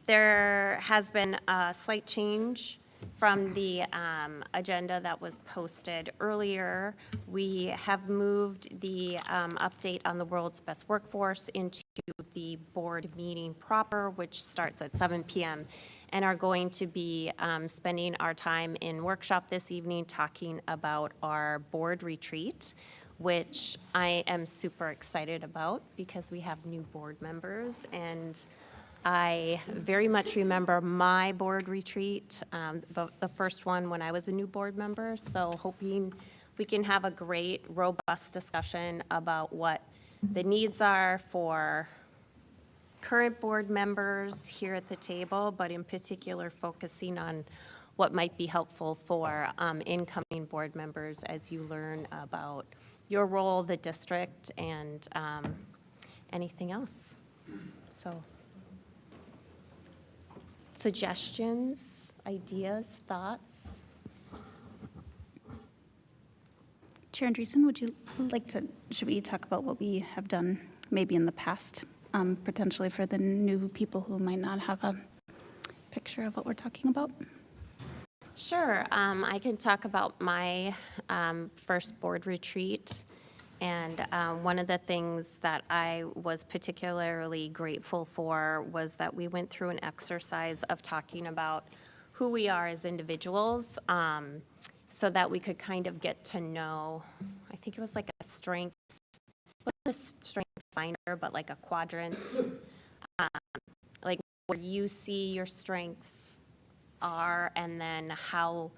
There has been a slight change from the agenda that was posted earlier. We have moved the update on the world's best workforce into the board meeting proper, which starts at 7 p.m., and are going to be spending our time in workshop this evening talking about our board retreat, which I am super excited about because we have new board members, and I very much remember my board retreat, the first one when I was a new board member, so hoping we can have a great, robust discussion about what the needs are for current board members here at the table, but in particular focusing on what might be helpful for incoming board members as you learn about your role, the district, and anything else. So, suggestions, ideas, thoughts? Chair Andreessen, would you like to, should we talk about what we have done maybe in the past, potentially for the new people who might not have a picture of what we're talking about? Sure. I can talk about my first board retreat. And one of the things that I was particularly grateful for was that we went through an exercise of talking about who we are as individuals, so that we could kind of get to know, I think it was like a strength, not a strength finder, but like a quadrant, like where you see your strengths are, and then how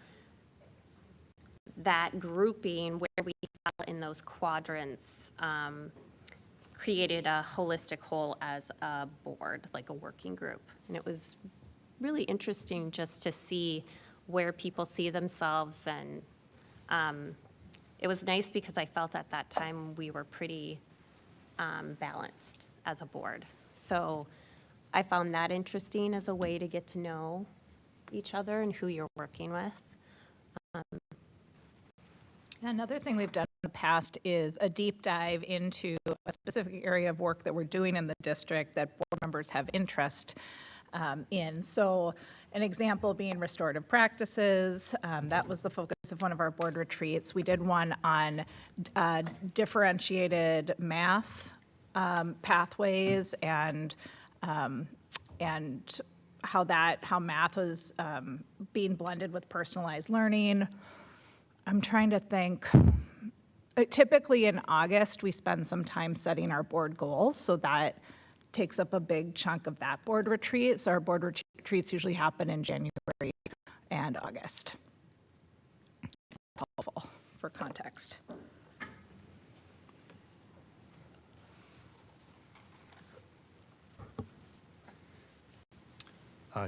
that grouping where we fell in those quadrants created a holistic whole as a board, like a working group. And it was really interesting just to see where people see themselves, and it was nice because I felt at that time we were pretty balanced as a board. So I found that interesting as a way to get to know each other and who you're working with. Another thing we've done in the past is a deep dive into a specific area of work that we're doing in the district that board members have interest in. So an example being restorative practices. That was the focus of one of our board retreats. We did one on differentiated math pathways and how math is being blended with personalized learning. I'm trying to think. Typically in August, we spend some time setting our board goals, so that takes up a big chunk of that board retreat. So our board retreats usually happen in January and August. It's helpful for context.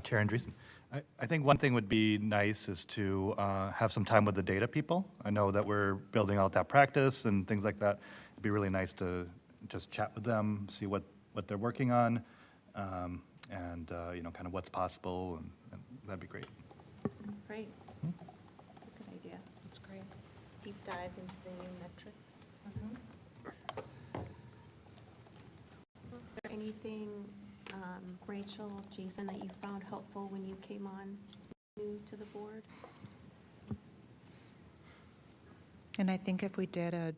Chair Andreessen, I think one thing would be nice is to have some time with the data people. I know that we're building out that practice and things like that. It'd be really nice to just chat with them, see what they're working on, and you know, kind of what's possible, and that'd be great. Great. Good idea. That's great. Deep dive into the new metrics. Is there anything, Rachel, Jason, that you found helpful when you came on new to the board? And I think if we did a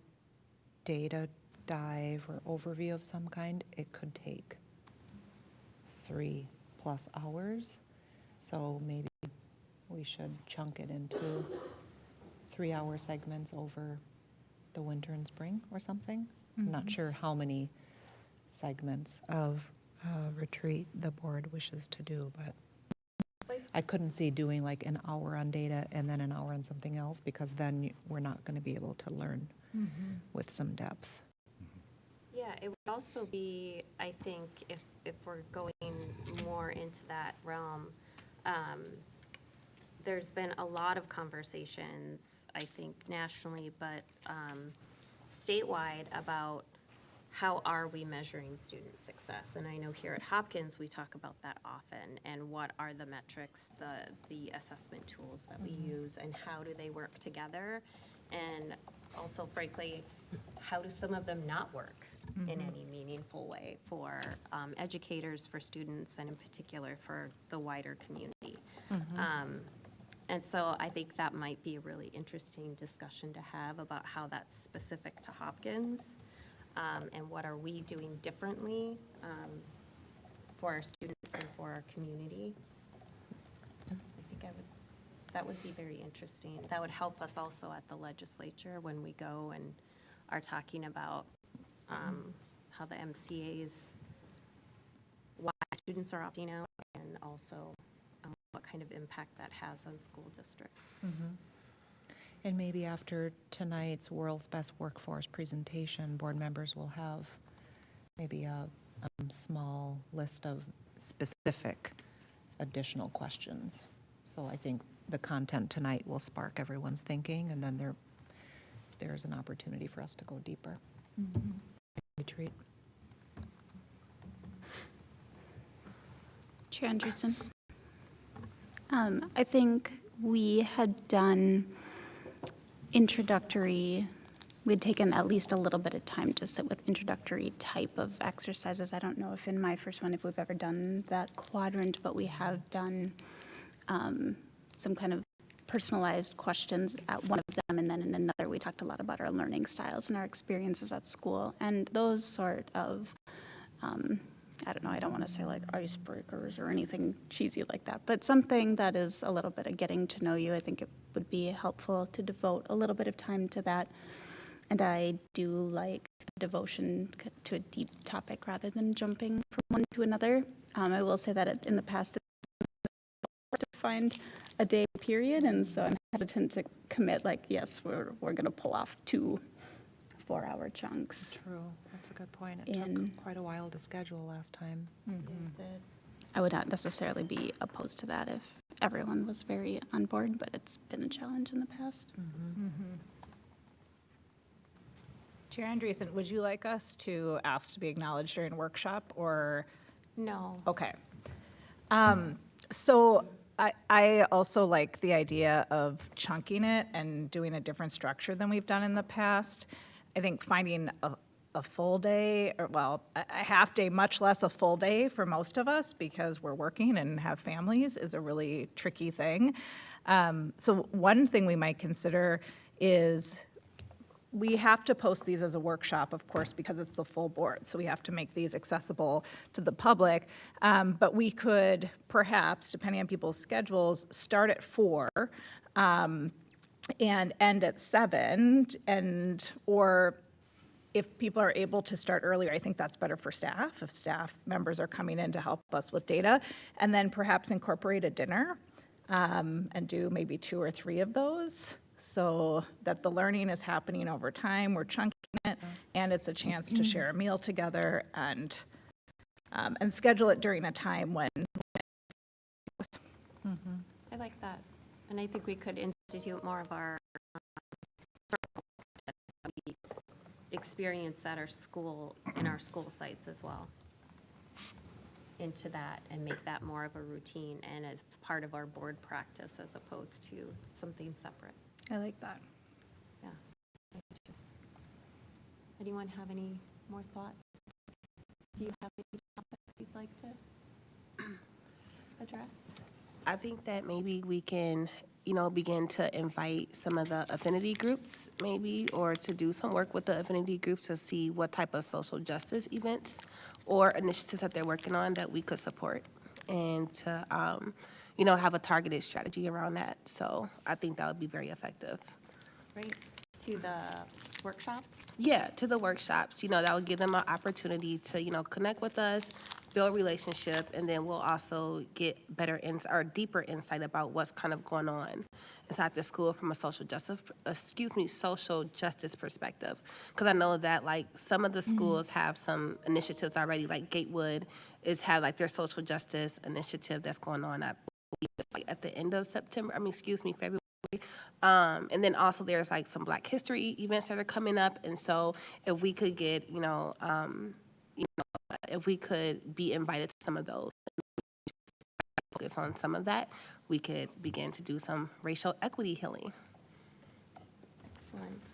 data dive or overview of some kind, it could take 3+ hours. So maybe we should chunk it into 3-hour segments over the winter and spring or something. Mm-hmm. I'm not sure how many segments of retreat the board wishes to do, but I couldn't see doing like an hour on data and then an hour on something else, because then we're not going to be able to learn with some depth. Yeah, it would also be, I think, if we're going more into that realm, there's been a lot of conversations, I think, nationally, but statewide about how are we measuring student success? And I know here at Hopkins, we talk about that often, and what are the metrics, the assessment tools that we use, and how do they work together? And also, frankly, how do some of them not work? in any meaningful way for educators, for students, and in particular for the wider community. And so I think that might be a really interesting discussion to have about how that's specific to Hopkins, and what are we doing differently for our students and for our community. I think that would be very interesting. That would help us also at the legislature when we go and are talking about how the MCAs, why students are opting out, and also what kind of impact that has on school districts. And maybe after tonight's World's Best Workforce presentation, board members will have maybe a small list of specific additional questions. So I think the content tonight will spark everyone's thinking, and then there's an opportunity for us to go deeper. Retreat. Chair Anderson. I think we had done we'd taken at least a little bit of time to sit with introductory type of exercises. I don't know if in my first one, if we've ever done that quadrant, but we have done some kind of personalized questions at one of them, and then in another, we talked a lot about our learning styles and our experiences at school. And those sort of, I don't know, I don't want to say like icebreakers or anything cheesy like that, but something that is a little bit of getting to know you. I think it would be helpful to devote a little bit of time to that. And I do like devotion to a deep topic rather than jumping from one to another. I will say that in the past, it's to find a day period, and so I'm hesitant to commit like, yes, we're going to pull off 2 4-hour chunks. True, that's a good point. It In- took quite a while to schedule last time. I would not necessarily be opposed to that if everyone was very on board, but it's been a challenge in the past. Chair Andreessen, would you like us to ask to be acknowledged during workshop, or? No. Okay. So I also like the idea of chunking it and doing a different structure than we've done in the past. I think finding a full day, or well, a half day, much less a full day for most of us because we're working and have families, is a really tricky thing. So one thing we might consider is we have to post these as a workshop, of course, because it's the full board. So we have to make these accessible to the public. But we could perhaps, depending on people's schedules, start at 4 and end at 7, or if people are able to start earlier, I think that's better for staff, if staff members are coming in to help us with data, and then perhaps incorporate a dinner and do maybe 2 or 3 of those, so that the learning is happening over time, we're chunking it, and it's a chance to share a meal together and schedule it during a time when. I like that. And I think we could institute more of our experience at our school, in our school sites as well, into that, and make that more of a routine and as part of our board practice as opposed to something separate. I like that. Yeah. I do too. Anyone have any more thoughts? Do you have any topics you'd like to address? I think that maybe we can, begin to invite some of the affinity groups maybe, or to do some work with the affinity groups to see what type of social justice events or initiatives that they're working on that we could support, and to, have a targeted strategy around that. So I think that would be very effective. Right, to the workshops? Yeah, to the workshops, that would give them an opportunity to, connect with us, build a relationship, and then we'll also get better or deeper insight about what's kind of going on inside the school from a social justice perspective. Because I know that like some of the schools have some initiatives already, like Gatewood have their social justice initiative that's going on, I believe it's at the end of February. And then also there's some Black History events that are coming up. And so if we could get, if we could be invited to some of those, focus on some of that, we could begin to do some racial equity healing. Excellent.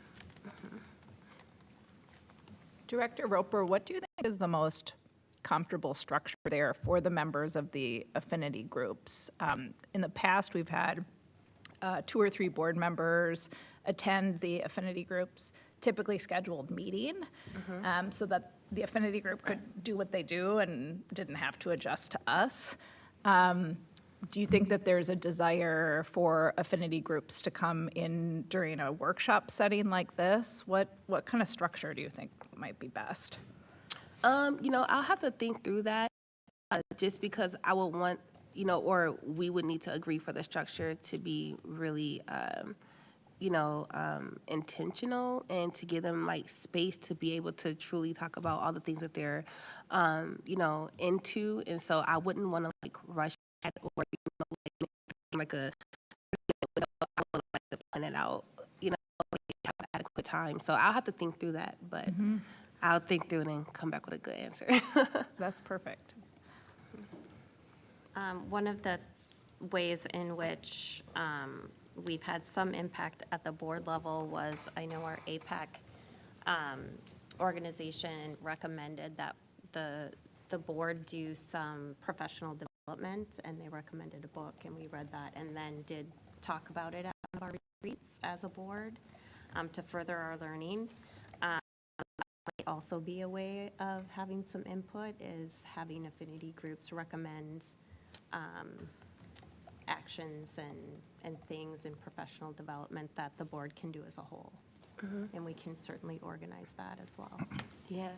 Director Roper, what do you think is the most comfortable structure there for the members of the affinity groups? In the past, we've had 2 or 3 board members attend the affinity groups typically scheduled meeting, so that the affinity group could do what they do and didn't have to adjust to us. Do you think that there's a desire for affinity groups to come in during a workshop setting like this? What kind of structure do you think might be best? I'll have to think through that, just because I would want, or we would need to agree for the structure to be really, intentional, and to give them like space to be able to truly talk about all the things that they're, into. And so I wouldn't want to like rush that, or like a, I would like to plan it out, have adequate time. So I'll have to think through that, but I'll think through it and come back with a good answer. That's perfect. One of the ways in which we've had some impact at the board level was, I know our APAC organization recommended that the board do some professional development, and they recommended a book, and we read that, and then did talk about it at one of our retreats as a board to further our learning. Might also be a way of having some input, is having affinity groups recommend actions and things in professional development that the board can do as a whole. And we can certainly organize that as well. Yeah.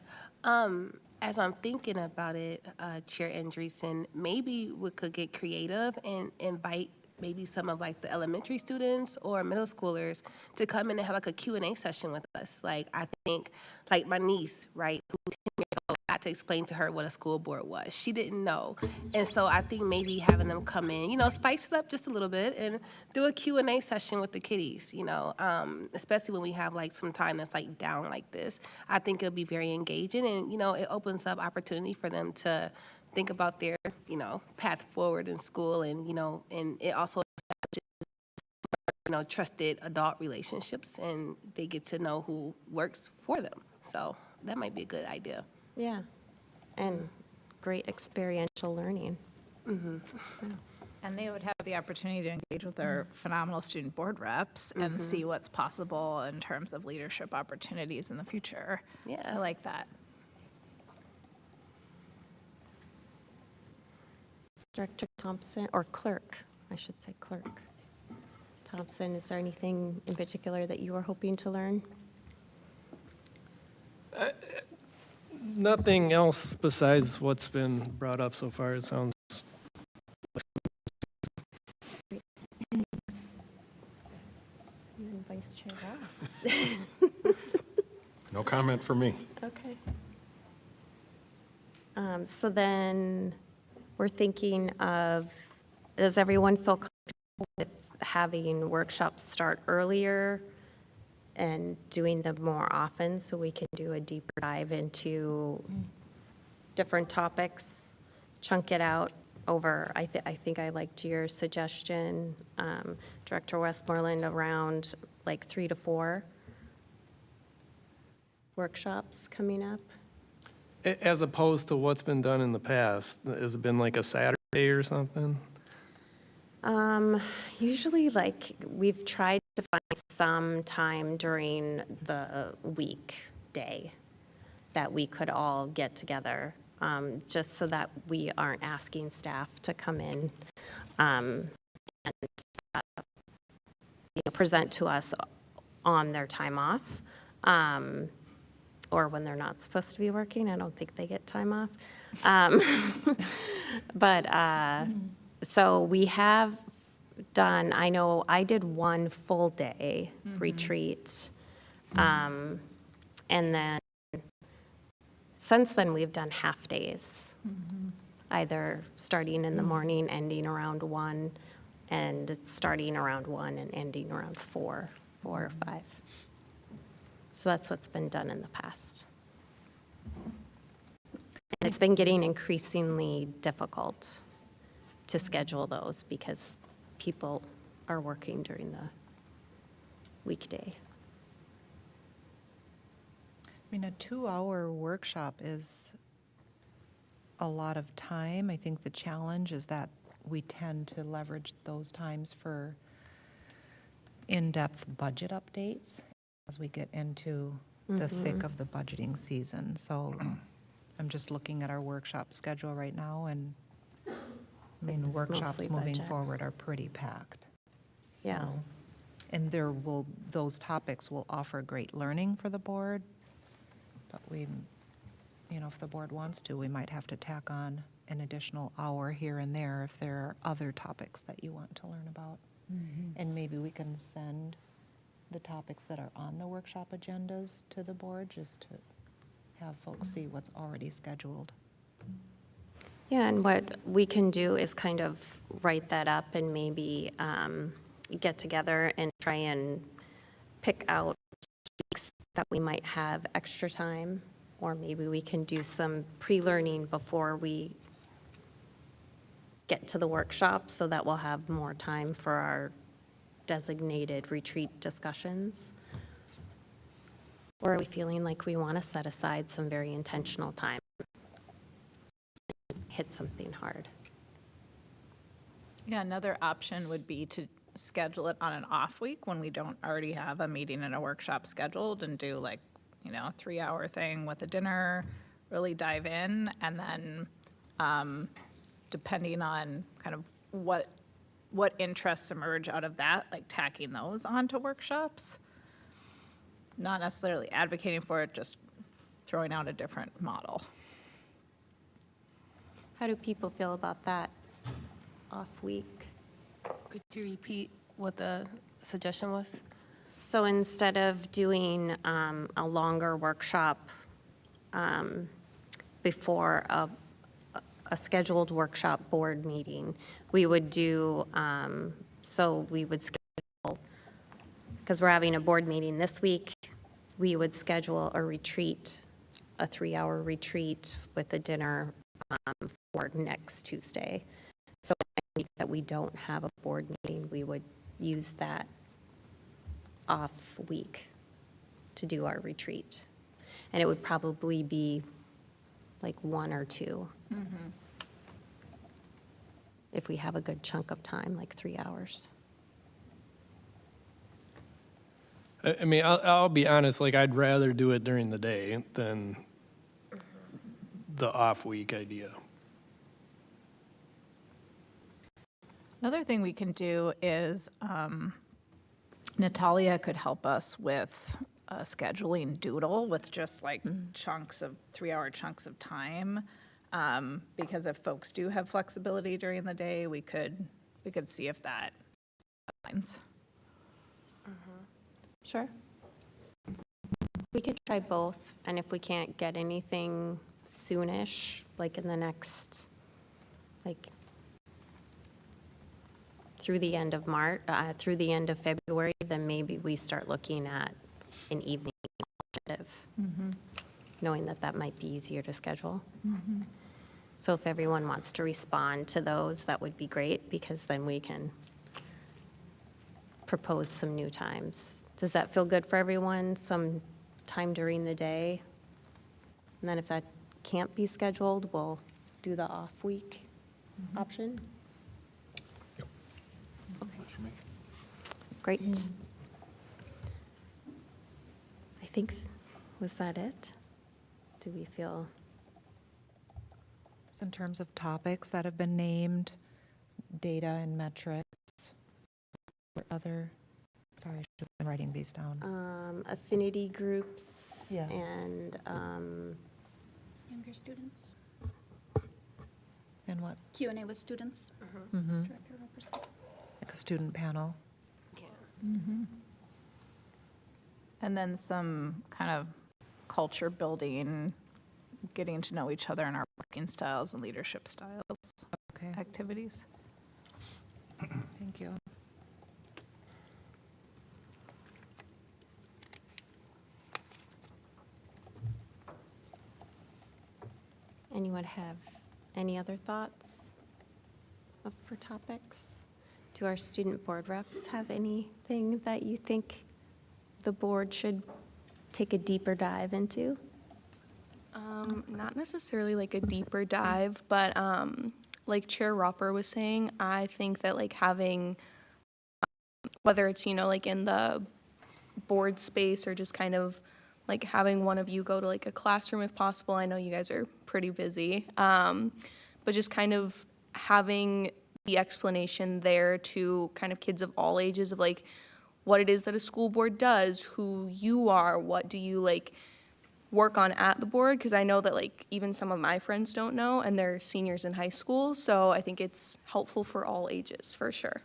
As I'm thinking about it, Chair Andreessen, maybe we could get creative and invite maybe some of like the elementary students or middle schoolers to come in and have like a Q&A session with us. Like, I think like my niece, right, who's 10 years old, I had to explain to her what a school board was. She didn't know. And so I think maybe having them come in, spice it up just a little bit and do a Q&A session with the kiddies, especially when we have like some time that's like down like this. I think it'll be very engaging, and, it opens up opportunity for them to think about their, path forward in school, and, and it also establishes, trusted adult relationships, and they get to know who works for them. So that might be a good idea. Yeah, and great experiential learning. And they would have the opportunity to engage with our phenomenal student board reps and see what's possible in terms of leadership opportunities in the future. Yeah. I like that. Director Thompson, or clerk, I should say clerk. Thompson, is there anything in particular that you were hoping to learn? Nothing else besides what's been brought up so far. It sounds And Vice Chair Ross. No comment for me. Okay. So then we're thinking of, does everyone feel comfortable with having workshops start earlier and doing them more often so we can do a deeper dive into different topics, chunk it out over, I think I liked your suggestion, Director Westmoreland, around like 3 to 4 workshops coming up. as opposed to what's been done in the past. Has it been like a Saturday or something? Usually, like, we've tried to find some time during the weekday that we could all get together, just so that we aren't asking staff to come in and present to us on their time off, or when they're not supposed to be working. I don't think they get time off. So we have done, I know I did one full day retreat. And then since then, we've done half days, either starting in the morning, ending around 1, and starting around 1 and ending around 4 or 5. So that's what's been done in the past. And it's been getting increasingly difficult to schedule those because people are working during the weekday. mean, a 2-hour workshop is a lot of time. I think the challenge is that we tend to leverage those times for in-depth budget updates as we get into the thick of the budgeting season. So I'm just looking at our workshop schedule right now, and I mean, It's workshops mostly moving budget. forward are pretty packed. Yeah. So- And those topics will offer great learning for the board, but if the board wants to, we might have to tack on an additional hour here and there if there are other topics that you want to learn about. And maybe we can send the topics that are on the workshop agendas to the board, just to have folks see what's already scheduled. Yeah, and what we can do is kind of write that up and maybe get together and try and pick out weeks that we might have extra time, or maybe we can do some pre-learning before we get to the workshop so that we'll have more time for our designated retreat discussions. Or are we feeling like we want to set aside some very intentional time? Hit something hard. Yeah, another option would be to schedule it on an off week when we don't already have a meeting and a workshop scheduled, and do like, a 3-hour thing with a dinner, really dive in, and then depending on kind of what interests emerge out of that, like tacking those onto workshops. Not necessarily advocating for it, just throwing out a different model. How do people feel about that off week? Could you repeat what the suggestion was? So instead of doing a longer workshop before a scheduled workshop board meeting, we would do, we would schedule, because we're having a board meeting this week, we would schedule a retreat, a 3-hour retreat with a dinner for next Tuesday. So any week that we don't have a board meeting, we would use that off week to do our retreat. And it would probably be like 1 or 2. If we have a good chunk of time, like 3 hours. I mean, I'll be honest, like, I'd rather do it during the day than the off-week idea. Another thing we can do is Natalia could help us with a scheduling doodle with just like 3-hour chunks of time. Because if folks do have flexibility during the day, we could see if that aligns. Sure. We could try both, and if we can't get anything soonish, like in the next, like, through the end of March, through the end of February, then maybe we start looking at an evening alternative, knowing that that might be easier to schedule. So if everyone wants to respond to those, that would be great, because then we can propose some new times. Does that feel good for everyone, some time during the day? And then if that can't be scheduled, we'll do the off-week option? Great. I think, was that it? Do we feel? So in terms of topics that have been named, data and metrics, or other, sorry, I should have been writing these down. Affinity groups. Yes. And Younger students, And what, Q&A with students. Mm-hmm. Director Roberson. like a student panel? And then some kind of culture building, getting to know each other and our working styles and leadership styles Okay, activities. thank you. anyone have any other thoughts for topics? Do our student board reps have anything that you think the board should take a deeper dive into? Not necessarily like a deeper dive, but like Chair Roper was saying, I think that like having, whether it's, like in the board space or just kind of like having one of you go to like a classroom if possible. I know you guys are pretty busy, but just kind of having the explanation there to kind of kids of all ages of like what it is that a school board does, who you are, what do you like work on at the board, because I know that like even some of my friends don't know and they're seniors in high school, so I think it's helpful for all ages for sure.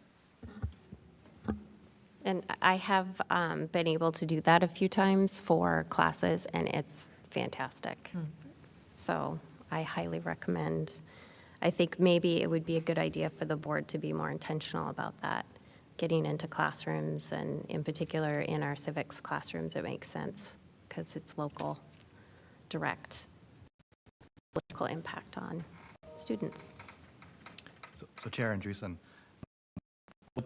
And I have been able to do that a few times for classes, and it's fantastic. So I highly recommend. I think maybe it would be a good idea for the board to be more intentional about that, getting into classrooms, and in particular in our civics classrooms, it makes sense because it's local, direct political impact on students. So Chair Andreessen,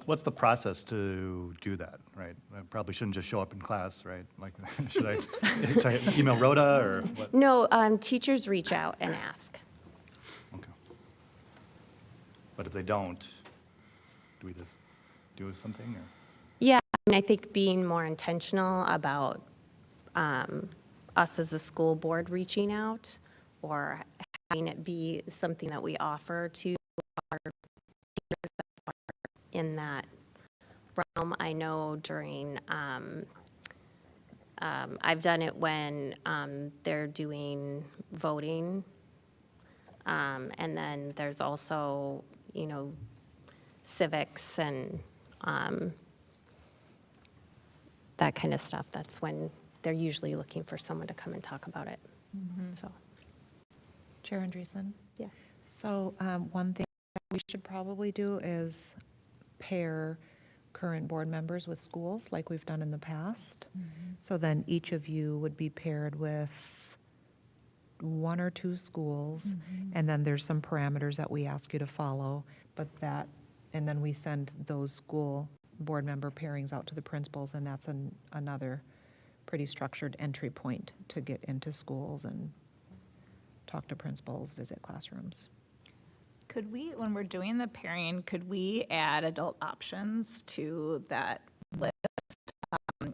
what's the process to do that, right? I probably shouldn't just show up in class, right? Like, should I email Rhoda or what? No, teachers reach out and ask. Okay. But if they don't, do we just do something or? Yeah, I think being more intentional about us as a school board reaching out or having it be something that we offer to our teachers that are in that realm. I know during, I've done it when they're doing voting. And then there's also, civics and that kind of stuff. That's when they're usually looking for someone to come and talk about it. So, Chair Andreessen? yeah. So one thing we should probably do is pair current board members with schools like we've done in the past. So then each of you would be paired with one or two schools, and then there's some parameters that we ask you to follow, and then we send those school board member pairings out to the principals, and that's another pretty structured entry point to get into schools and talk to principals, visit classrooms. Could we, when we're doing the pairing, could we add adult options to that list?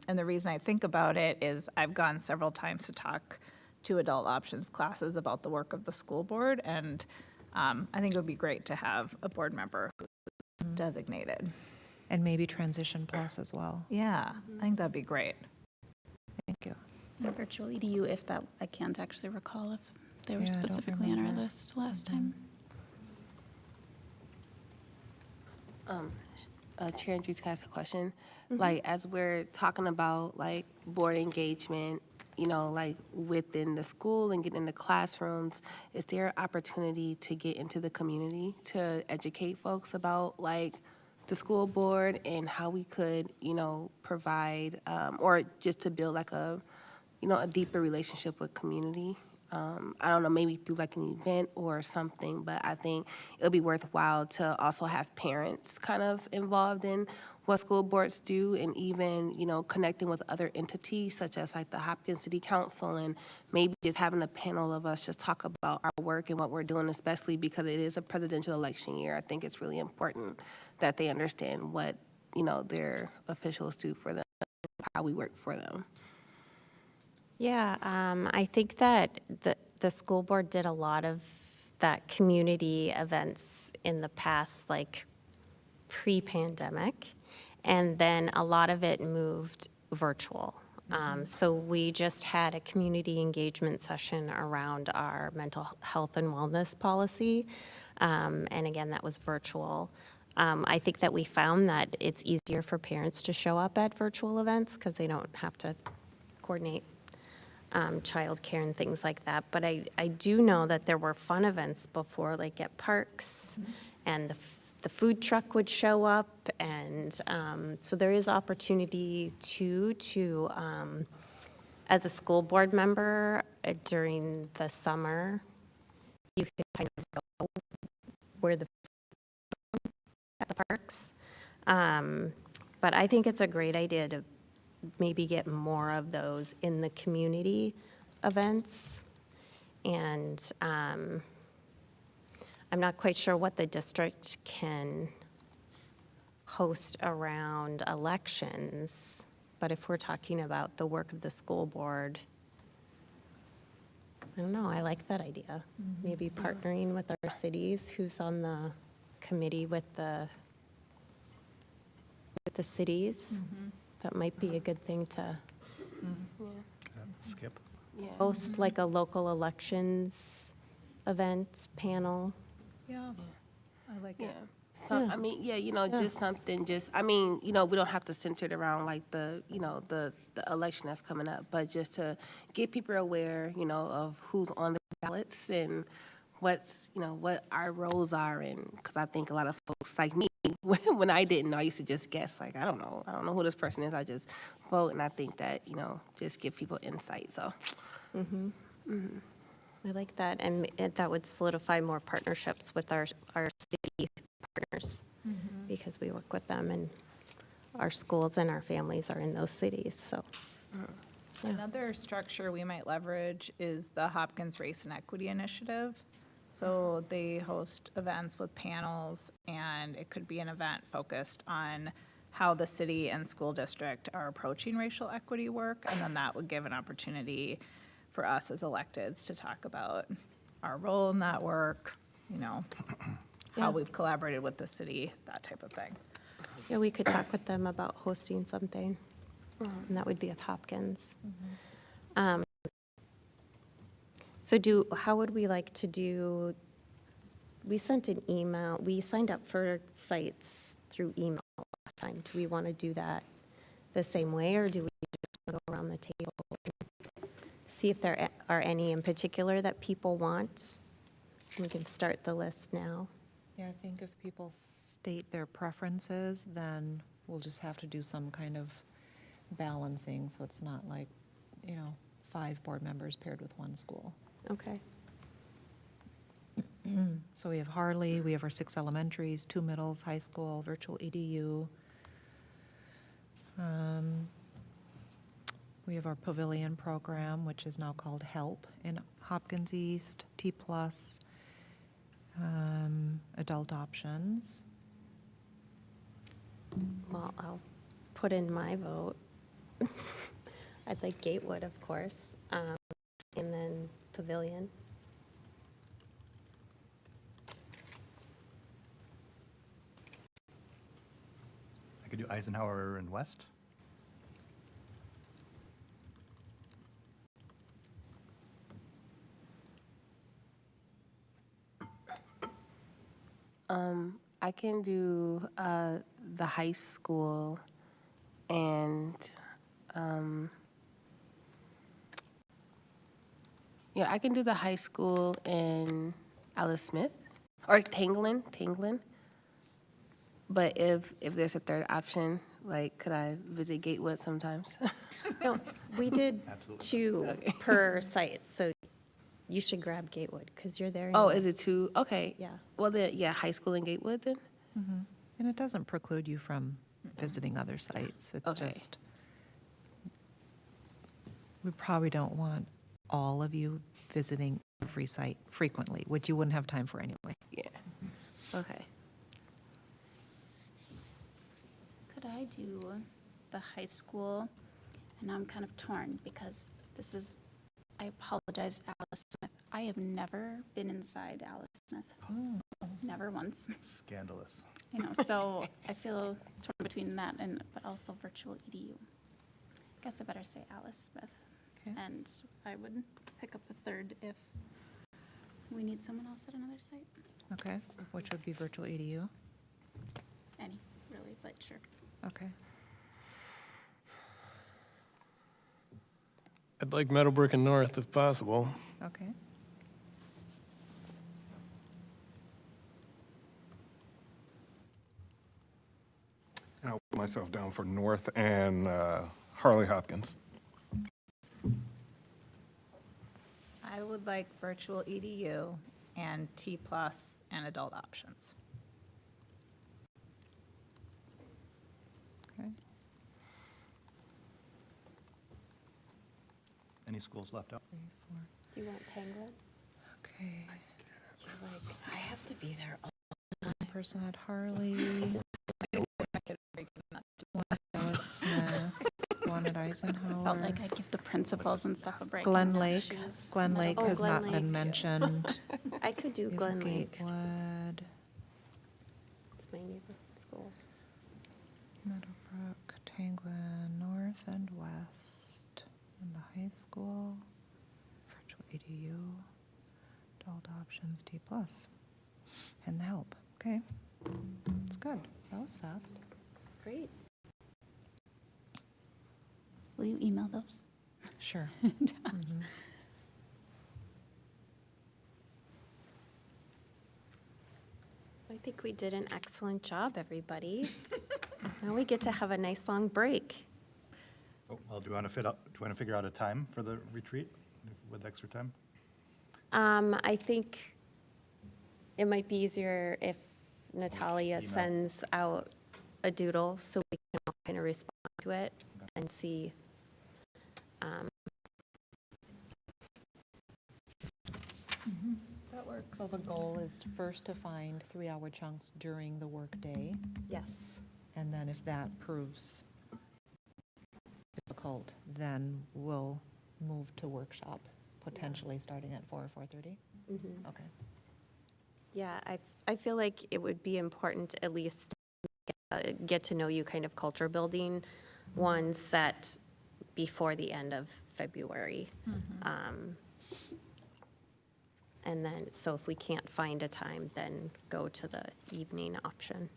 And the reason I think about it is I've gone several times to talk to adult options classes about the work of the school board, and I think it would be great to have a board member who's designated. And maybe Transition Plus as well. Yeah, I think that'd be great. Thank you. And virtual EDU, if that, I can't actually recall if they were Yeah, I don't specifically on our remember. list last time. Chair Andrews, can I ask a question? Like, as we're talking about, like, board engagement, like, within the school and getting in the classrooms, is there opportunity to get into the community to educate folks about, like, the school board and how we could, provide, or just to build, like, a deeper relationship with community? I don't know, maybe through like an event or something, but I think it'll be worthwhile to also have parents kind of involved in what school boards do, and even, connecting with other entities such as like the Hopkins City Council, and maybe just having a panel of us just talk about our work and what we're doing, especially because it is a presidential election year. I think it's really important that they understand what, their officials do for them, how we work for them. Yeah, I think that the school board did a lot of that community events in the past, like pre-pandemic, and then a lot of it moved virtual. So we just had a community engagement session around our mental health and wellness policy, and again, that was virtual. I think that we found that it's easier for parents to show up at virtual events because they don't have to coordinate childcare and things like that. But I do know that there were fun events before, like at parks, and the food truck would show up, and so there is opportunity to as a school board member during the summer, you could kind of go where the at the parks. But I think it's a great idea to maybe get more of those in the community events. And I'm not quite sure what the district can host around elections, but if we're talking about the work of the school board, I don't know, I like that idea. Maybe partnering with our cities, who's on the committee with the cities. That might be a good thing to Skip. Yeah. host, like a local elections event panel. Yeah, I like Yeah. it. So, Yeah. I mean, yeah, just something, I mean, we don't have to center it around like the election that's coming up, but just to get people aware, of who's on the ballots and what's, what our roles are. And, because I think a lot of folks like me, when I didn't know, I used to just guess, like, I don't know who this person is, I just vote. And I think that, just give people insight, so. I like that, and that would solidify more partnerships with our city partners, because we work with them, and our schools and our families are in those cities, so. Another structure we might leverage is the Hopkins Race and Equity Initiative. So they host events with panels, and it could be an event focused on how the city and school district are approaching racial equity work, and then that would give an opportunity for us as electeds to talk about our role in that work, Yeah. how we've collaborated with the city, that type of thing. Yeah, we could talk with them about hosting something, and that would be with Hopkins. So how would we like to do, we sent an email, we signed up for sites through email last time. Do we want to do that the same way, or do we just wanna go around the table and see if there are any in particular that people want? We can start the list now. Yeah, I think if people state their preferences, then we'll just have to do some kind of balancing, so it's not like, 5 board members paired with 1 school. Okay. So we have Harley, we have our 6 elementaries, 2 middles, high school, virtual EDU. We have our pavilion program, which is now called HELP in Hopkins East, T+, adult options. Well, I'll put in my vote. I'd like Gatewood, of course, and then Pavilion. I could do Eisenhower and West. I can do the high school and, I can do the high school and Alice Smith, or Tanglin. But if there's a third option, like, could I visit Gatewood sometimes? No, we did Absolutely. 2 per site, so you should grab Gatewood, because you're there. Oh, anyway. is it 2? Okay. Yeah. Well, then, high school and Gatewood then? And it doesn't preclude you from visiting other sites. It's Okay. just, we probably don't want all of you visiting every site frequently, which you wouldn't have time for anyway. Yeah. Okay. Could I do the high school? And now I'm kind of torn because this is, I apologize, Alice Smith. I have never been inside Alice Smith. Never once. Scandalous. So I feel torn between that but also virtual EDU. I guess I better say Alice Smith. Okay. And I would pick up a third if we need someone else at another site. Okay, which would be virtual EDU. Any, really, but sure. Okay. I'd like Meadowbrook and North if possible. Okay. I'll put myself down for North and Harley Hopkins. I would like virtual EDU and T+ and adult options. Okay. Any schools left out? Do you want Tanglin? Okay. I have to be there. One person at Harley. One at Smith, one at Eisenhower. Felt like I'd give the principals and stuff a break. Glen and Lake. choose Glen middle Lake Oh, has Glen not Lake. been mentioned. I could do We have Glen Lake. Gatewood, It's my neighborhood school. Meadowbrook, Tanglin, North and West, and the high school, virtual EDU, adult options, D plus, and the help. Okay, that's good. That was fast. Great. Will you email those? Sure. I think we did an excellent job, everybody. Now we get to have a nice long break. Oh, well, do you want to figure out a time for the retreat with extra time? I think it might be easier if Natalia Email. sends out a doodle so we can all kind of respond to it and see. That works. So the goal is first to find 3-hour chunks during the workday, Yes. and then if that proves difficult, then we'll move to workshop, potentially starting at 4 or 4:30? Okay. Yeah, I feel like it would be important at least get to know you kind of culture building one set before the end of February. And then, so if we can't find a time, then go to the evening option.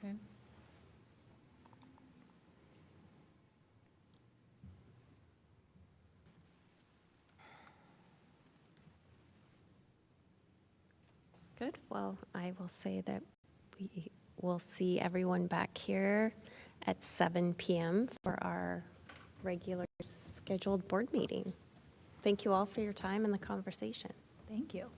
Okay. Good, well, I will say that we will see everyone back here at 7 PM for our regular scheduled board meeting. Thank you all for your time and the conversation. Thank you.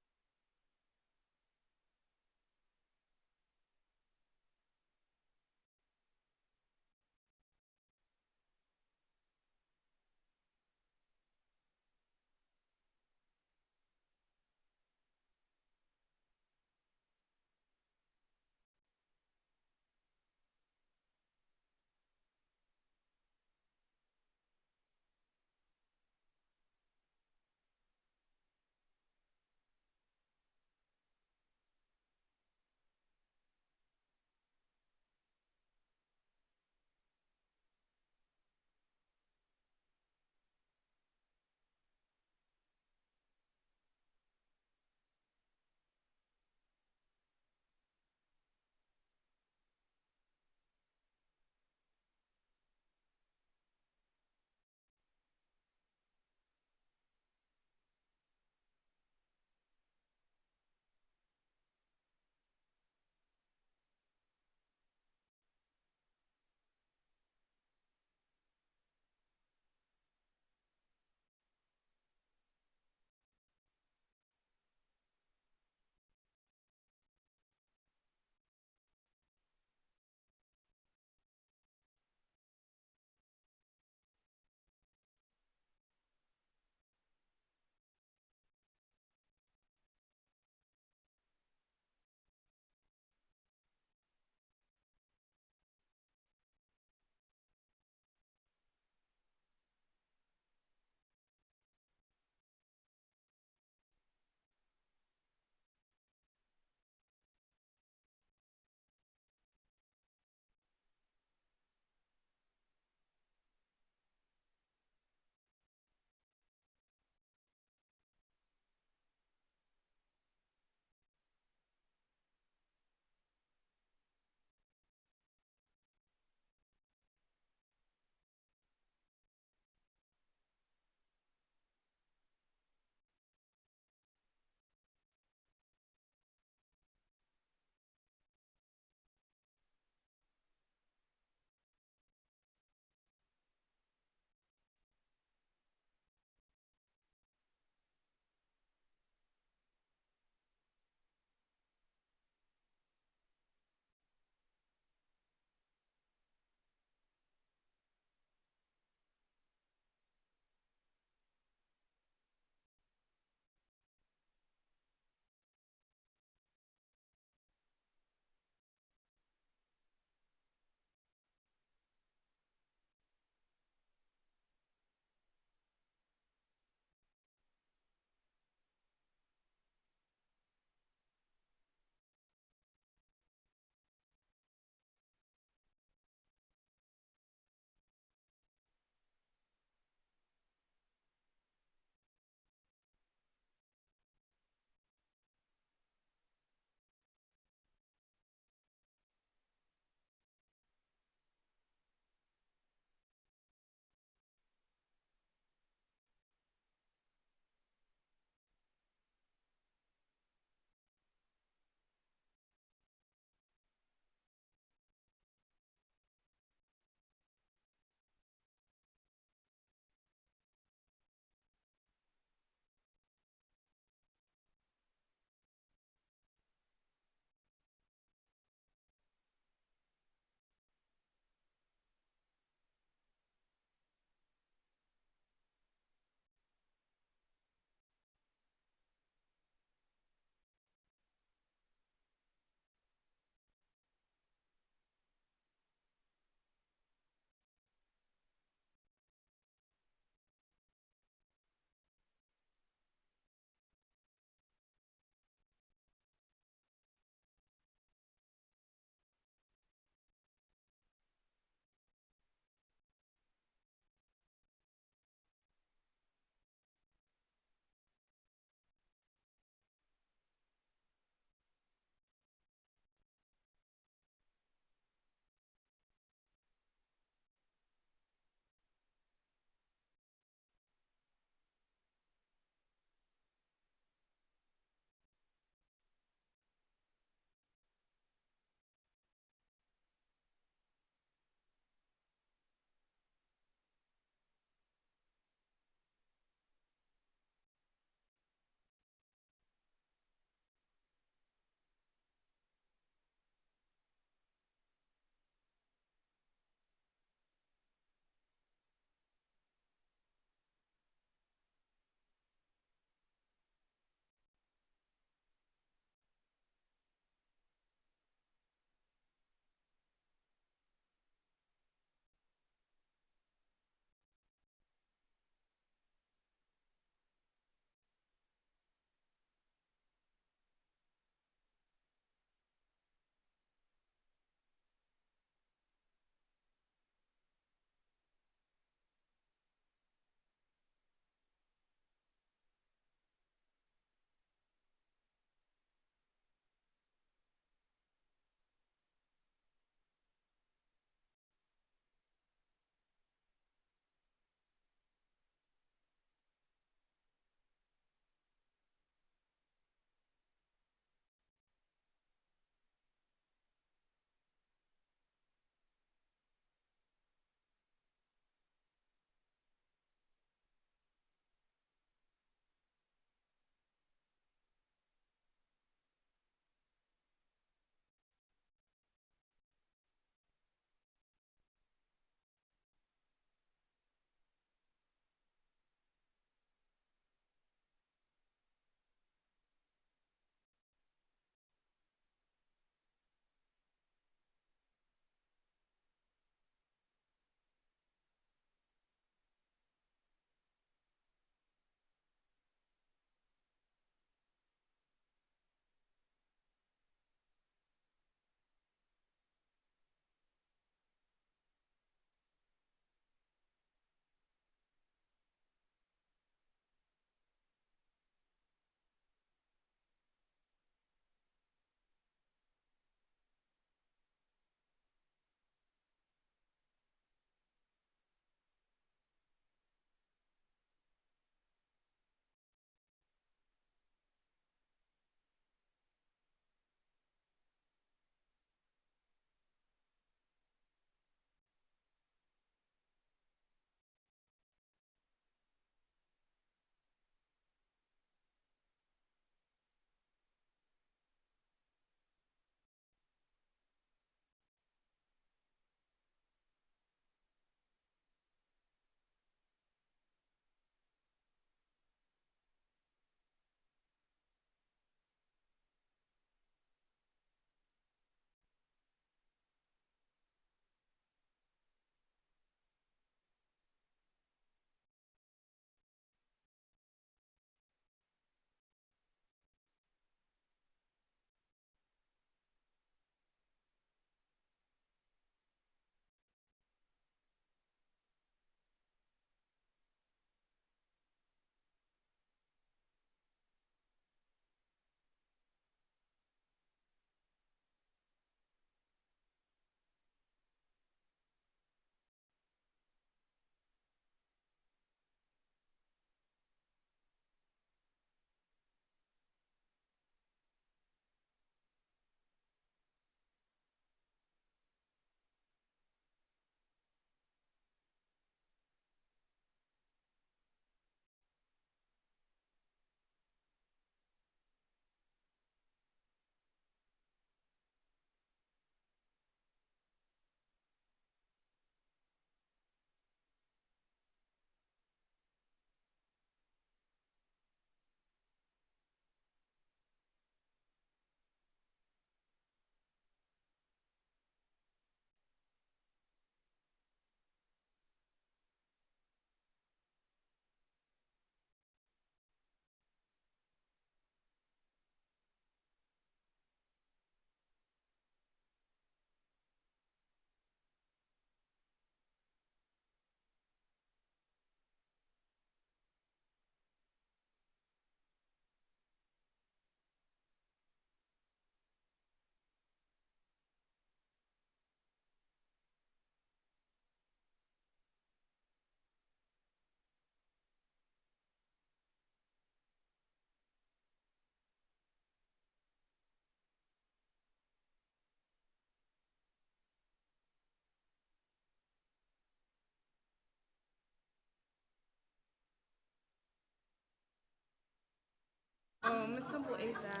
Miss Temple ate that.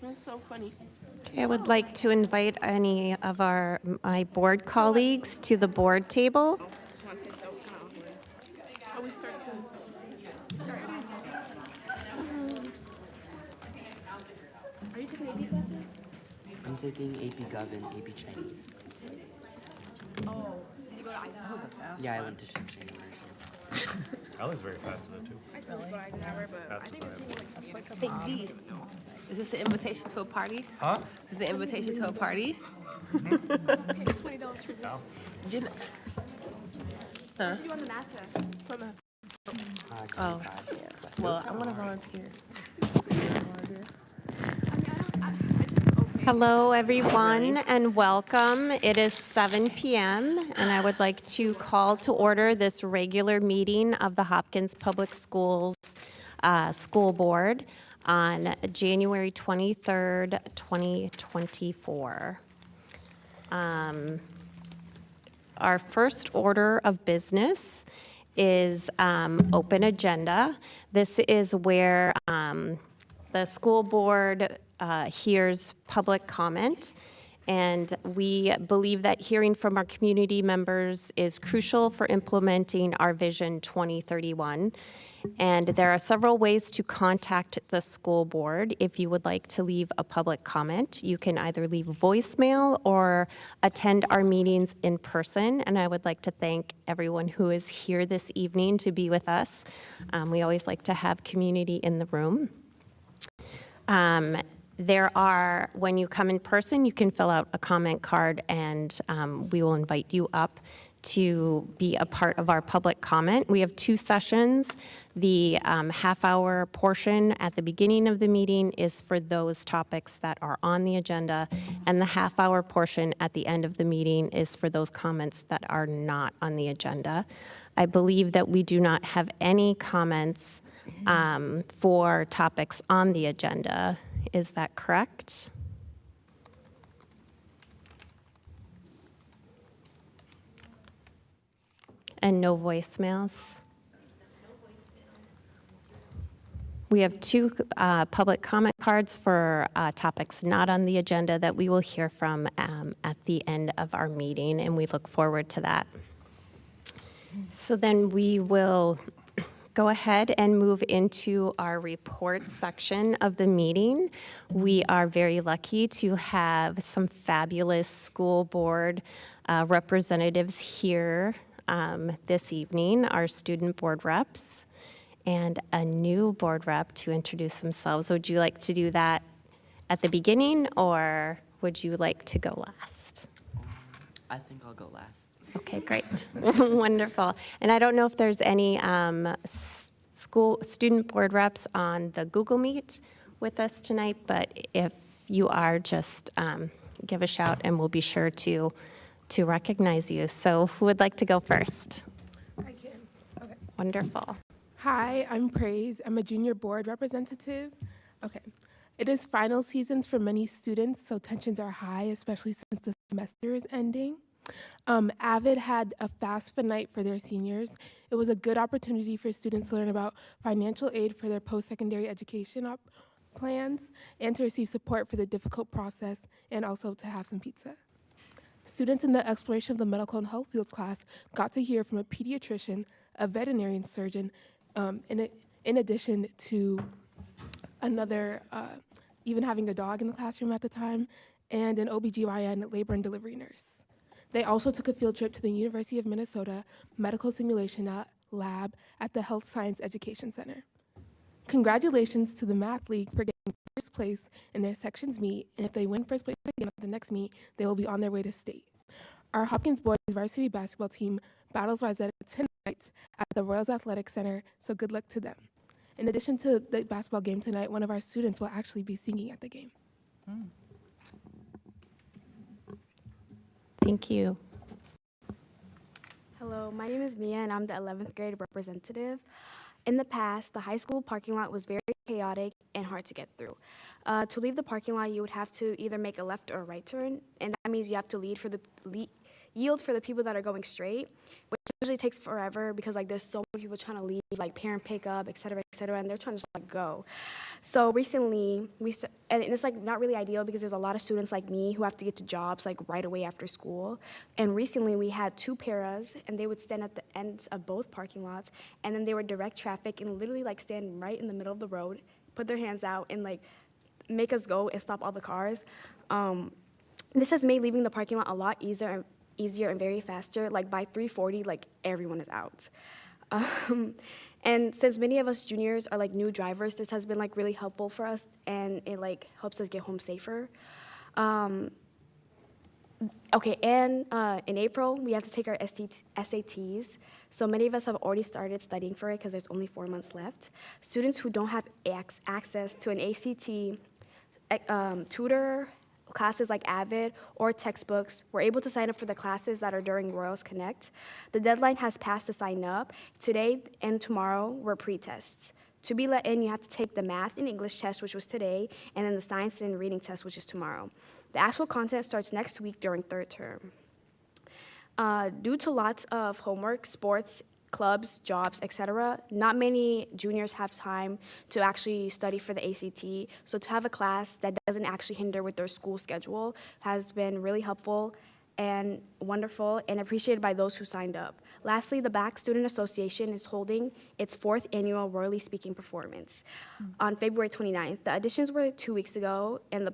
That's so funny. Okay, I would like to invite any of my board colleagues to the board table. Just want to say so. It's kind of awkward. How we start soon? We start. Are you taking AP classes? I'm taking AP Gov and AP Chinese. Oh, did you go to Eisenhower? Yeah, I went to Shenzhen University. I was very fast in it too. I still go to Eisenhower, but I think it's really like Hey, Z, is this an invitation to a party? Huh? Is this an invitation to a party? $20 for this. Jen- Huh? What did you do on the math test? Oh, 25, yeah. well, I want to volunteer. Hello, everyone, and welcome. It is 7 p.m., and I would like to call to order this regular meeting of the Hopkins Public Schools School Board on January 23rd, 2024. Our first order of business is open agenda. This is where the school board hears public comment, and we believe that hearing from our community members is crucial for implementing our Vision 2031. And there are several ways to contact the school board. If you would like to leave a public comment, you can either leave a voicemail or attend our meetings in person. And I would like to thank everyone who is here this evening to be with us. We always like to have community in the room. When you come in person, you can fill out a comment card, and we will invite you up to be a part of our public comment. We have two sessions. The half-hour portion at the beginning of the meeting is for those topics that are on the agenda, and the half-hour portion at the end of the meeting is for those comments that are not on the agenda. I believe that we do not have any comments for topics on the agenda. Is that correct? And no voicemails? We have two public comment cards for topics not on the agenda that we will hear from at the end of our meeting, and we look forward to that. So then we will go ahead and move into our report section of the meeting. We are very lucky to have some fabulous school board representatives here this evening, our student board reps, and a new board rep to introduce themselves. Would you like to do that at the beginning, or would you like to go last? I think I'll go last. Okay, great. Wonderful. And I don't know if there's any student board reps on the Google Meet with us tonight, but if you are, just give a shout and we'll be sure to recognize you. So who would like to go first? I can. Okay. Wonderful. Hi, I'm Praise. I'm a junior board representative. Okay. It is final seasons for many students, so tensions are high, especially since the semester is ending. Avid had a FAFSA night for their seniors. It was a good opportunity for students to learn about financial aid for their post-secondary education plans and to receive support for the difficult process and also to have some pizza. Students in the exploration of the medical and health fields class got to hear from a pediatrician, a veterinarian surgeon, in addition to another, even having a dog in the classroom at the time, and an OBGYN labor and delivery nurse. They also took a field trip to the University of Minnesota Medical Simulation Lab at the Health Science Education Center. Congratulations to the Math League for getting first place in their sections meet, and if they win first place again at the next meet, they will be on their way to state. Our Hopkins boys varsity basketball team battles Rosetta tonight at the Royals Athletic Center, so good luck to them. In addition to the basketball game tonight, one of our students will actually be singing at the game. Thank you. Hello, my name is Mia and I'm the 11th grade representative. In the past, the high school parking lot was very chaotic and hard to get through. To leave the parking lot, you would have to either make a left or a right turn, and that means you have to yield for the people that are going straight, which usually takes forever because like there's so many people trying to leave, like parent pickup, et cetera, and they're trying to just like go. So recently, and it's like not really ideal because there's a lot of students like me who have to get to jobs like right away after school. And recently we had 2 paras, and they would stand at the ends of both parking lots, and then they would direct traffic and literally like stand right in the middle of the road, put their hands out, and like make us go and stop all the cars. This has made leaving the parking lot a lot easier and very faster. Like by 3:40, like everyone is out. And since many of us juniors are like new drivers, this has been like really helpful for us, and it like helps us get home safer. Okay, and in April, we have to take our SATs. So many of us have already started studying for it because there's only 4 months left. Students who don't have access to an ACT tutor, classes like Avid or textbooks, were able to sign up for the classes that are during Royals Connect. The deadline has passed to sign up. Today and tomorrow were pre-tests. To be let in, you have to take the math and English test, which was today, and then the science and reading test, which is tomorrow. The actual content starts next week during 3rd term. Due to lots of homework, sports, clubs, jobs, etc., not many juniors have time to actually study for the ACT. So to have a class that doesn't actually hinder with their school schedule has been really helpful and wonderful and appreciated by those who signed up. Lastly, the BAC Student Association is holding its 4th annual Royally Speaking performance on February 29th. The auditions were 2 weeks ago, and the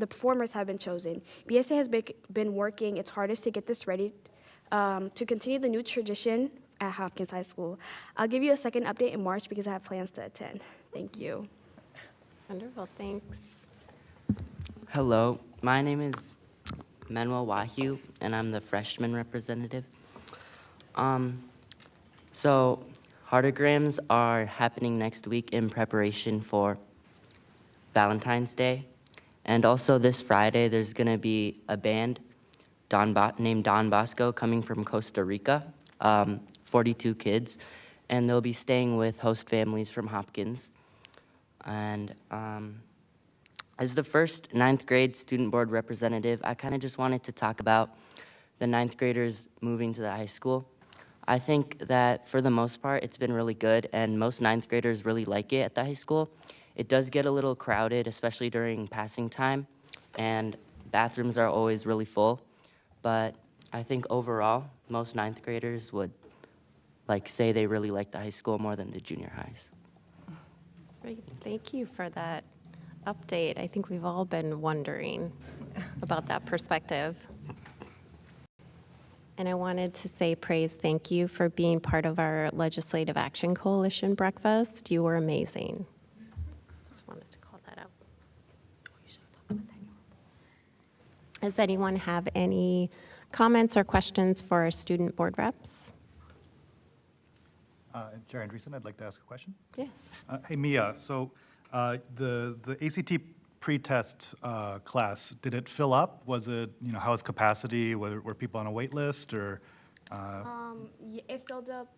performers have been chosen. BSA has been working its hardest to get this ready to continue the new tradition at Hopkins High School. I'll give you a second update in March because I have plans to attend. Thank you. Wonderful, thanks. Hello, my name is Manuel Wahyu, and I'm the freshman representative. So heartograms are happening next week in preparation for Valentine's Day. And also this Friday, there's gonna be a band named Don Bosco coming from Costa Rica, 42 kids, and they'll be staying with host families from Hopkins. And as the first 9th grade student board representative, I kind of just wanted to talk about the 9th graders moving to the high school. I think that for the most part, it's been really good, and most 9th graders really like it at the high school. It does get a little crowded, especially during passing time, and bathrooms are always really full. But I think overall, most 9th graders would say they really like the high school more than the junior highs. Great, thank you for that update. I think we've all been wondering about that perspective. And I wanted to say thank you for being part of our Legislative Action Coalition breakfast. You were amazing. Just wanted to call that out. Does anyone have any comments or questions for our student board reps? Chair Andreessen, I'd like to ask a question. Yes. Hey, Mia, so the ACT pre-test class, did it fill up? Was it, how was capacity? Were people on a wait list or? Yeah, it filled up.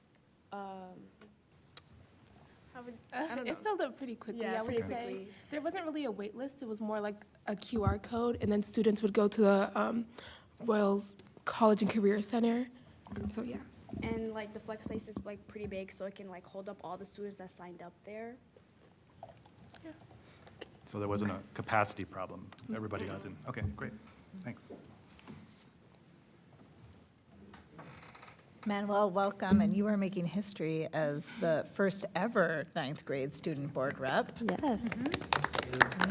It filled up pretty quickly, Yeah, I would pretty say. quickly. There wasn't really a wait list. It was more like a QR code, and then students would go to the Royals College and Career Center. So, yeah. And like the flex space is like pretty big, so it can like hold up all the students that signed up there. So there wasn't a capacity problem? Everybody got in? Okay, great, thanks. Manuel, welcome, and you are making history as the first ever 9th grade student board rep. Yes.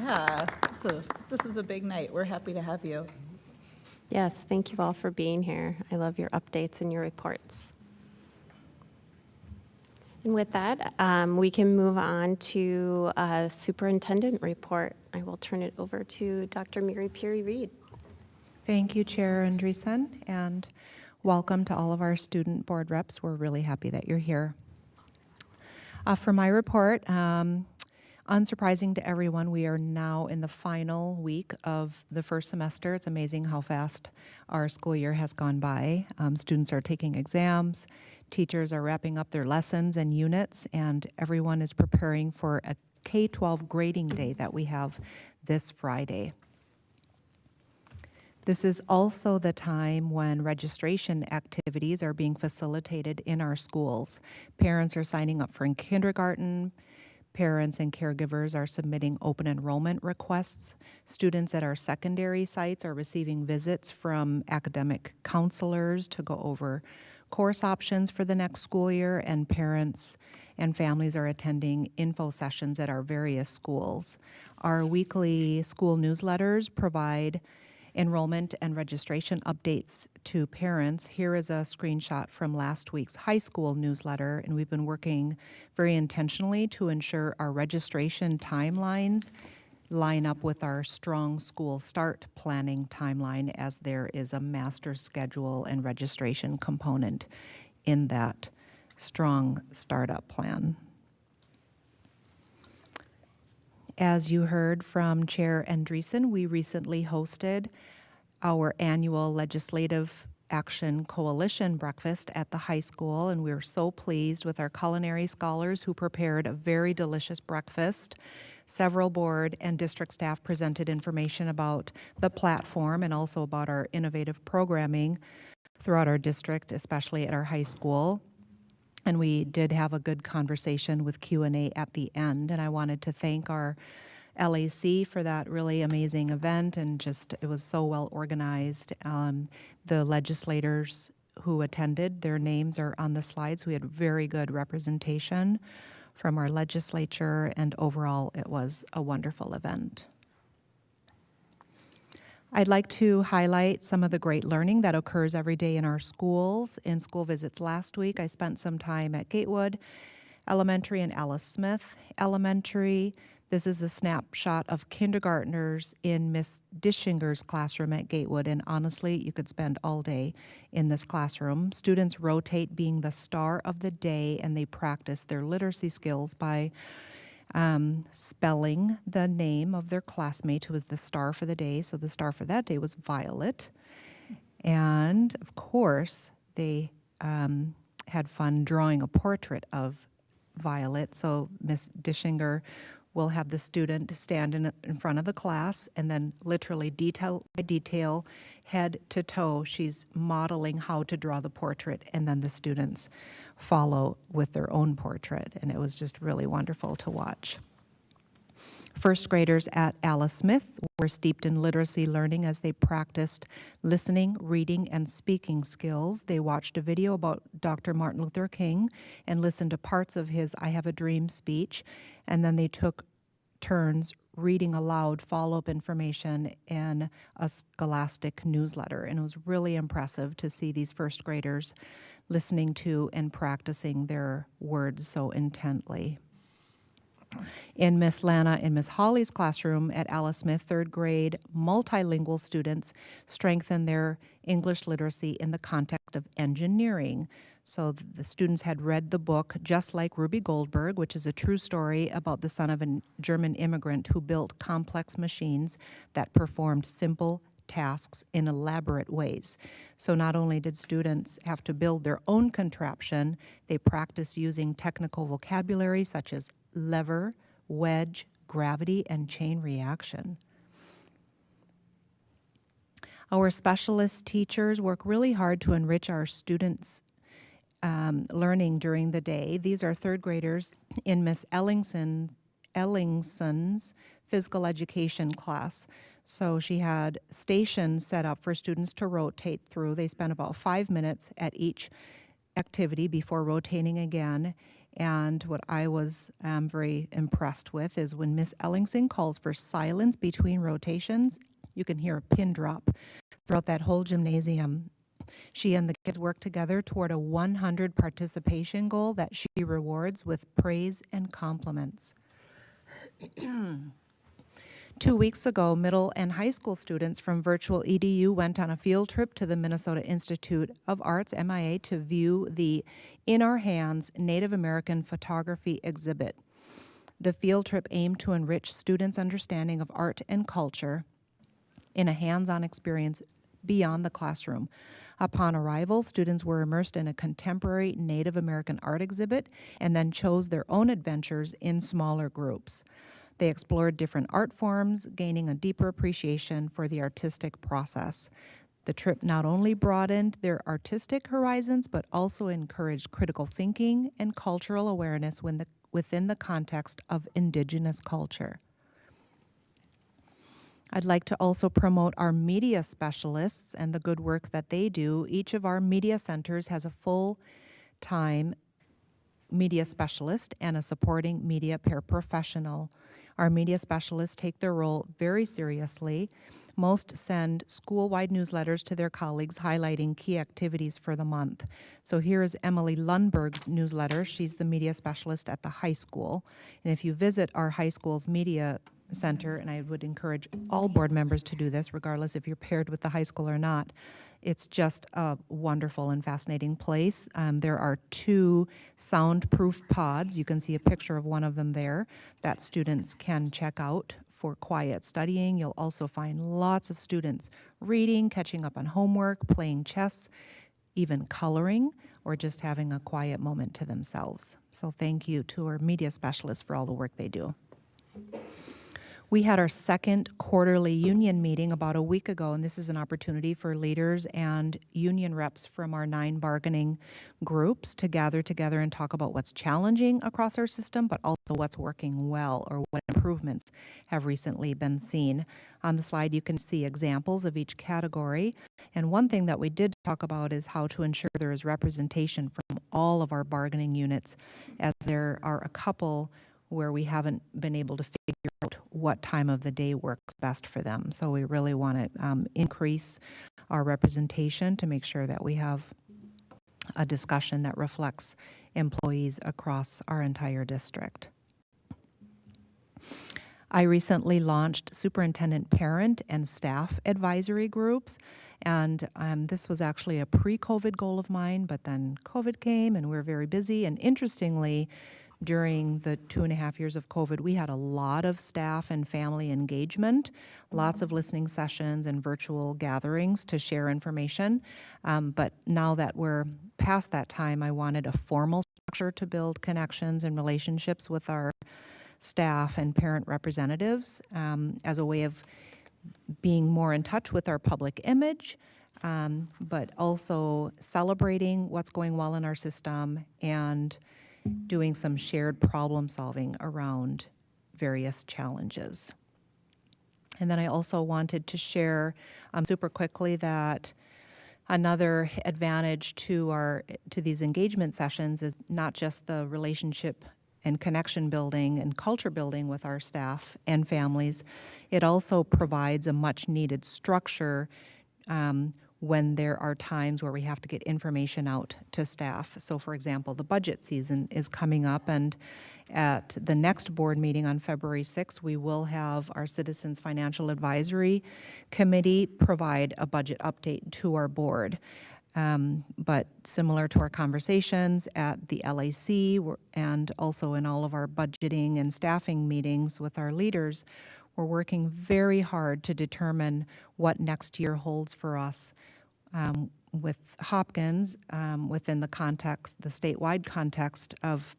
Yeah, so this is a big night. We're happy to have you. Yes, thank you all for being here. I love your updates and your reports. And with that, we can move on to superintendent report. I will turn it over to Dr. Mary Peary-Reed. Thank you, Chair Andreessen, and welcome to all of our student board reps. We're really happy that you're here. For my report, unsurprising to everyone, we are now in the final week of the first semester. It's amazing how fast our school year has gone by. Students are taking exams, teachers are wrapping up their lessons and units, and everyone is preparing for a K-12 grading day that we have this Friday. This is also the time when registration activities are being facilitated in our schools. Parents are signing up for kindergarten. Parents and caregivers are submitting open enrollment requests. Students at our secondary sites are receiving visits from academic counselors to go over course options for the next school year, and parents and families are attending info sessions at our various schools. Our weekly school newsletters provide enrollment and registration updates to parents. Here is a screenshot from last week's high school newsletter, and we've been working very intentionally to ensure our registration timelines line up with our strong school start planning timeline, as there is a master schedule and registration component in that strong startup plan. As you heard from Chair Andreessen, we recently hosted our annual Legislative Action Coalition breakfast at the high school, and we were so pleased with our culinary scholars who prepared a very delicious breakfast. Several board and district staff presented information about the platform and also about our innovative programming throughout our district, especially at our high school. And we did have a good conversation with Q&A at the end, and I wanted to thank our LAC for that really amazing event, and just it was so well organized. The legislators who attended, their names are on the slides. We had very good representation from our legislature, and overall it was a wonderful event. I'd like to highlight some of the great learning that occurs every day in our schools. In school visits last week, I spent some time at Gatewood Elementary and Alice Smith Elementary. This is a snapshot of kindergartners in Miss Dishinger's classroom at Gatewood, and honestly, you could spend all day in this classroom. Students rotate being the star of the day, and they practice their literacy skills by spelling the name of their classmate who was the star for the day. So the star for that day was Violet. And of course, they had fun drawing a portrait of Violet. So Miss Dishinger will have the student stand in front of the class, and then literally detail by detail, head to toe, she's modeling how to draw the portrait, and then the students follow with their own portrait, and it was just really wonderful to watch. First graders at Alice Smith were steeped in literacy learning as they practiced listening, reading, and speaking skills. They watched a video about Dr. Martin Luther King and listened to parts of his I Have a Dream speech, and then they took turns reading aloud follow-up information in a Scholastic newsletter. And it was really impressive to see these first graders listening to and practicing their words so intently. In Miss Lana and Miss Holly's classroom at Alice Smith, third grade multilingual students strengthened their English literacy in the context of engineering. So the students had read the book Just Like Ruby Goldberg, which is a true story about the son of a German immigrant who built complex machines that performed simple tasks in elaborate ways. So not only did students have to build their own contraption, they practiced using technical vocabulary such as lever, wedge, gravity, and chain reaction. Our specialist teachers work really hard to enrich our students' learning during the day. These are third graders in Miss Ellingson's physical education class. So she had stations set up for students to rotate through. They spent about 5 minutes at each activity before rotating again. And what I was very impressed with is when Miss Ellingson calls for silence between rotations, you can hear a pin drop throughout that whole gymnasium. She and the kids work together toward a 100 participation goal that she rewards with praise and compliments. 2 weeks ago, middle and high school students from Virtual EDU went on a field trip to the Minnesota Institute of Arts, MIA, to view the In Our Hands Native American Photography exhibit. The field trip aimed to enrich students' understanding of art and culture in a hands-on experience beyond the classroom. Upon arrival, students were immersed in a contemporary Native American art exhibit and then chose their own adventures in smaller groups. They explored different art forms, gaining a deeper appreciation for the artistic process. The trip not only broadened their artistic horizons, but also encouraged critical thinking and cultural awareness within the context of Indigenous culture. I'd like to also promote our media specialists and the good work that they do. Each of our media centers has a full-time media specialist and a supporting media paraprofessional. Our media specialists take their role very seriously. Most send school-wide newsletters to their colleagues highlighting key activities for the month. So here is Emily Lundberg's newsletter. She's the media specialist at the high school. And if you visit our high school's media center, and I would encourage all board members to do this, regardless if you're paired with the high school or not, it's just a wonderful and fascinating place. There are 2 soundproof pods. You can see a picture of one of them there that students can check out for quiet studying. You'll also find lots of students reading, catching up on homework, playing chess, even coloring, or just having a quiet moment to themselves. So thank you to our media specialists for all the work they do. We had our second quarterly union meeting about a week ago, and this is an opportunity for leaders and union reps from our 9 bargaining groups to gather together and talk about what's challenging across our system, but also what's working well or what improvements have recently been seen. On the slide, you can see examples of each category. And one thing that we did talk about is how to ensure there is representation from all of our bargaining units, as there are a couple where we haven't been able to figure out what time of the day works best for them. So we really want to increase our representation to make sure that we have a discussion that reflects employees across our entire district. I recently launched Superintendent Parent and Staff Advisory Groups, and this was actually a pre-COVID goal of mine, but then COVID came and we're very busy, and interestingly, during the 2.5 years of COVID, we had a lot of staff and family engagement, lots of listening sessions and virtual gatherings to share information. But now that we're past that time, I wanted a formal structure to build connections and relationships with our staff and parent representatives as a way of being more in touch with our public image, but also celebrating what's going well in our system and doing some shared problem solving around various challenges. And then I also wanted to share super quickly that another advantage to these engagement sessions is not just the relationship and connection building and culture building with our staff and families. It also provides a much needed structure when there are times where we have to get information out to staff. So for example, the budget season is coming up, and at the next board meeting on February 6th, we will have our Citizens Financial Advisory Committee provide a budget update to our board. But similar to our conversations at the LAC and also in all of our budgeting and staffing meetings with our leaders, we're working very hard to determine what next year holds for us with Hopkins within the context, the statewide context of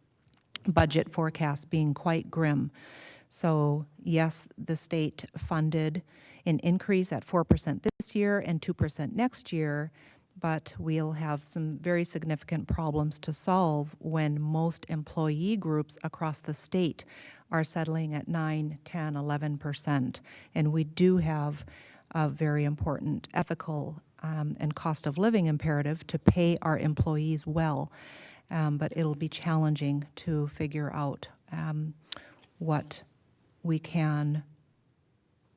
budget forecasts being quite grim. So yes, the state funded an increase at 4% this year and 2% next year, but we'll have some very significant problems to solve when most employee groups across the state are settling at 9, 10, 11%. And we do have a very important ethical and cost of living imperative to pay our employees well. But it'll be challenging to figure out what we can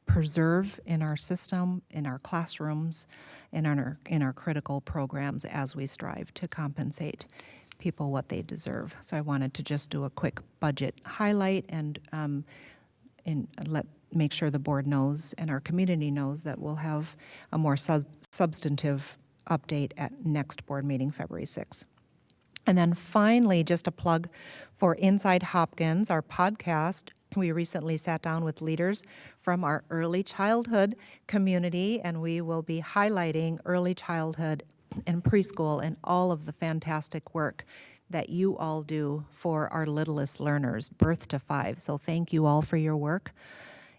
preserve in our system, in our classrooms, in our critical programs as we strive to compensate people what they deserve. So I wanted to just do a quick budget highlight and make sure the board knows and our community knows that we'll have a more substantive update at next board meeting, February 6th. And then finally, just a plug for Inside Hopkins, our podcast. We recently sat down with leaders from our early childhood community, and we will be highlighting early childhood and preschool and all of the fantastic work that you all do for our littlest learners, birth to 5. So thank you all for your work,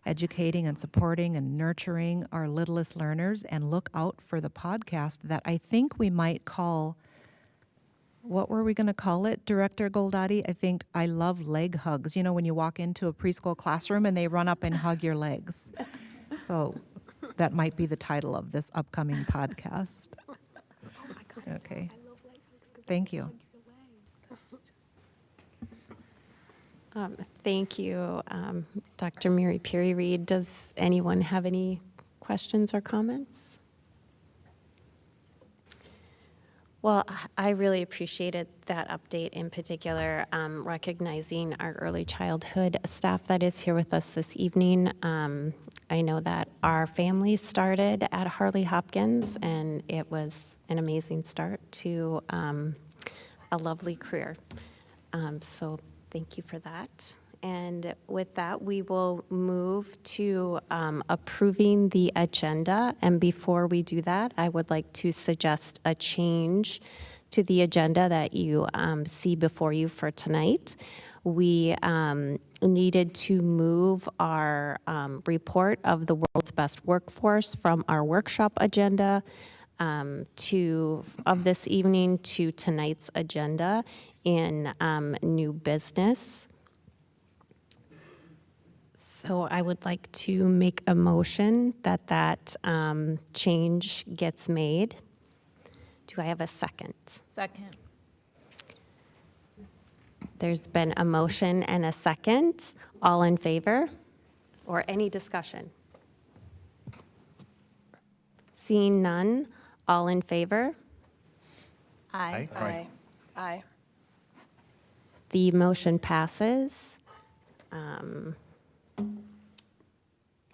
educating and supporting and nurturing our littlest learners. And look out for the podcast that I think we might call, what were we going to call it, Director Goldati? I think I love leg hugs. You know, when you walk into a preschool classroom and they run up and hug your legs. So that might be the title of this upcoming podcast. Okay. Thank you. Thank you, Dr. Mary Perry Reed. Does anyone have any questions or comments? Well, I really appreciated that update, in particular, recognizing our early childhood staff that is here with us this evening. I know that our family started at Harley Hopkins, and it was an amazing start to a lovely career. So thank you for that. And with that, we will move to approving the agenda. And before we do that, I would like to suggest a change to the agenda that you see before you for tonight. We needed to move our report of the world's best workforce from our workshop agenda of this evening to tonight's agenda in new business. So I would like to make a motion that that change gets made. Do I have a second? Second. There's been a motion and a second. All in favor? Or any discussion? Seeing none, all in favor? Aye. Aye. Aye. The motion passes.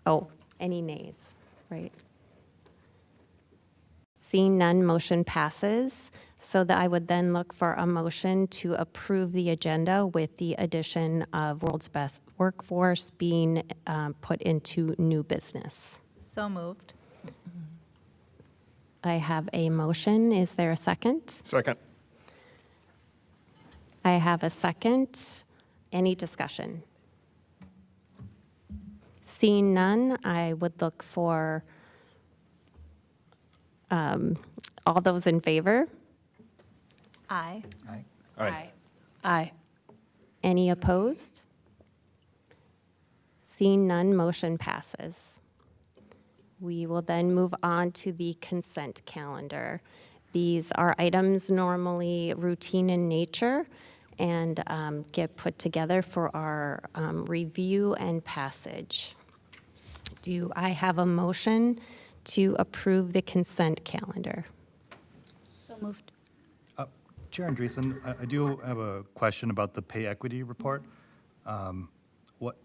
Oh, any nays, right? Seeing none, motion passes. So that I would then look for a motion to approve the agenda with the addition of world's best workforce being put into new business. So moved. I have a motion. Is there a second? Second. I have a second. Any discussion? Seeing none, I would look for all those in favor. Aye. Aye. Aye. Aye. Any opposed? Seeing none, motion passes. We will then move on to the consent calendar. These are items normally routine in nature and get put together for our review and passage. Do I have a motion to approve the consent calendar? So moved. Chair Andreessen, I do have a question about the pay equity report. What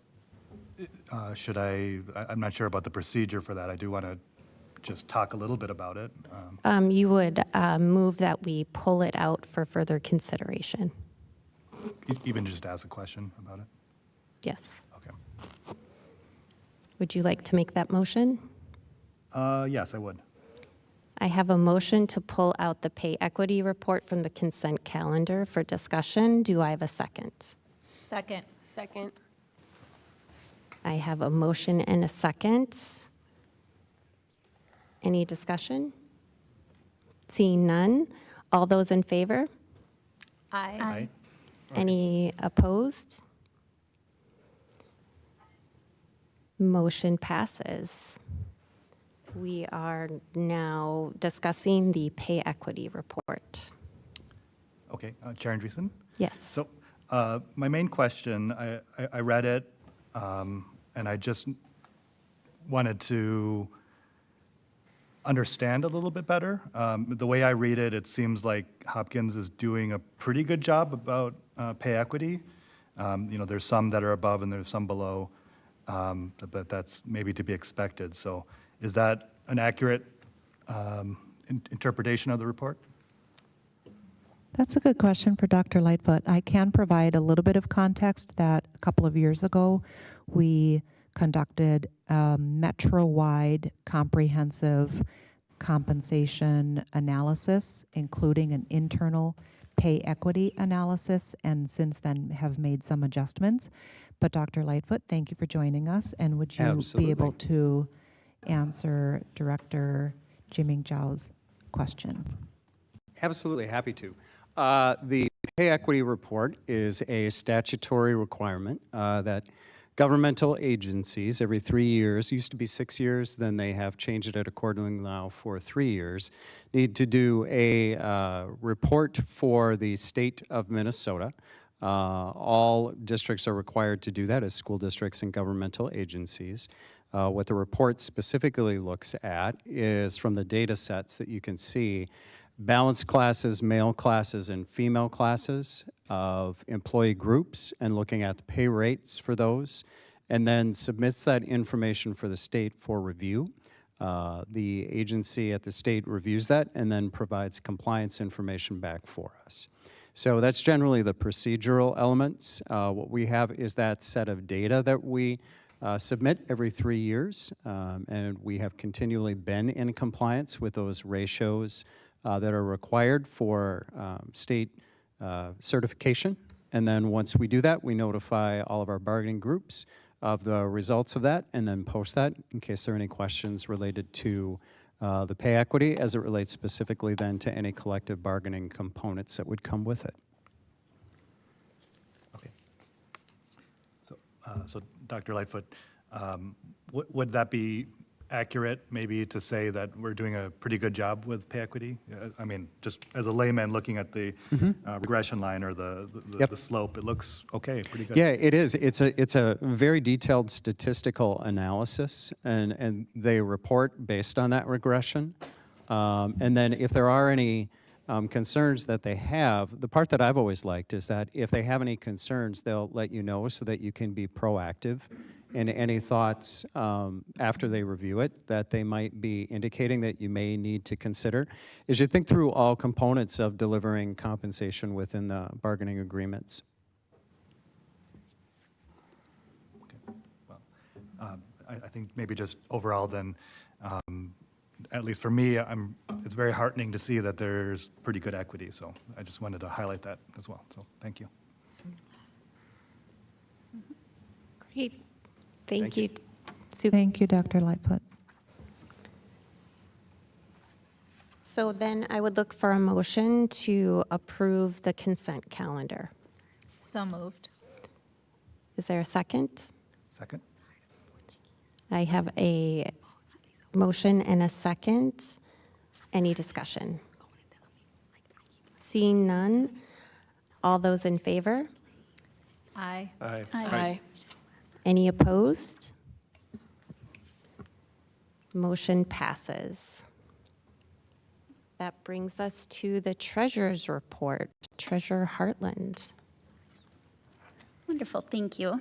should I'm not sure about the procedure for that. I do want to just talk a little bit about it. You would move that we pull it out for further consideration. Even just ask a question about it? Yes. Okay. Would you like to make that motion? Yes, I would. I have a motion to pull out the pay equity report from the consent calendar for discussion. Do I have a second? Second. Second. I have a motion and a second. Any discussion? Seeing none, all those in favor? Aye. Aye. Any opposed? Motion passes. We are now discussing the pay equity report. Okay, Chair Andreessen? Yes. So my main question, I read it, and I just wanted to understand a little bit better. The way I read it, it seems like Hopkins is doing a pretty good job about pay equity. There's some that are above and there's some below, but that's maybe to be expected. So is that an accurate interpretation of the report? That's a good question for Dr. Lightfoot. I can provide a little bit of context that a couple of years ago, we conducted a metro-wide comprehensive compensation analysis, including an internal pay equity analysis, and since then have made some adjustments. But Dr. Lightfoot, thank you for joining us, and would you be able to answer Director Jiming Zhao's question? Absolutely, happy to. The pay equity report is a statutory requirement that governmental agencies every 3 years, used to be 6 years, then they have changed it accordingly now for 3 years, need to do a report for the state of Minnesota. All districts are required to do that as school districts and governmental agencies. What the report specifically looks at is from the data sets that you can see, balanced classes, male classes, and female classes of employee groups, and looking at the pay rates for those, and then submits that information for the state for review. The agency at the state reviews that and then provides compliance information back for us. So that's generally the procedural elements. What we have is that set of data that we submit every 3 years, and we have continually been in compliance with those ratios that are required for state certification. And then once we do that, we notify all of our bargaining groups of the results of that and then post that in case there are any questions related to the pay equity as it relates specifically then to any collective bargaining components that would come with it. Okay. So Dr. Lightfoot, would that be accurate maybe to say that we're doing a pretty good job with pay equity? I mean, just as a layman looking at the regression line or the slope, it looks okay, pretty good. Yeah, it is. It's a very detailed statistical analysis, and they report based on that regression. And then if there are any concerns that they have, the part that I've always liked is that if they have any concerns, they'll let you know so that you can be proactive. And any thoughts after they review it that they might be indicating that you may need to consider as you think through all components of delivering compensation within the bargaining agreements. Okay. Well, I think maybe just overall then, at least for me, it's very heartening to see that there's pretty good equity. So I just wanted to highlight that as well. So thank you. Great. Thank you. Thank you, Dr. Lightfoot. So then I would look for a motion to approve the consent calendar. So moved. Is there a second? Second? I have a motion and a second. Any discussion? Seeing none, all those in favor? Aye. Aye. Aye. Any opposed? Motion passes. That brings us to the treasurer's report. Treasurer Hartland. Wonderful, thank you.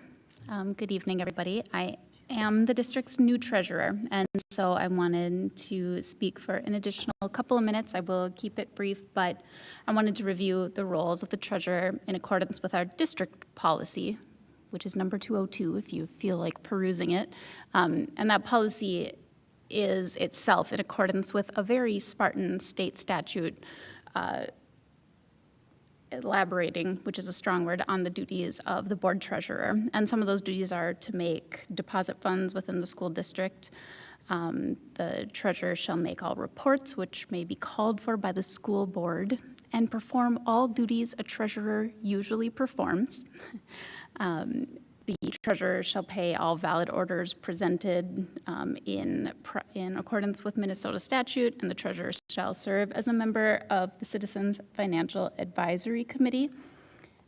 Good evening, everybody. I am the district's new treasurer, and so I wanted to speak for an additional couple of minutes. I will keep it brief, but I wanted to review the roles of the treasurer in accordance with our district policy, which is number 202 if you feel like perusing it. And that policy is itself in accordance with a very Spartan state statute elaborating, which is a strong word, on the duties of the board treasurer. And some of those duties are to make deposit funds within the school district. The treasurer shall make all reports which may be called for by the school board and perform all duties a treasurer usually performs. The treasurer shall pay all valid orders presented in accordance with Minnesota statute, and the treasurer shall serve as a member of the Citizens Financial Advisory Committee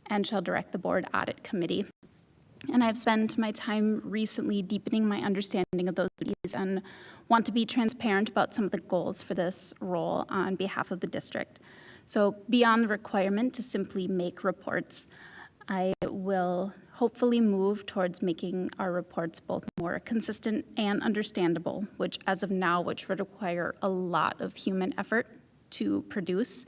and shall direct the board audit committee. And I've spent my time recently deepening my understanding of those duties and want to be transparent about some of the goals for this role on behalf of the district. So beyond the requirement to simply make reports, I will hopefully move towards making our reports both more consistent and understandable, which as of now, which would require a lot of human effort to produce.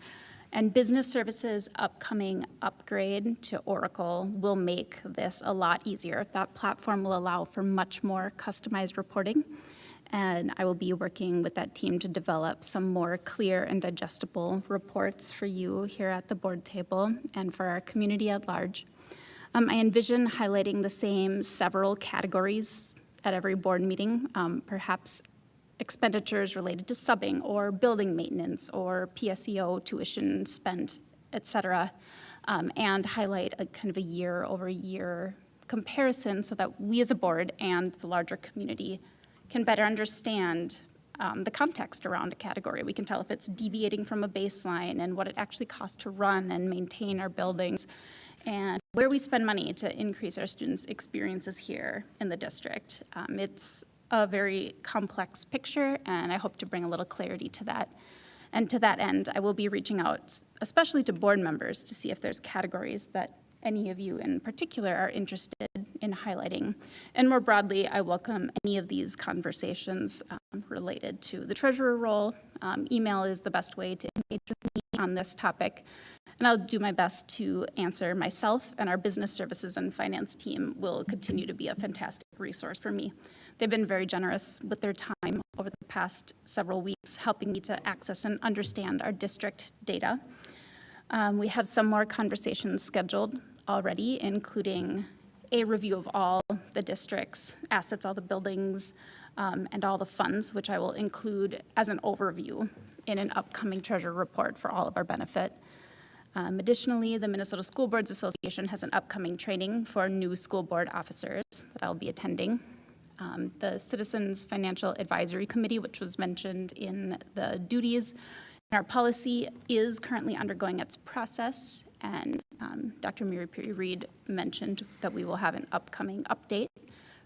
And business services' upcoming upgrade to Oracle will make this a lot easier. That platform will allow for much more customized reporting. And I will be working with that team to develop some more clear and digestible reports for you here at the board table and for our community at large. I envision highlighting the same several categories at every board meeting, perhaps expenditures related to subbing or building maintenance or PSEO tuition spent, et cetera, and highlight a kind of a year-over-year comparison so that we as a board and the larger community can better understand the context around a category. We can tell if it's deviating from a baseline and what it actually costs to run and maintain our buildings and where we spend money to increase our students' experiences here in the district. It's a very complex picture, and I hope to bring a little clarity to that. And to that end, I will be reaching out, especially to board members, to see if there's categories that any of you in particular are interested in highlighting. And more broadly, I welcome any of these conversations related to the treasurer role. Email is the best way to engage with me on this topic. And I'll do my best to answer myself, and our business services and finance team will continue to be a fantastic resource for me. They've been very generous with their time over the past several weeks, helping me to access and understand our district data. We have some more conversations scheduled already, including a review of all the district's assets, all the buildings, and all the funds, which I will include as an overview in an upcoming treasurer report for all of our benefit. Additionally, the Minnesota School Boards Association has an upcoming training for new school board officers that I'll be attending. The Citizens Financial Advisory Committee, which was mentioned in the duties in our policy, is currently undergoing its process, and Dr. Miri Piri-Reed mentioned that we will have an upcoming update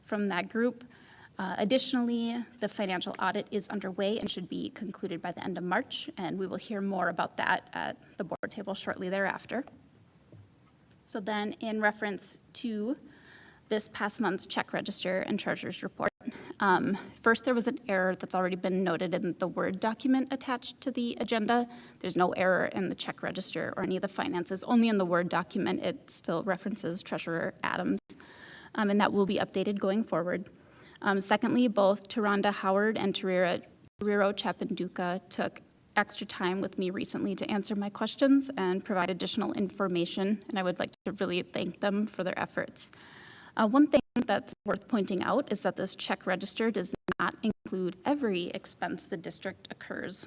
from that group. Additionally, the financial audit is underway and should be concluded by the end of March, and we will hear more about that at the board table shortly thereafter. So then, in reference to this past month's check register and treasurer's report, first there was an error that's already been noted in the Word document attached to the agenda. There's no error in the check register or any of the finances, only in the Word document it still references Treasurer Adams, and that will be updated going forward. Secondly, both Taronda Howard and Tariro Chapanduka took extra time with me recently to answer my questions and provide additional information, and I would like to really thank them for their efforts. One thing that's worth pointing out is that this check register does not include every expense the district occurs.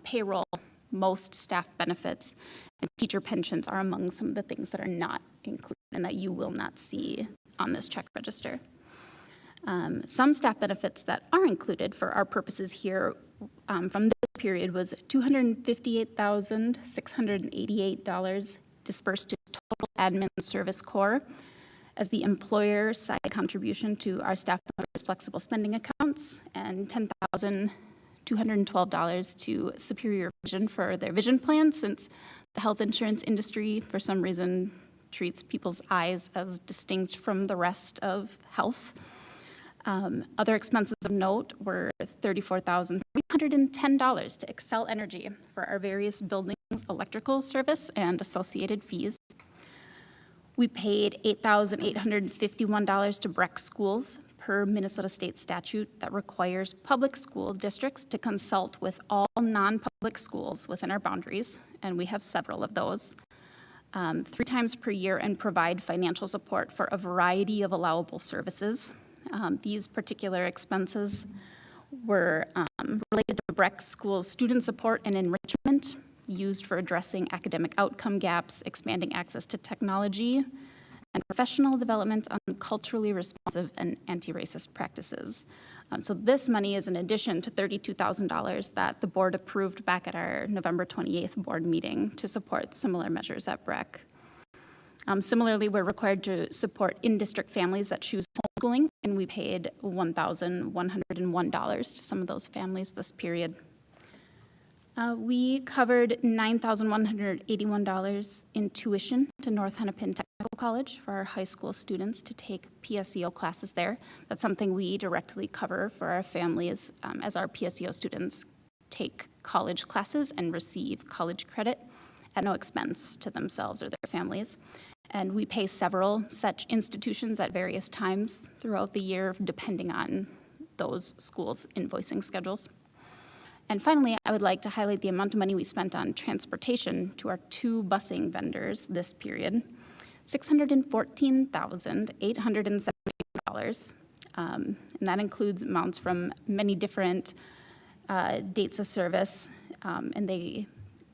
Payroll, most staff benefits, and teacher pensions are among some of the things that are not included and that you will not see on this check register. Some staff benefits that are included for our purposes here from this period was $258,688 dispersed to total admin service core as the employer side contribution to our staff members' flexible spending accounts, and $10,212 to Superior Vision for their vision plan, since the health insurance industry, for some reason, treats people's eyes as distinct from the rest of health. Other expenses of note were $34,310 to Excel Energy for our various buildings' electrical service and associated fees. We paid $8,851 to Breck Schools per Minnesota state statute that requires public school districts to consult with all non-public schools within our boundaries, and we have several of those, 3 times per year, and provide financial support for a variety of allowable services. These particular expenses were related to Breck School's student support and enrichment, used for addressing academic outcome gaps, expanding access to technology, and professional development on culturally responsive and anti-racist practices. So this money is in addition to $32,000 that the board approved back at our November 28th board meeting to support similar measures at Breck. Similarly, we're required to support in-district families that choose homeschooling, and we paid $1,101 to some of those families this period. We covered $9,181 in tuition to North Hennepin Technical College for our high school students to take PSEO classes there. That's something we directly cover for our families as our PSEO students take college classes and receive college credit at no expense to themselves or their families. And we pay several such institutions at various times throughout the year, depending on those schools' invoicing schedules. And finally, I would like to highlight the amount of money we spent on transportation to our 2 busing vendors this period, $614,870. And that includes amounts from many different dates of service, and they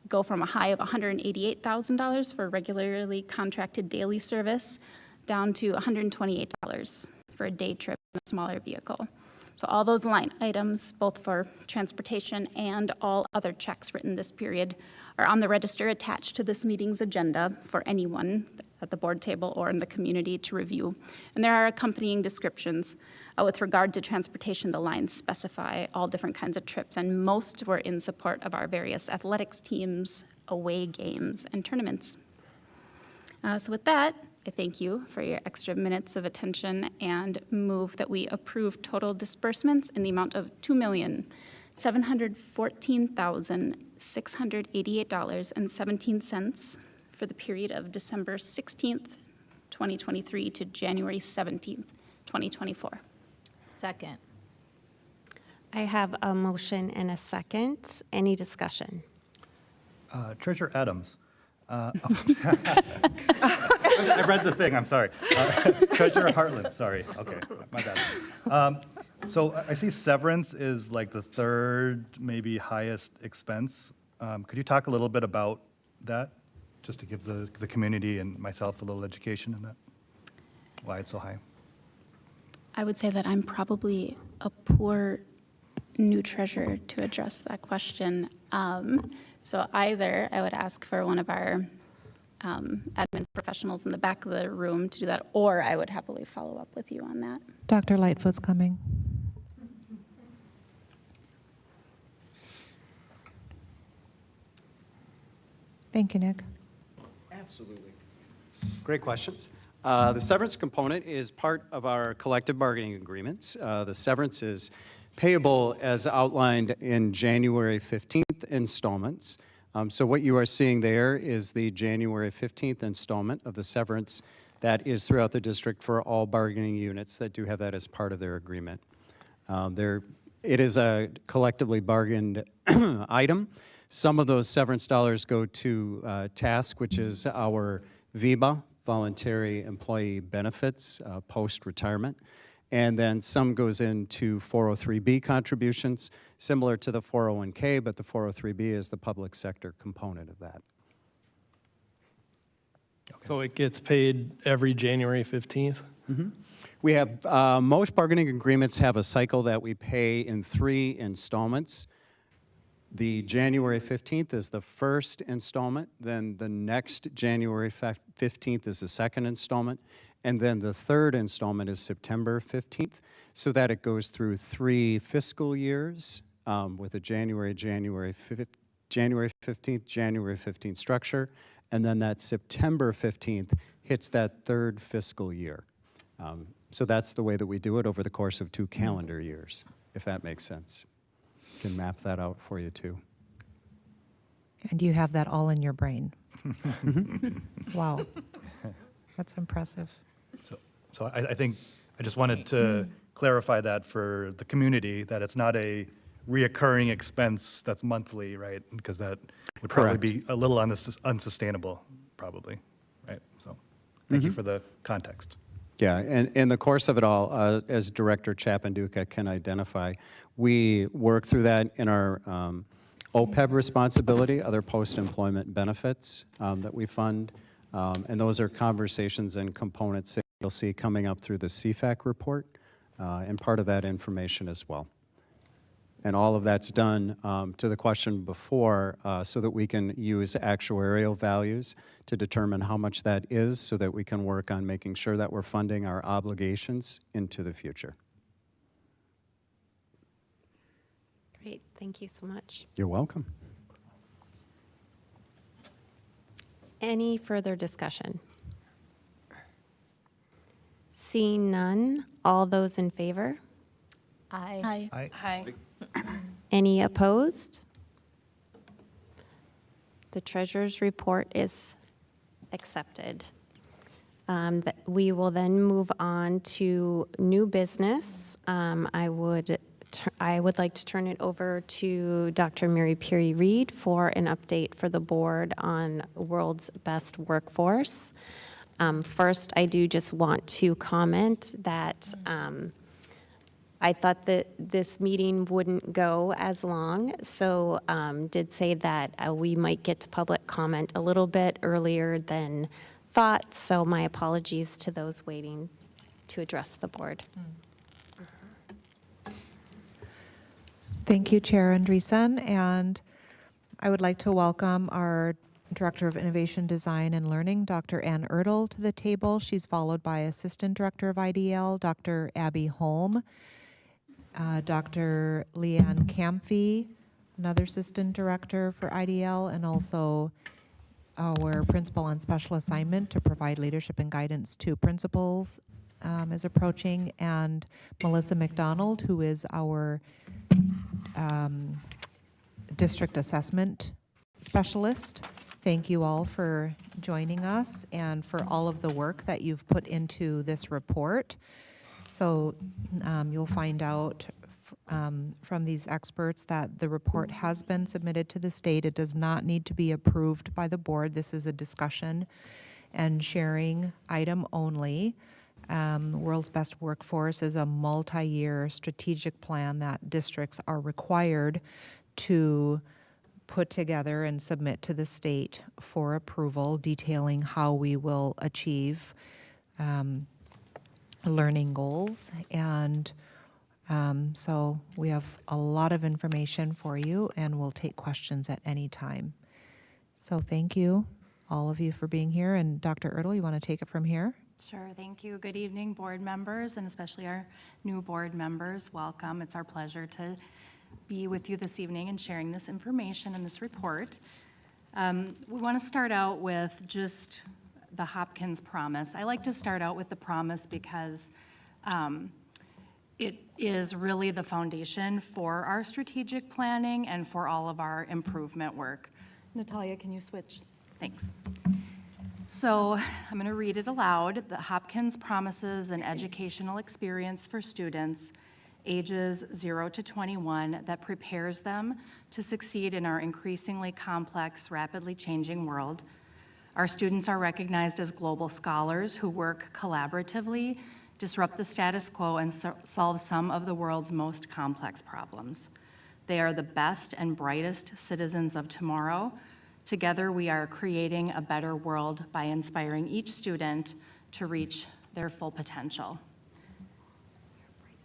go from a high of $188,000 for regularly contracted daily service down to $128 for a day trip in a smaller vehicle. So all those line items, both for transportation and all other checks written this period, are on the register attached to this meeting's agenda for anyone at the board table or in the community to review. And there are accompanying descriptions. With regard to transportation, the lines specify all different kinds of trips, and most were in support of our various athletics teams, away games, and tournaments. So with that, I thank you for your extra minutes of attention and move that we approve total disbursements in the amount of $2,714,688.17 for the period of December 16th, 2023 to January 17th, 2024. Second. I have a motion and a second. Any discussion? Treasurer Adams. I read the thing, I'm sorry. Treasurer Hartland, sorry, okay, my bad. So I see severance is like the third, maybe highest expense. Could you talk a little bit about that, just to give the community and myself a little education in that? Why it's so high? I would say that I'm probably a poor new treasurer to address that question. So either I would ask for one of our admin professionals in the back of the room to do that, or I would happily follow up with you on that. Dr. Lightfoot's coming. Thank you, Nick. Absolutely. Great questions. The severance component is part of our collective bargaining agreements. The severance is payable as outlined in January 15th installments. So what you are seeing there is the January 15th installment of the severance that is throughout the district for all bargaining units that do have that as part of their agreement. It is a collectively bargained item. Some of those severance dollars go to TASK, which is our VEBA, voluntary employee benefits, post-retirement. And then some goes into 403B contributions, similar to the 401K, but the 403B is the public sector component of that. So it gets paid every January 15th? We have, most bargaining agreements have a cycle that we pay in 3 installments. The January 15th is the first installment, then the next January 15th is the second installment, and then the third installment is September 15th, so that it goes through 3 fiscal years with a January 15th, January 15th structure, and then that September 15th hits that third fiscal year. So that's the way that we do it over the course of 2 calendar years, if that makes sense. Can map that out for you too. And you have that all in your brain. Wow. That's impressive. So I think I just wanted to clarify that for the community, that it's not a reoccurring expense that's monthly, right? Because that would probably be a little unsustainable, probably, right? So thank you for the context. Yeah, and in the course of it all, as Director Chapanduka can identify, we work through that in our OPEB responsibility, other post-employment benefits that we fund, and those are conversations and components that you'll see coming up through the CFAC report, and part of that information as well. And all of that's done, to the question before, so that we can use actuarial values to determine how much that is, so that we can work on making sure that we're funding our obligations into the future. Great, thank you so much. You're welcome. Any further discussion? Seeing none, all those in favor? Aye. Hi. Any opposed? The treasurer's report is accepted. We will then move on to new business. I would like to turn it over to Dr. Mary Perry Reed for an update for the board on World's Best Workforce. First, I do just want to comment that I thought that this meeting wouldn't go as long, so did say that we might get to public comment a little bit earlier than thought, so my apologies to those waiting to address the board. Thank you, Chair Andreessen, and I would like to welcome our Director of Innovation, Design, and Learning, Dr. Ann Ertl, to the table. She's followed by Assistant Director of IDL, Dr. Abby Holm, Dr. Leanne Camphy, another Assistant Director for IDL, and also our Principal on Special Assignment to provide leadership and guidance to principals is approaching, and Melissa McDonald, who is our District Assessment Specialist. Thank you all for joining us and for all of the work that you've put into this report. So you'll find out from these experts that the report has been submitted to the state. It does not need to be approved by the board. This is a discussion and sharing item only. World's Best Workforce is a multi-year strategic plan that districts are required to put together and submit to the state for approval, detailing how we will achieve learning goals. And so we have a lot of information for you, and we'll take questions at any time. So thank you, all of you, for being here. And Dr. Ertl, you want to take it from here? Sure, thank you. Good evening, board members, and especially our new board members. Welcome. It's our pleasure to be with you this evening and sharing this information and this report. We want to start out with just the Hopkins promise. I like to start out with the promise because it is really the foundation for our strategic planning and for all of our improvement work. Natalia, can you switch? Thanks. So I'm going to read it aloud. The Hopkins promises an educational experience for students ages 0 to 21 that prepares them to succeed in our increasingly complex, rapidly changing world. Our students are recognized as global scholars who work collaboratively, disrupt the status quo, and solve some of the world's most complex problems. They are the best and brightest citizens of tomorrow. Together, we are creating a better world by inspiring each student to reach their full potential.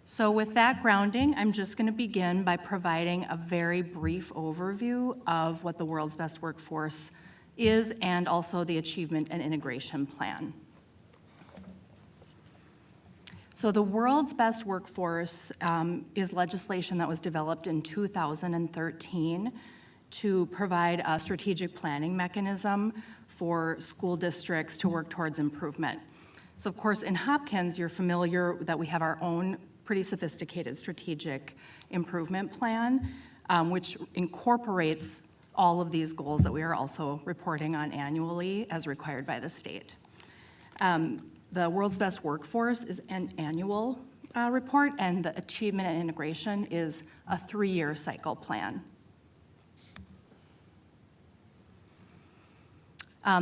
So with that grounding, I'm just going to begin by providing a very brief overview of what the World's Best Workforce is and also the Achievement and Integration Plan. So the World's Best Workforce is legislation that was developed in 2013 to provide a strategic planning mechanism for school districts to work towards improvement. So of course, in Hopkins, you're familiar that we have our own pretty sophisticated strategic improvement plan, which incorporates all of these goals that we are also reporting on annually as required by the state. The World's Best Workforce is an annual report, and the Achievement and Integration is a 3-year cycle plan.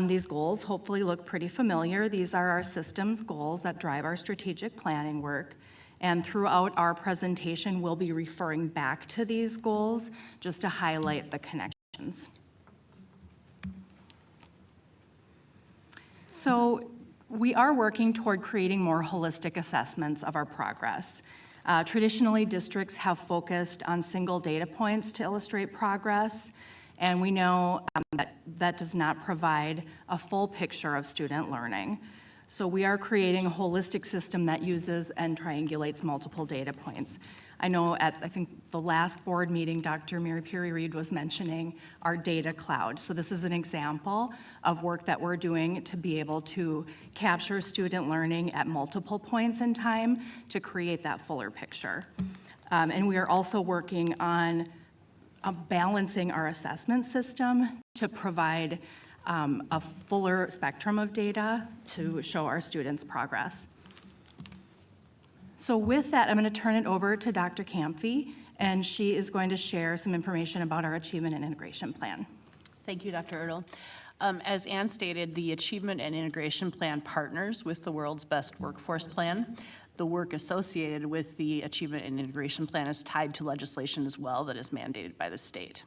These goals hopefully look pretty familiar. These are our systems goals that drive our strategic planning work. And throughout our presentation, we'll be referring back to these goals just to highlight the connections. So we are working toward creating more holistic assessments of our progress. Traditionally, districts have focused on single data points to illustrate progress, and we know that that does not provide a full picture of student learning. So we are creating a holistic system that uses and triangulates multiple data points. I know at, I think, the last board meeting, Dr. Mary Perry Reed was mentioning our data cloud. So this is an example of work that we're doing to be able to capture student learning at multiple points in time to create that fuller picture. And we are also working on balancing our assessment system to provide a fuller spectrum of data to show our students' progress. So with that, I'm going to turn it over to Dr. Camphy, and she is going to share some information about our Achievement and Integration Plan. Thank you, Dr. Ertl. As Ann stated, the Achievement and Integration Plan partners with the World's Best Workforce Plan. The work associated with the Achievement and Integration Plan is tied to legislation as well that is mandated by the state.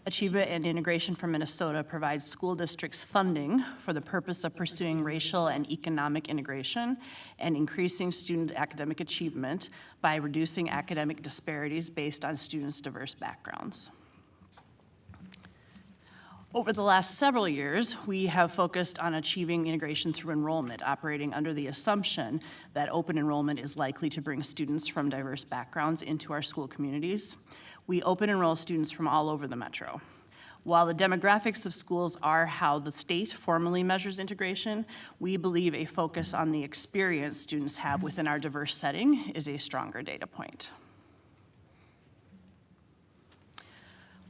Achievement and Integration for Minnesota provides school districts funding for the purpose of pursuing racial and economic integration and increasing student academic achievement by reducing academic disparities based on students' diverse backgrounds. Over the last several years, we have focused on achieving integration through enrollment, operating under the assumption that open enrollment is likely to bring students from diverse backgrounds into our school communities. We open enroll students from all over the metro. While the demographics of schools are how the state formally measures integration, we believe a focus on the experience students have within our diverse setting is a stronger data point.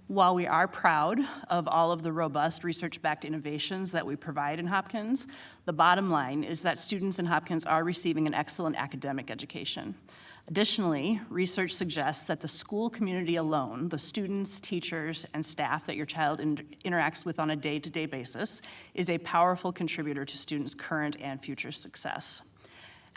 While we are proud of all of the robust research-backed innovations that we provide in Hopkins, the bottom line is that students in Hopkins are receiving an excellent academic education. Additionally, research suggests that the school community alone, the students, teachers, and staff that your child interacts with on a day-to-day basis, is a powerful contributor to students' current and future success.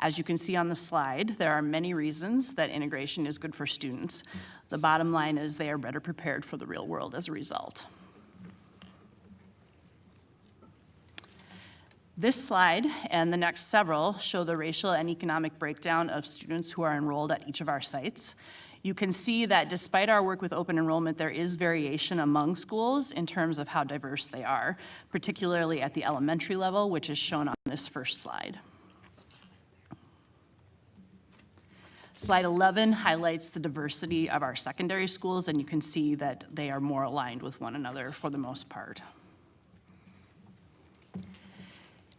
As you can see on the slide, there are many reasons that integration is good for students. The bottom line is they are better prepared for the real world as a result. This slide and the next several show the racial and economic breakdown of students who are enrolled at each of our sites. You can see that despite our work with open enrollment, there is variation among schools in terms of how diverse they are, particularly at the elementary level, which is shown on this first slide. Slide 11 highlights the diversity of our secondary schools, and you can see that they are more aligned with one another for the most part.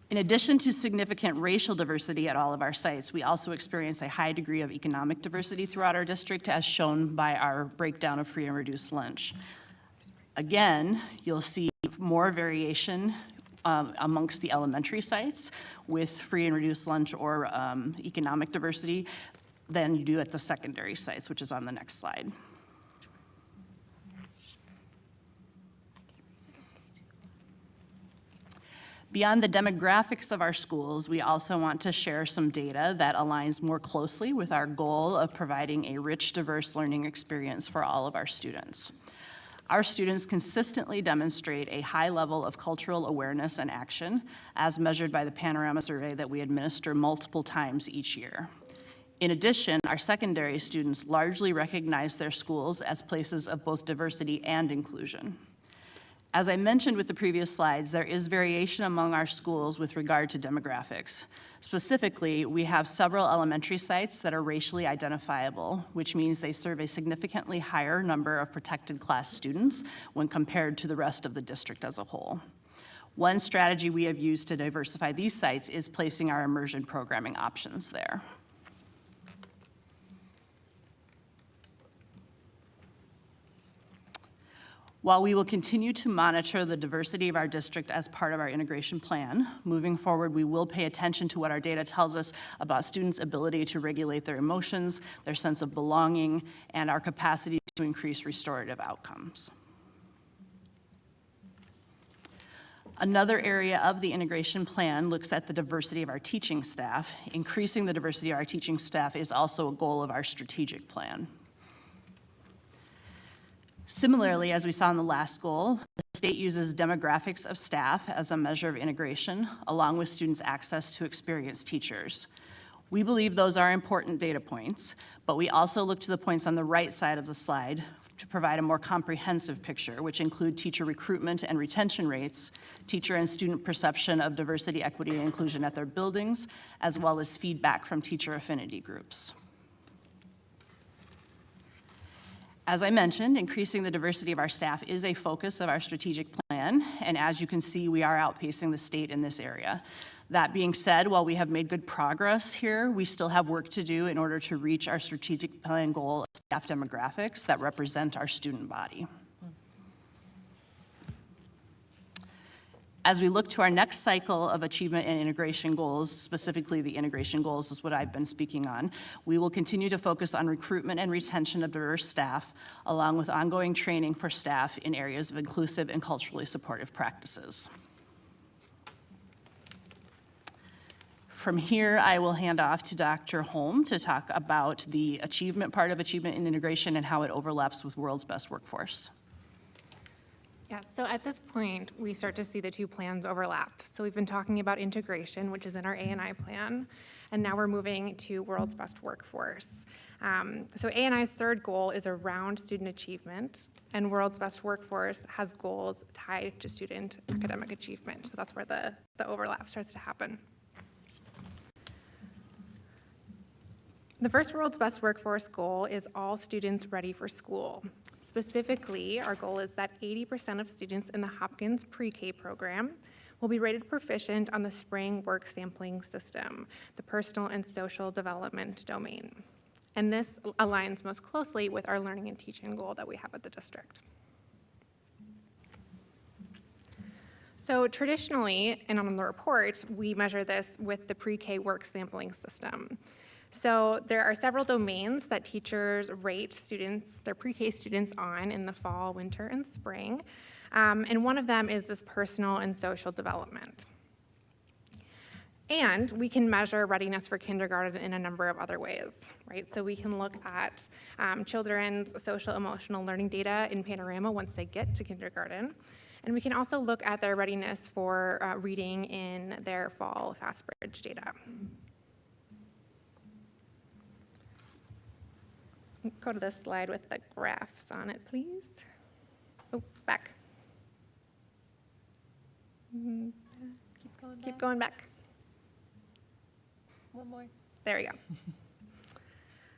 In addition to significant racial diversity at all of our sites, we also experience a high degree of economic diversity throughout our district, as shown by our breakdown of free and reduced lunch. Again, you'll see more variation amongst the elementary sites with free and reduced lunch or economic diversity than you do at the secondary sites, which is on the next slide. Beyond the demographics of our schools, we also want to share some data that aligns more closely with our goal of providing a rich, diverse learning experience for all of our students. Our students consistently demonstrate a high level of cultural awareness and action, as measured by the Panorama Survey that we administer multiple times each year. In addition, our secondary students largely recognize their schools as places of both diversity and inclusion. As I mentioned with the previous slides, there is variation among our schools with regard to demographics. Specifically, we have several elementary sites that are racially identifiable, which means they serve a significantly higher number of protected class students when compared to the rest of the district as a whole. One strategy we have used to diversify these sites is placing our immersion programming options there. While we will continue to monitor the diversity of our district as part of our integration plan, moving forward, we will pay attention to what our data tells us about students' ability to regulate their emotions, their sense of belonging, and our capacity to increase restorative outcomes. Another area of the integration plan looks at the diversity of our teaching staff. Increasing the diversity of our teaching staff is also a goal of our strategic plan. Similarly, as we saw in the last goal, the state uses demographics of staff as a measure of integration, along with students' access to experienced teachers. We believe those are important data points, but we also look to the points on the right side of the slide to provide a more comprehensive picture, which include teacher recruitment and retention rates, teacher and student perception of diversity, equity, and inclusion at their buildings, as well as feedback from teacher affinity groups. As I mentioned, increasing the diversity of our staff is a focus of our strategic plan, and as you can see, we are outpacing the state in this area. That being said, while we have made good progress here, we still have work to do in order to reach our strategic plan goal of staff demographics that represent our student body. As we look to our next cycle of achievement and integration goals, specifically the integration goals is what I've been speaking on, we will continue to focus on recruitment and retention of diverse staff, along with ongoing training for staff in areas of inclusive and culturally supportive practices. From here, I will hand off to Dr. Holm to talk about the achievement part of achievement and integration and how it overlaps with World's Best Workforce. Yeah, so at this point, we start to see the two plans overlap. So we've been talking about integration, which is in our A&I plan, and now we're moving to World's Best Workforce. So A&I's third goal is around student achievement, and World's Best Workforce has goals tied to student academic achievement. So that's where the overlap starts to happen. The first World's Best Workforce goal is all students ready for school. Specifically, our goal is that 80% of students in the Hopkins pre-K program will be rated proficient on the spring work sampling system, the personal and social development domain. And this aligns most closely with our learning and teaching goal that we have at the district. So traditionally, and on the report, we measure this with the pre-K work sampling system. So there are several domains that teachers rate students, their pre-K students on in the fall, winter, and spring. And one of them is this personal and social development. And we can measure readiness for kindergarten in a number of other ways, right? So we can look at children's social emotional learning data in Panorama once they get to kindergarten. And we can also look at their readiness for reading in their fall FastBridge data. Go to this slide with the graphs on it, please. Oh, back. Keep going back. One more. There we go.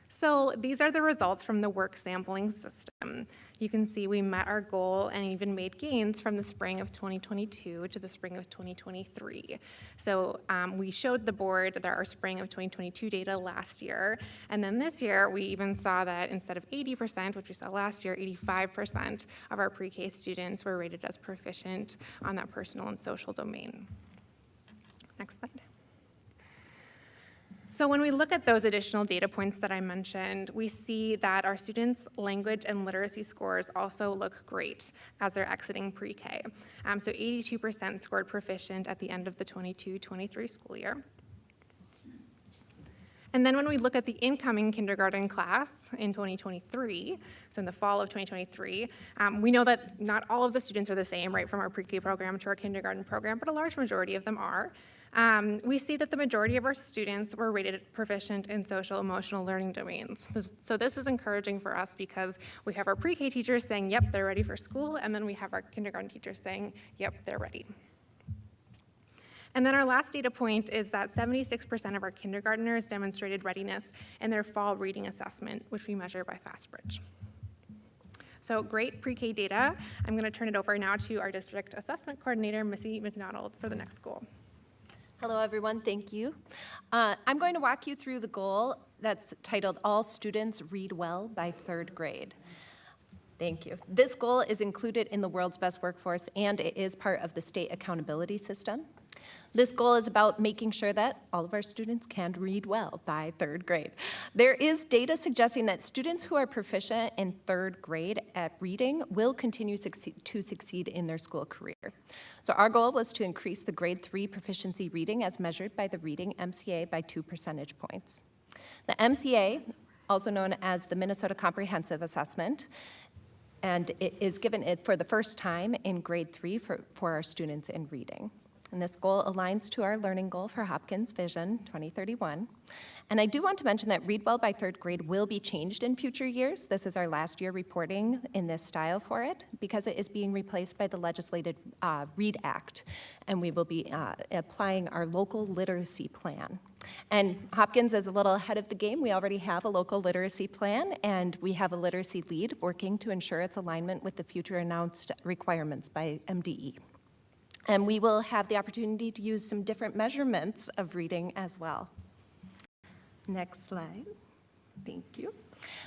So these are the results from the work sampling system. You can see we met our goal and even made gains from the spring of 2022 to the spring of 2023. So we showed the board our spring of 2022 data last year, and then this year we even saw that instead of 80%, which we saw last year, 85% of our pre-K students were rated as proficient on that personal and social domain. Next slide. So when we look at those additional data points that I mentioned, we see that our students' language and literacy scores also look great as they're exiting pre-K. So 82% scored proficient at the end of the 22-23 school year. And then when we look at the incoming kindergarten class in 2023, so in the fall of 2023, we know that not all of the students are the same, right, from our pre-K program to our kindergarten program, but a large majority of them are. We see that the majority of our students were rated proficient in social emotional learning domains. So this is encouraging for us because we have our pre-K teachers saying, yep, they're ready for school, and then we have our kindergarten teachers saying, yep, they're ready. And then our last data point is that 76% of our kindergartners demonstrated readiness in their fall reading assessment, which we measure by FastBridge. So great pre-K data. I'm going to turn it over now to our district assessment coordinator, Missy McDonald, for the next goal. Hello, everyone. Thank you. I'm going to walk you through the goal that's titled All Students Read Well by Third Grade. Thank you. This goal is included in the World's Best Workforce, and it is part of the state accountability system. This goal is about making sure that all of our students can read well by third grade. There is data suggesting that students who are proficient in third grade at reading will continue to succeed in their school career. So our goal was to increase the grade 3 proficiency reading as measured by the reading MCA by 2 percentage points. The MCA, also known as the Minnesota Comprehensive Assessment, and it is given for the first time in grade 3 for our students in reading. And this goal aligns to our learning goal for Hopkins Vision 2031. And I do want to mention that Read Well by third grade will be changed in future years. This is our last year reporting in this style for it because it is being replaced by the legislated READ Act. And we will be applying our local literacy plan. And Hopkins is a little ahead of the game. We already have a local literacy plan, and we have a literacy lead working to ensure its alignment with the future announced requirements by MDE. And we will have the opportunity to use some different measurements of reading as well. Next slide. Thank you.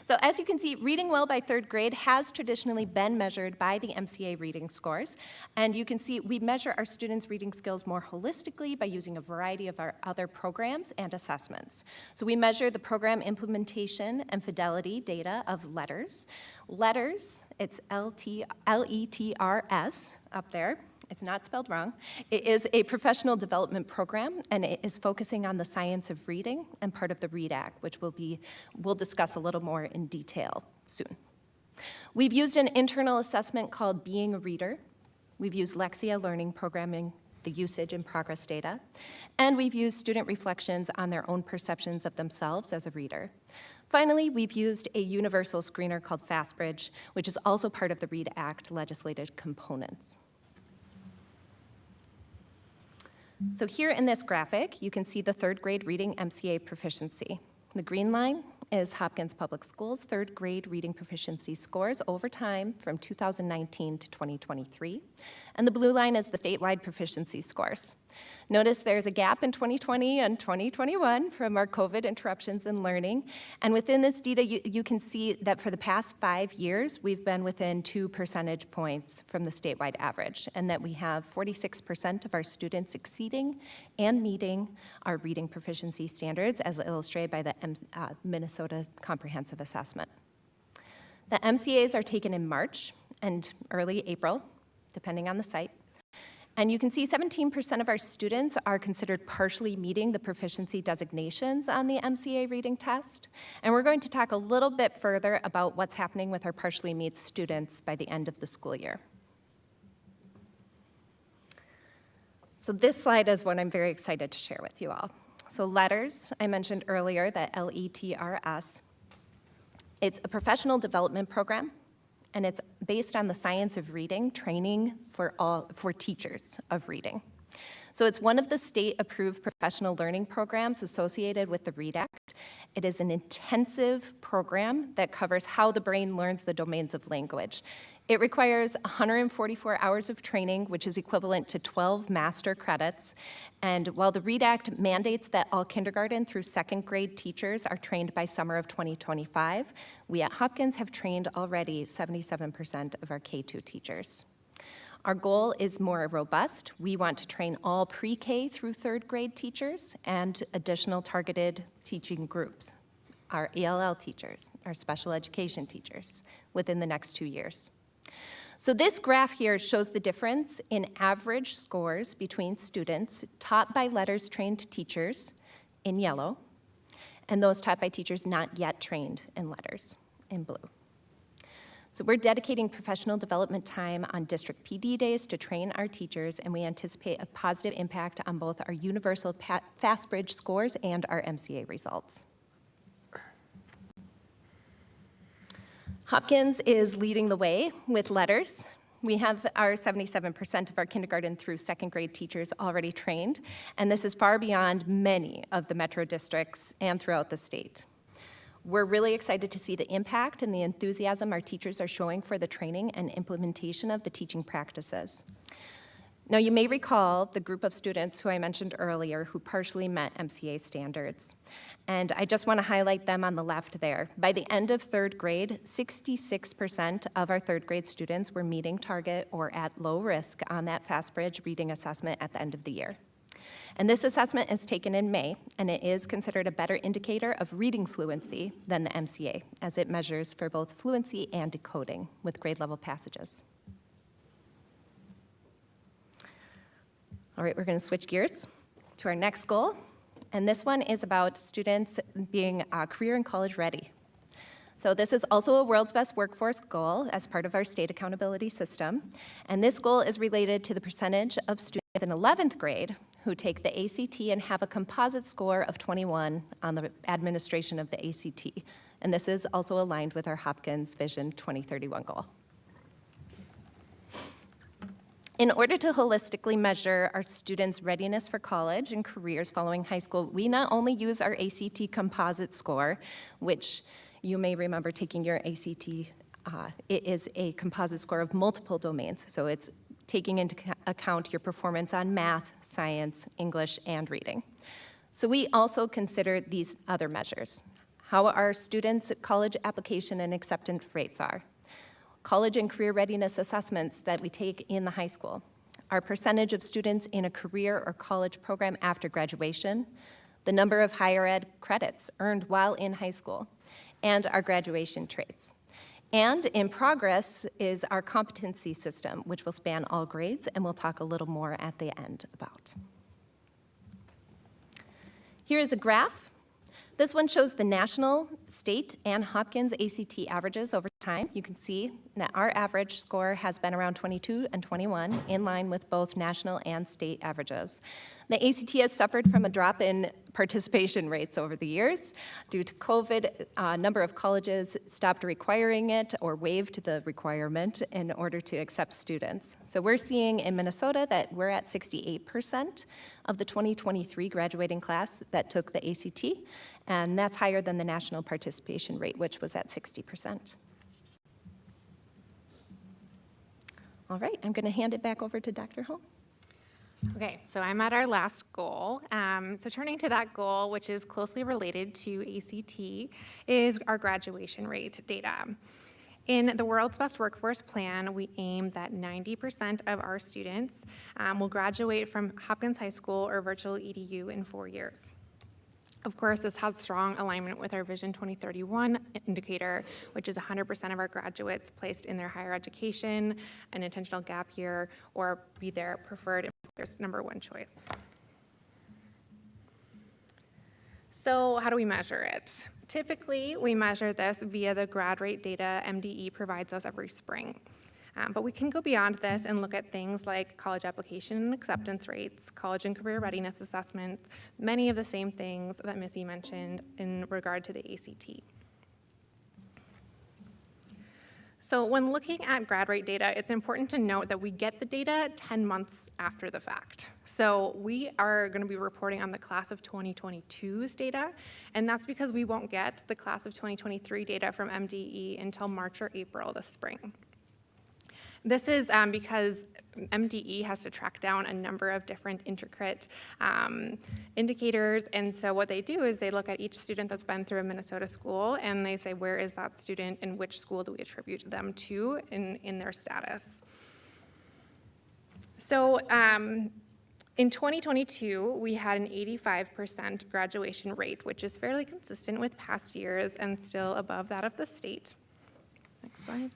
So as you can see, reading well by third grade has traditionally been measured by the MCA reading scores. And you can see we measure our students' reading skills more holistically by using a variety of our other programs and assessments. So we measure the program implementation and fidelity data of LETRS. LETRS, it's L-E-T-R-S up there. It's not spelled wrong. It is a professional development program, and it is focusing on the science of reading and part of the READ Act, which we'll discuss a little more in detail soon. We've used an internal assessment called Being a Reader. We've used Lexia learning programming, the usage and progress data, and we've used student reflections on their own perceptions of themselves as a reader. Finally, we've used a universal screener called FastBridge, which is also part of the READ Act legislated components. So here in this graphic, you can see the third grade reading MCA proficiency. The green line is Hopkins Public Schools' third grade reading proficiency scores over time from 2019 to 2023. And the blue line is the statewide proficiency scores. Notice there's a gap in 2020 and 2021 from our COVID interruptions in learning. And within this data, you can see that for the past 5 years, we've been within 2 percentage points from the statewide average, and that we have 46% of our students exceeding and meeting our reading proficiency standards, as illustrated by the Minnesota Comprehensive Assessment. The MCAs are taken in March and early April, depending on the site. And you can see 17% of our students are considered partially meeting the proficiency designations on the MCA reading test. And we're going to talk a little bit further about what's happening with our partially meet students by the end of the school year. So this slide is what I'm very excited to share with you all. So LETRS, I mentioned earlier that L-E-T-R-S. It's a professional development program, and it's based on the science of reading, training for teachers of reading. So it's one of the state-approved professional learning programs associated with the READ Act. It is an intensive program that covers how the brain learns the domains of language. It requires 144 hours of training, which is equivalent to 12 master credits. And while the READ Act mandates that all kindergarten through second grade teachers are trained by summer of 2025, we at Hopkins have trained already 77% of our K-2 teachers. Our goal is more robust. We want to train all pre-K through third grade teachers and additional targeted teaching groups, our ELL teachers, our special education teachers, within the next 2 years. So this graph here shows the difference in average scores between students taught by LETRS trained teachers in yellow, and those taught by teachers not yet trained in LETRS in blue. So we're dedicating professional development time on district PD days to train our teachers, and we anticipate a positive impact on both our universal FastBridge scores and our MCA results. Hopkins is leading the way with LETRS. We have our 77% of our kindergarten through second grade teachers already trained, and this is far beyond many of the metro districts and throughout the state. We're really excited to see the impact and the enthusiasm our teachers are showing for the training and implementation of the teaching practices. Now, you may recall the group of students who I mentioned earlier who partially met MCA standards. And I just want to highlight them on the left there. By the end of third grade, 66% of our third grade students were meeting target or at low risk on that FastBridge reading assessment at the end of the year. And this assessment is taken in May, and it is considered a better indicator of reading fluency than the MCA, as it measures for both fluency and decoding with grade level passages. All right, we're going to switch gears to our next goal, and this one is about students being career and college ready. So this is also a World's Best Workforce goal as part of our state accountability system, and this goal is related to the percentage of students in 11th grade who take the ACT and have a composite score of 21 on the administration of the ACT, and this is also aligned with our Hopkins Vision 2031 goal. In order to holistically measure our students' readiness for college and careers following high school, we not only use our ACT composite score, which you may remember taking your ACT, it is a composite score of multiple domains, so it's taking into account your performance on math, science, English, and reading. So we also consider these other measures. how our students' college application and acceptance rates are, college and career readiness assessments that we take in the high school, our percentage of students in a career or college program after graduation, the number of higher ed credits earned while in high school, and our graduation traits. And in progress is our competency system, which will span all grades, and we'll talk a little more at the end about. Here is a graph. This one shows the national, state, and Hopkins ACT averages over time. You can see that our average score has been around 22 and 21, in line with both national and state averages. The ACT has suffered from a drop in participation rates over the years. Due to COVID, a number of colleges stopped requiring it or waived the requirement in order to accept students. So we're seeing in Minnesota that we're at 68% of the 2023 graduating class that took the ACT, and that's higher than the national participation rate, which was at 60%. All right, I'm going to hand it back over to Dr. Ho. Okay, so I'm at our last goal. So turning to that goal, which is closely related to ACT, is our graduation rate data. In the World's Best Workforce Plan, we aim that 90% of our students will graduate from Hopkins High School or virtual EDU in 4 years. Of course, this has strong alignment with our Vision 2031 indicator, which is 100% of our graduates placed in their higher education, an intentional gap year, or be their preferred employer's #1 choice. So how do we measure it? Typically, we measure this via the grad rate data MDE provides us every spring. But we can go beyond this and look at things like college application and acceptance rates, college and career readiness assessments, many of the same things that Missy mentioned in regard to the ACT. So when looking at grad rate data, it's important to note that we get the data 10 months after the fact. So we are going to be reporting on the class of 2022's data, and that's because we won't get the class of 2023 data from MDE until March or April this spring. This is because MDE has to track down a number of different intricate indicators, and so what they do is they look at each student that's been through a Minnesota school, and they say, where is that student and which school do we attribute them to in their status. So in 2022, we had an 85% graduation rate, which is fairly consistent with past years and still above that of the state. Next slide.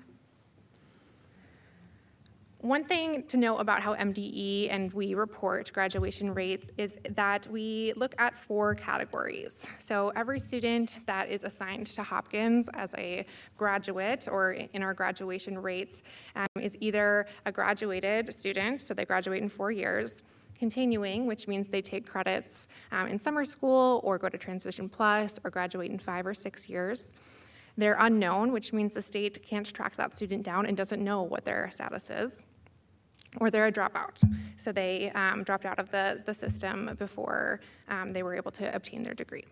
One thing to know about how MDE and we report graduation rates is that we look at 4 categories. So every student that is assigned to Hopkins as a graduate or in our graduation rates is either a graduated student, so they graduate in 4 years, continuing, which means they take credits in summer school or go to Transition Plus or graduate in 5 or 6 years. They're unknown, which means the state can't track that student down and doesn't know what their status is. Or they're a dropout. So they dropped out of the system before they were able to obtain their degree.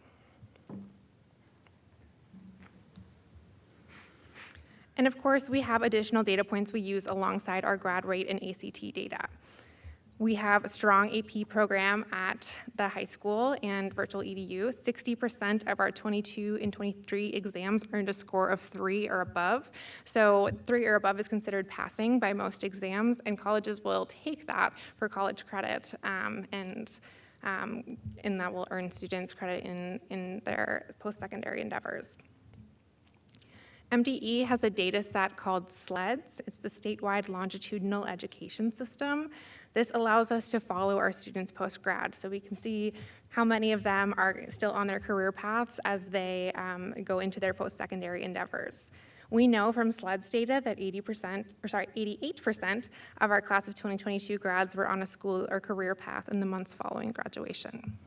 And of course, we have additional data points we use alongside our grad rate and ACT data. We have a strong AP program at the high school and virtual EDU. 60% of our 22 and 23 exams earned a score of 3 or above. So 3 or above is considered passing by most exams, and colleges will take that for college credit, and that will earn students credit in their post-secondary endeavors. MDE has a data set called SLEDS. It's the Statewide Longitudinal Education System. This allows us to follow our students post-grad, so we can see how many of them are still on their career paths as they go into their post-secondary endeavors. We know from SLEDS data that 88% of our class of 2022 grads were on a school or career path in the months following graduation.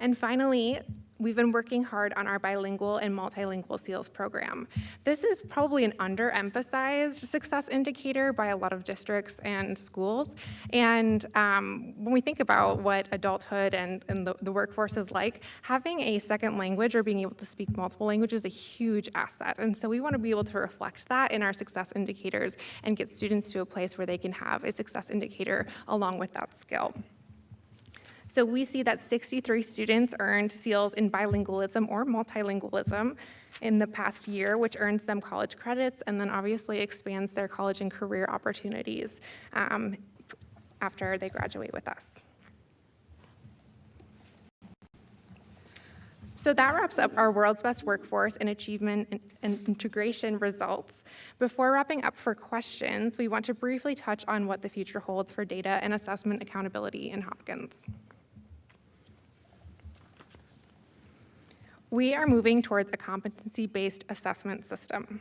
And finally, we've been working hard on our bilingual and multilingual SEALs program. This is probably an underemphasized success indicator by a lot of districts and schools. And when we think about what adulthood and the workforce is like, having a second language or being able to speak multiple languages is a huge asset. And so we want to be able to reflect that in our success indicators and get students to a place where they can have a success indicator along with that skill. So we see that 63 students earned SEALs in bilingualism or multilingualism in the past year, which earns them college credits and then obviously expands their college and career opportunities after they graduate with us. So that wraps up our World's Best Workforce and Achievement and Integration results. Before wrapping up for questions, we want to briefly touch on what the future holds for data and assessment accountability in Hopkins. We are moving towards a competency-based assessment system.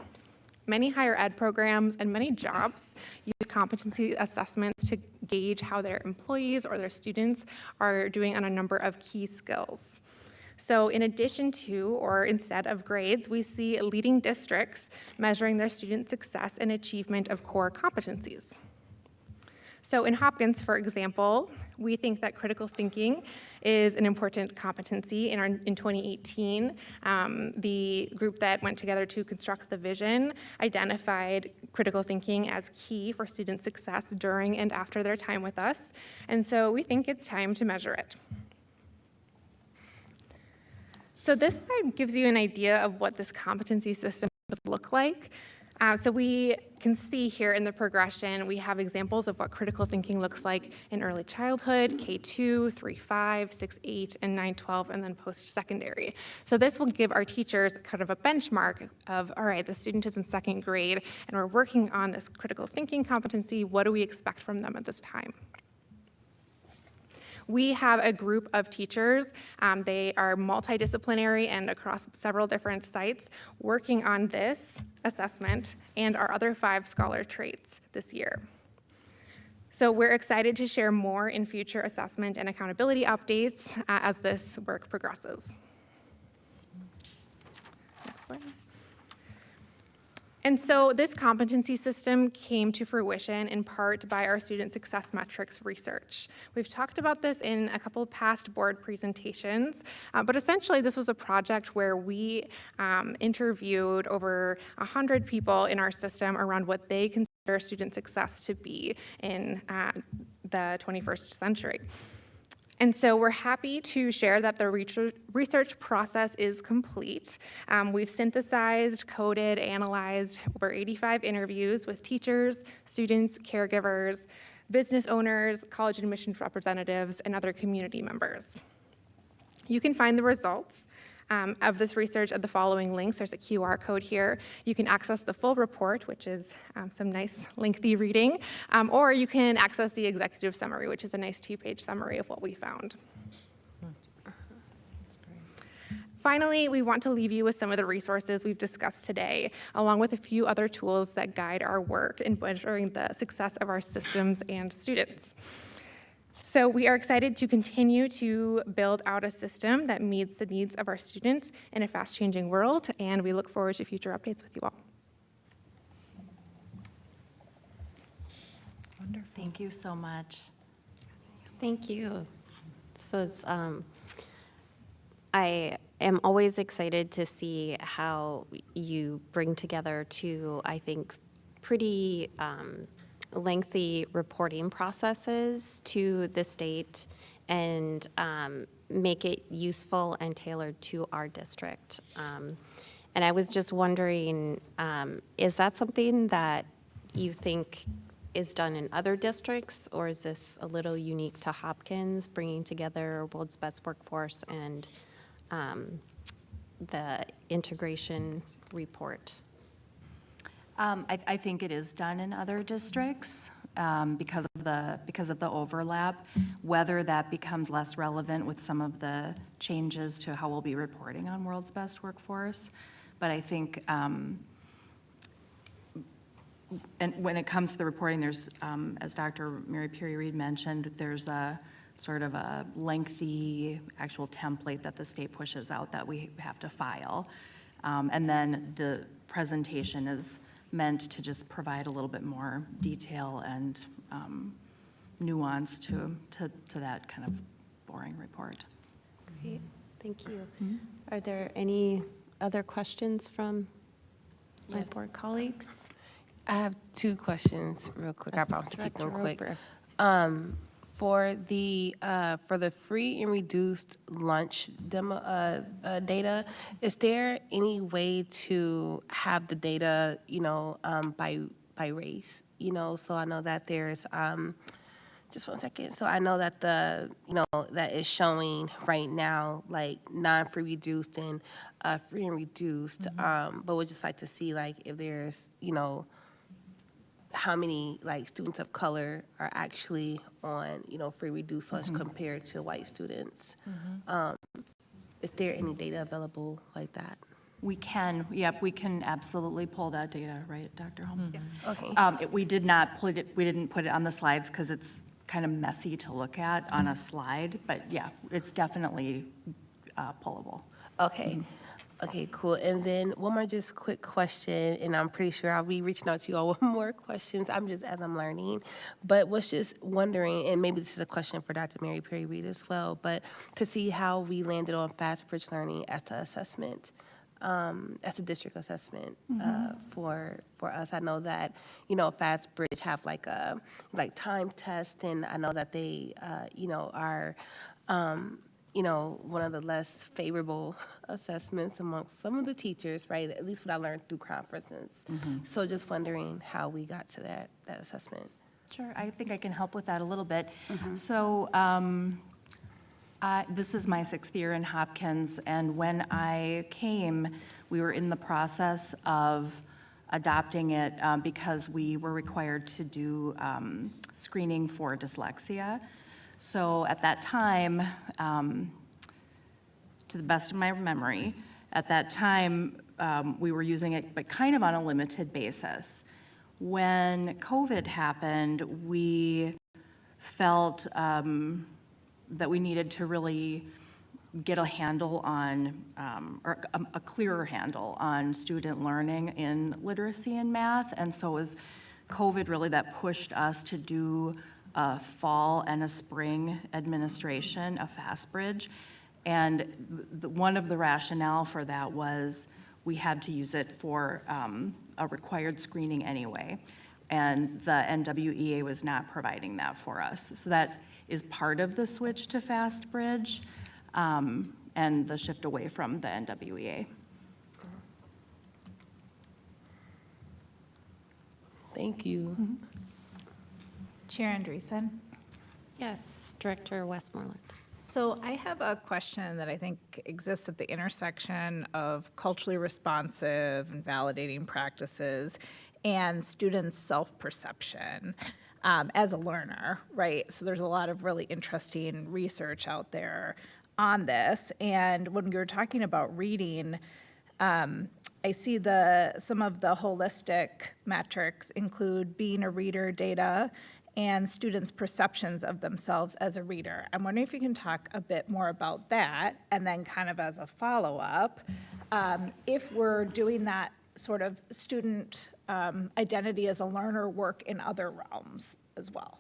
Many higher ed programs and many jobs use competency assessments to gauge how their employees or their students are doing on a number of key skills. So in addition to, or instead of grades, we see leading districts measuring their student success and achievement of core competencies. So in Hopkins, for example, we think that critical thinking is an important competency. In 2018, the group that went together to construct the vision identified critical thinking as key for student success during and after their time with us. And so we think it's time to measure it. So this slide gives you an idea of what this competency system would look like. So we can see here in the progression, we have examples of what critical thinking looks like in early childhood, K2, 3-5, 6-8, and 9-12, and then post-secondary. So this will give our teachers kind of a benchmark of, all right, the student is in second grade, and we're working on this critical thinking competency. What do we expect from them at this time? We have a group of teachers. They are multidisciplinary and across several different sites working on this assessment and our other 5 scholar traits this year. So we're excited to share more in future assessment and accountability updates as this work progresses. Next slide. And so this competency system came to fruition in part by our student success metrics research. We've talked about this in a couple of past board presentations, but essentially this was a project where we interviewed over 100 people in our system around what they consider student success to be in the 21st century. And so we're happy to share that the research process is complete. We've synthesized, coded, analyzed over 85 interviews with teachers, students, caregivers, business owners, college admissions representatives, and other community members. You can find the results of this research at the following links. There's a QR code here. You can access the full report, which is some nice lengthy reading, or you can access the executive summary, which is a nice 2-page summary of what we found. Finally, we want to leave you with some of the resources we've discussed today, along with a few other tools that guide our work in measuring the success of our systems and students. So we are excited to continue to build out a system that meets the needs of our students in a fast-changing world, and we look forward to future updates with you all. Wonderful. Thank you so much. Thank you. So it's, I am always excited to see how you bring together two, I think, pretty lengthy reporting processes to the state and make it useful and tailored to our district. And I was just wondering, is that something that you think is done in other districts, or is this a little unique to Hopkins, bringing together World's Best Workforce and the integration report? I think it is done in other districts because of the overlap. Whether that becomes less relevant with some of the changes to how we'll be reporting on World's Best Workforce, but I think, and when it comes to the reporting, there's, as Dr. Mary Perry-Reed mentioned, there's a sort of a lengthy actual template that the state pushes out that we have to file, and then the presentation is meant to just provide a little bit more detail and nuance to that kind of boring report. Great, thank you. Mm-hmm. Are there any other questions from my board colleagues? I have 2 questions real quick. I promise to keep them quick. for the free and reduced lunch demo data, is there any way to have the data, by race? So I know that there's just one second. So I know that that is showing right now like non-free reduced and free and reduced. But we'd just like to see like if there's how many like students of color are actually on free reduced lunch compared to white students. Is there any data available like that? We can, yep, we can absolutely pull that data, right, Dr. Holm? Yes. Okay. We didn't put it on the slides because it's kind of messy to look at on a slide, but yeah, it's definitely pullable. Okay. Okay, cool. And then one more just quick question, and I'm pretty sure I'll be reaching out to you all with more questions. I'm just as I'm learning, but was just wondering, and maybe this is a question for Dr. Mary Perry Reed as well, but to see how we landed on fast bridge learning as the assessment, as a district assessment for us. I know that fast bridge have like a time test, and I know that they are one of the less favorable assessments amongst some of the teachers, right? At least what I learned through conferences. So just wondering how we got to that assessment. Sure, I think I can help with that a little bit. So this is my 6th year in Hopkins, and when I came, we were in the process of adopting it because we were required to do screening for dyslexia. So at that time, to the best of my memory, at that time, we were using it, but kind of on a limited basis. When COVID happened, we felt that we needed to really get a handle on, or a clearer handle on student learning in literacy and math. And so it was COVID really that pushed us to do a fall and a spring administration of FastBridge. And one of the rationale for that was we had to use it for a required screening anyway. And the NWEA was not providing that for us. So that is part of the switch to FastBridge and the shift away from the NWEA. Thank you. Chair Andreessen? Yes, Director Westmoreland. So I have a question that I think exists at the intersection of culturally responsive and validating practices and students' self-perception as a learner, right? So there's a lot of really interesting research out there on this. And when we were talking about reading, I see some of the holistic metrics include being a reader data and students' perceptions of themselves as a reader. I'm wondering if you can talk a bit more about that, and then kind of as a follow-up, if we're doing that sort of student identity as a learner work in other realms as well.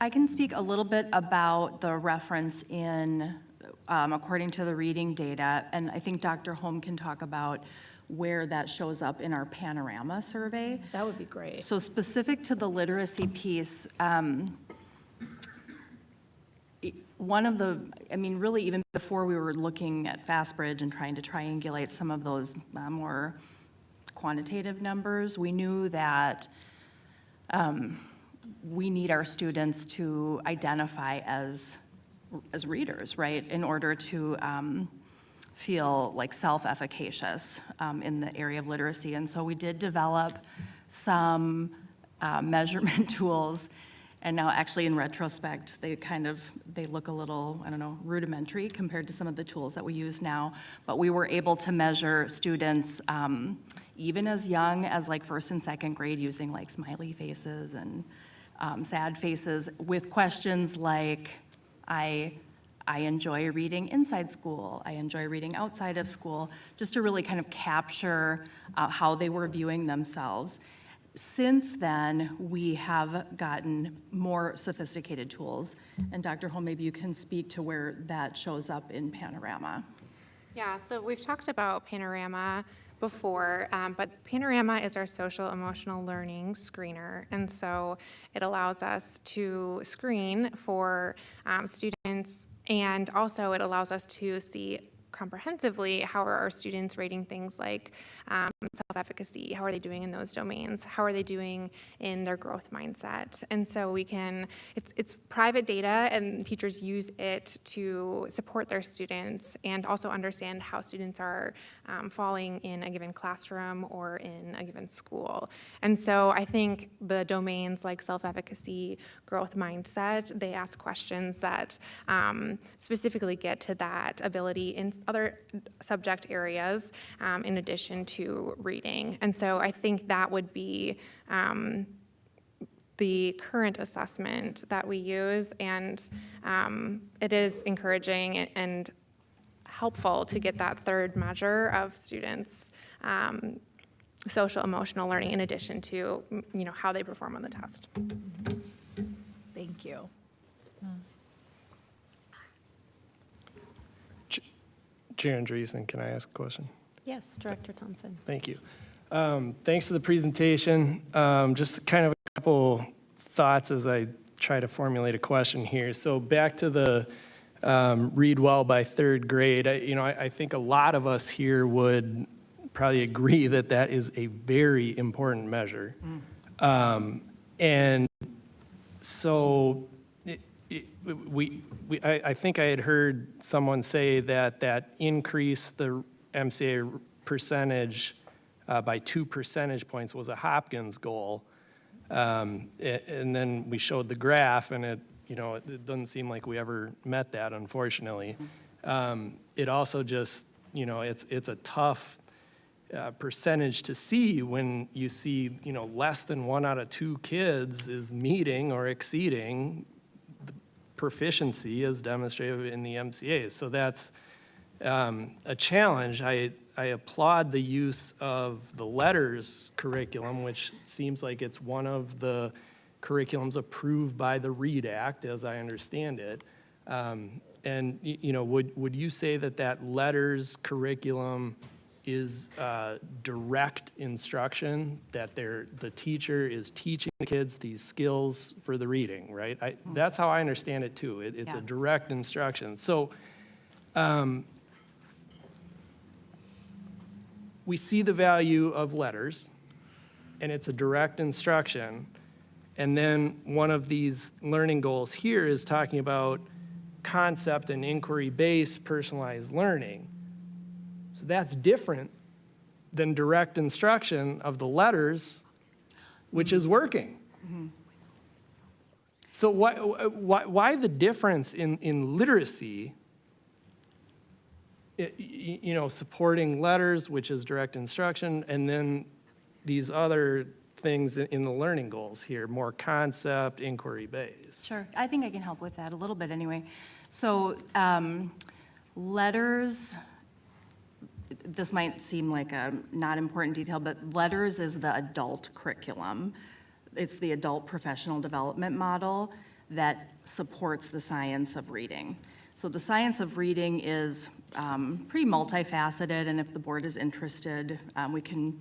I can speak a little bit about the reference in, according to the reading data, and I think Dr. Holm can talk about where that shows up in our panorama survey. That would be great. So specific to the literacy piece, one of the, I mean, really even before we were looking at FastBridge and trying to triangulate some of those more quantitative numbers, we knew that we need our students to identify as readers, right, in order to feel like self-efficacious in the area of literacy. And so we did develop some measurement tools, and now actually in retrospect, they look a little, I don't know, rudimentary compared to some of the tools that we use now. But we were able to measure students even as young as like 1st and 2nd grade using like smiley faces and sad faces with questions like, I enjoy reading inside school, I enjoy reading outside of school, just to really kind of capture how they were viewing themselves. Since then, we have gotten more sophisticated tools. And Dr. Holm, maybe you can speak to where that shows up in Panorama. Yeah, so we've talked about Panorama, before, but Panorama is our social emotional learning screener. And so it allows us to screen for students, and also it allows us to see comprehensively how are our students rating things like self-efficacy, how are they doing in those domains, how are they doing in their growth mindset. And so we can, it's private data, and teachers use it to support their students and also understand how students are falling in a given classroom or in a given school. And so I think the domains like self-efficacy, growth mindset, they ask questions that specifically get to that ability in other subject areas in addition to reading. And so I think that would be the current assessment that we use, and it is encouraging and helpful to get that third measure of students' social emotional learning in addition to how they perform on the test. Thank you. Chair Andreessen, can I ask a question? Yes, Director Thompson. Thank you. Thanks for the presentation. Just kind of a couple thoughts as I try to formulate a question here. So back to the read well by third grade, I think a lot of us here would probably agree that that is a very important measure. And so I think I had heard someone say that increased the MCA percentage by 2 percentage points was a Hopkins goal. And then we showed the graph, and it doesn't seem like we ever met that, unfortunately. It also just, it's a tough percentage to see when you see, less than 1 out of 2 kids is meeting or exceeding the proficiency as demonstrated in the MCAs. So that's a challenge. I applaud the use of the letters curriculum, which seems like it's one of the curriculums approved by the READ Act, as I understand it. And would you say that letters curriculum is direct instruction, that the teacher is teaching the kids these skills for the reading, right? That's how I understand it too. It's a direct instruction. So we see the value of letters, and it's a direct instruction. And then one of these learning goals here is talking about concept and inquiry-based personalized learning. So that's different than direct instruction of the letters, which is working. So why the difference in literacy, supporting letters, which is direct instruction, and then these other things in the learning goals here, more concept, inquiry-based? Sure, I think I can help with that a little bit anyway. So letters, this might seem like a not important detail, but letters is the adult curriculum. It's the adult professional development model that supports the science of reading. So the science of reading is pretty multifaceted, and if the board is interested, we can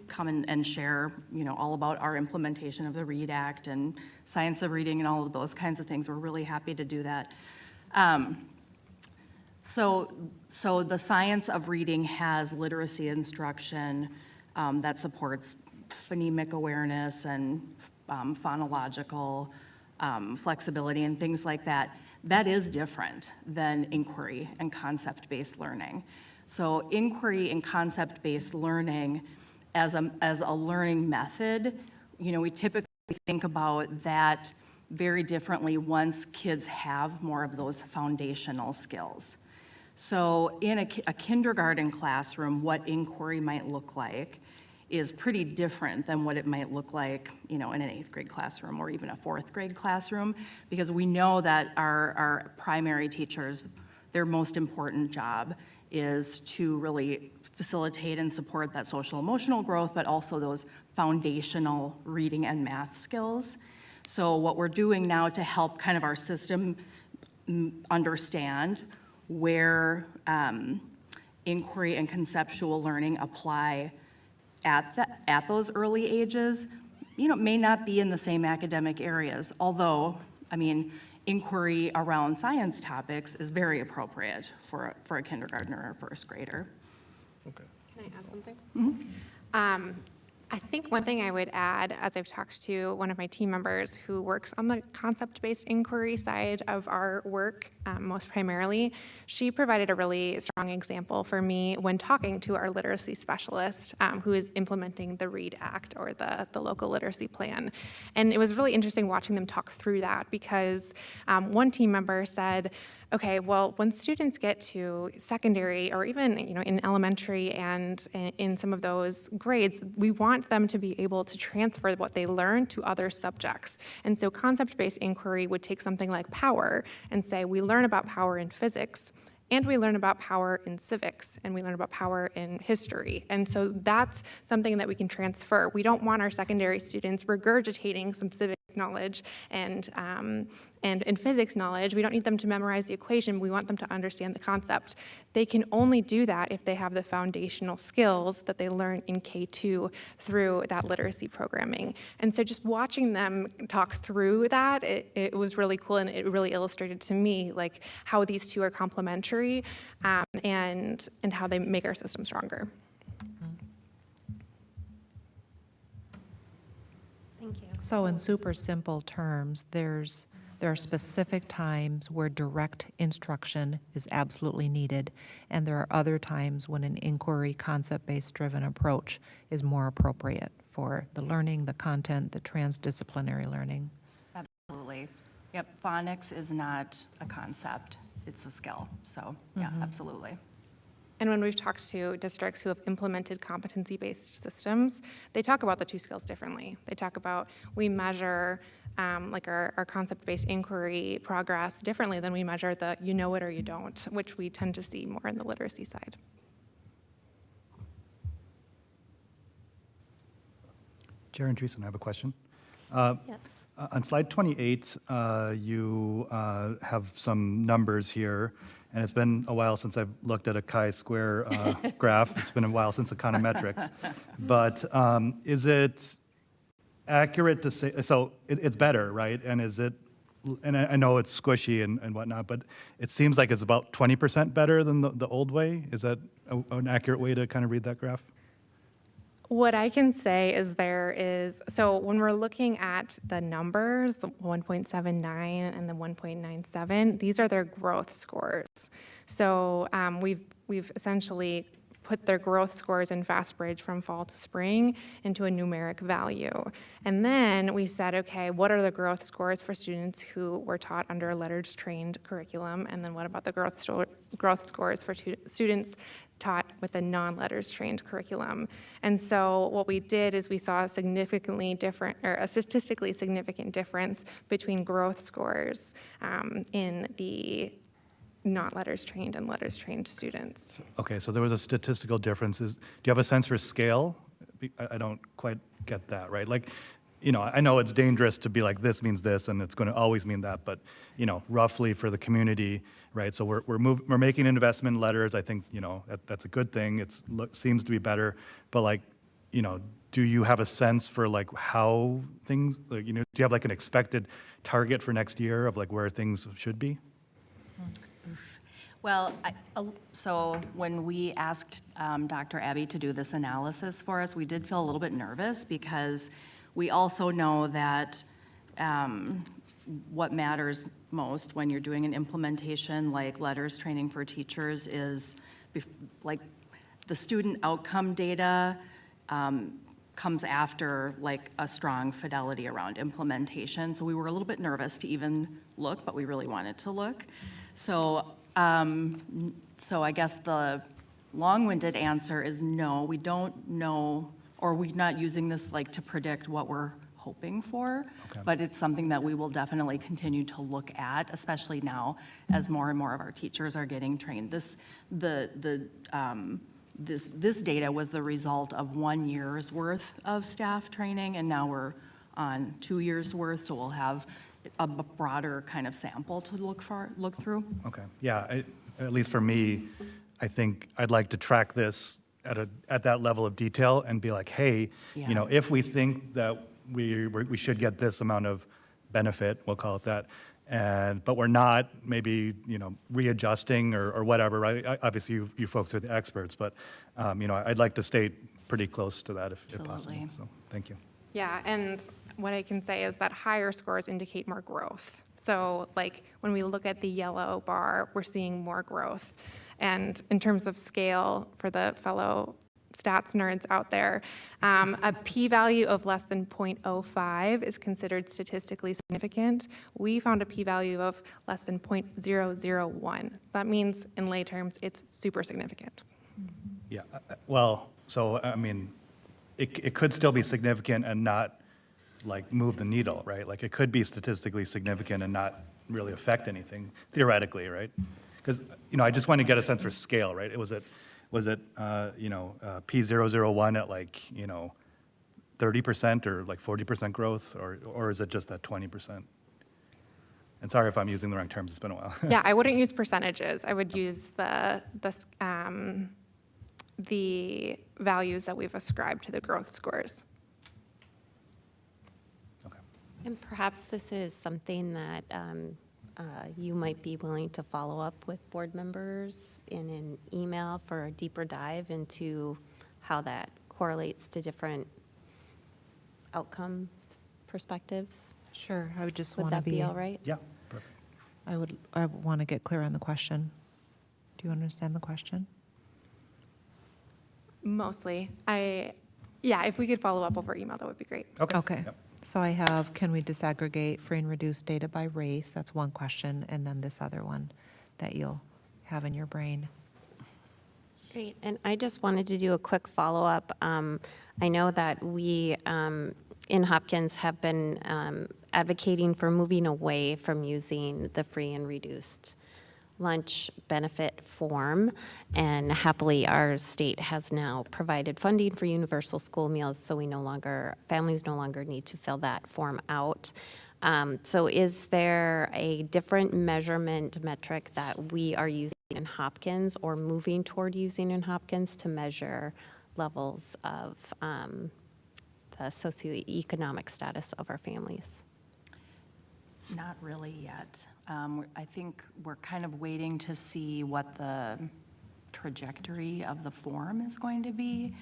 come and share, all about our implementation of the READ Act and science of reading and all of those kinds of things. We're really happy to do that. So the science of reading has literacy instruction that supports phonemic awareness and phonological flexibility and things like that. That is different than inquiry and concept-based learning. So inquiry and concept-based learning as a learning method, we typically think about that very differently once kids have more of those foundational skills. So in a kindergarten classroom, what inquiry might look like is pretty different than what it might look like, in an 8th grade classroom or even a 4th grade classroom, because we know that our primary teachers, their most important job is to really facilitate and support that social emotional growth, but also those foundational reading and math skills. So what we're doing now to help kind of our system understand where inquiry and conceptual learning apply at those early ages, may not be in the same academic areas. Although, I mean, inquiry around science topics is very appropriate for a kindergartner or first grader. Can I add something? I think one thing I would add, as I've talked to one of my team members who works on the concept-based inquiry side of our work, most primarily, she provided a really strong example for me when talking to our literacy specialist who is implementing the READ Act or the local literacy plan. And it was really interesting watching them talk through that because one team member said, okay, well, when students get to secondary or even in elementary and in some of those grades, we want them to be able to transfer what they learn to other subjects. And so concept-based inquiry would take something like power and say, we learn about power in physics, and we learn about power in civics, and we learn about power in history. And so that's something that we can transfer. We don't want our secondary students regurgitating some civic knowledge and physics knowledge. We don't need them to memorize the equation. We want them to understand the concept. They can only do that if they have the foundational skills that they learn in K2 through that literacy programming. And so just watching them talk through that, it was really cool, and it really illustrated to me like how these two are complementary and how they make our system stronger. So in super simple terms, there are specific times where direct instruction is absolutely needed, and there are other times when an inquiry, concept-based driven approach is more appropriate for the learning, the content, the transdisciplinary learning. Absolutely. Yep, phonics is not a concept, it's a skill. So yeah, absolutely. And when we've talked to districts who have implemented competency-based systems, they talk about the two skills differently. They talk about we measure like our concept-based inquiry progress differently than we measure the you know it or you don't, which we tend to see more in the literacy side. Chair Andreessen, I have a question. Yes. On slide 28, you have some numbers here, and it's been a while since I've looked at a chi-square graph. It's been a while since econometrics. But is it accurate to say, so it's better, right? And is it, and I know it's squishy and whatnot, but it seems like it's about 20% better than the old way. Is that an accurate way to kind of read that graph? What I can say is so when we're looking at the numbers, the 1.79 and the 1.97, these are their growth scores. So we've essentially put their growth scores in FastBridge from fall to spring into a numeric value. And then we said, okay, what are the growth scores for students who were taught under a letters-trained curriculum? And then what about the growth scores for students taught with a non-letters-trained curriculum? And so what we did is we saw a significantly different, or a statistically significant difference between growth scores in the not letters-trained and letters-trained students. Okay, so there was a statistical difference. Do you have a sense for scale? I don't quite get that, right? Like, I know it's dangerous to be like, this means this, and it's going to always mean that, but, roughly for the community, right? So we're making an investment in letters. I think, that's a good thing. It seems to be better, but like, do you have a sense for like how things, like, do you have like an expected target for next year of like where things should be? Well, so when we asked Dr. Abby to do this analysis for us, we did feel a little bit nervous because we also know that what matters most when you're doing an implementation like letters training for teachers is like the student outcome data comes after like a strong fidelity around implementation. So we were a little bit nervous to even look, but we really wanted to look. So I guess the long-winded answer is no, we don't know, or we're not using this like to predict what we're hoping for, but it's something that we will definitely continue to look at, especially now as more and more of our teachers are getting trained. This data was the result of 1 year's worth of staff training, and now we're on 2 years' worth, so we'll have a broader kind of sample to look through. Okay, yeah, at least for me, I think I'd like to track this at that level of detail and be like, hey, you know, if we think that we should get this amount of benefit, we'll call it that, but we're not, maybe, you know, readjusting or whatever, right? Obviously, you folks are the experts, but, you know, I'd like to stay pretty close to that if possible. Absolutely. So, thank you. Yeah, and what I can say is that higher scores indicate more growth. So like when we look at the yellow bar, we're seeing more growth. And in terms of scale, for the fellow stats nerds out there, a p-value of less than 0.05 is considered statistically significant. We found a p-value of less than 0.001. That means, in lay terms, it's super significant. Yeah, well, so, I mean, it could still be significant and not, like, move the needle, right? Like, it could be statistically significant and not really affect anything, theoretically, right? Because, you know, I just want to get a sense for scale, right? Was it you know, P001 at, like, you know, 30% or like 40% growth, or is it just at 20%? And sorry if I'm using the wrong terms, it's been a while. Yeah, I wouldn't use percentages. I would use the values that we've ascribed to the growth scores. And perhaps this is something that you might be willing to follow up with board members in an email for a deeper dive into how that correlates to different outcome perspectives. Sure, I would just Would want to that be. be all right? Yeah, perfect. I want to get clear on the question. Do you understand the question? Mostly. Yeah, if we could follow up over email, that would be great. Okay. So I have, can we disaggregate free and reduced data by race? That's one question. And then this other one that you'll have in your brain. Great, and I just wanted to do a quick follow-up. I know that we in Hopkins have been advocating for moving away from using the free and reduced lunch benefit form, and happily our state has now provided funding for universal school meals, so families no longer need to fill that form out. So is there a different measurement metric that we are using in Hopkins or moving toward using in Hopkins to measure levels of the socioeconomic status of our families? Not really yet. I think we're kind of waiting to see what the trajectory of the form is going to be.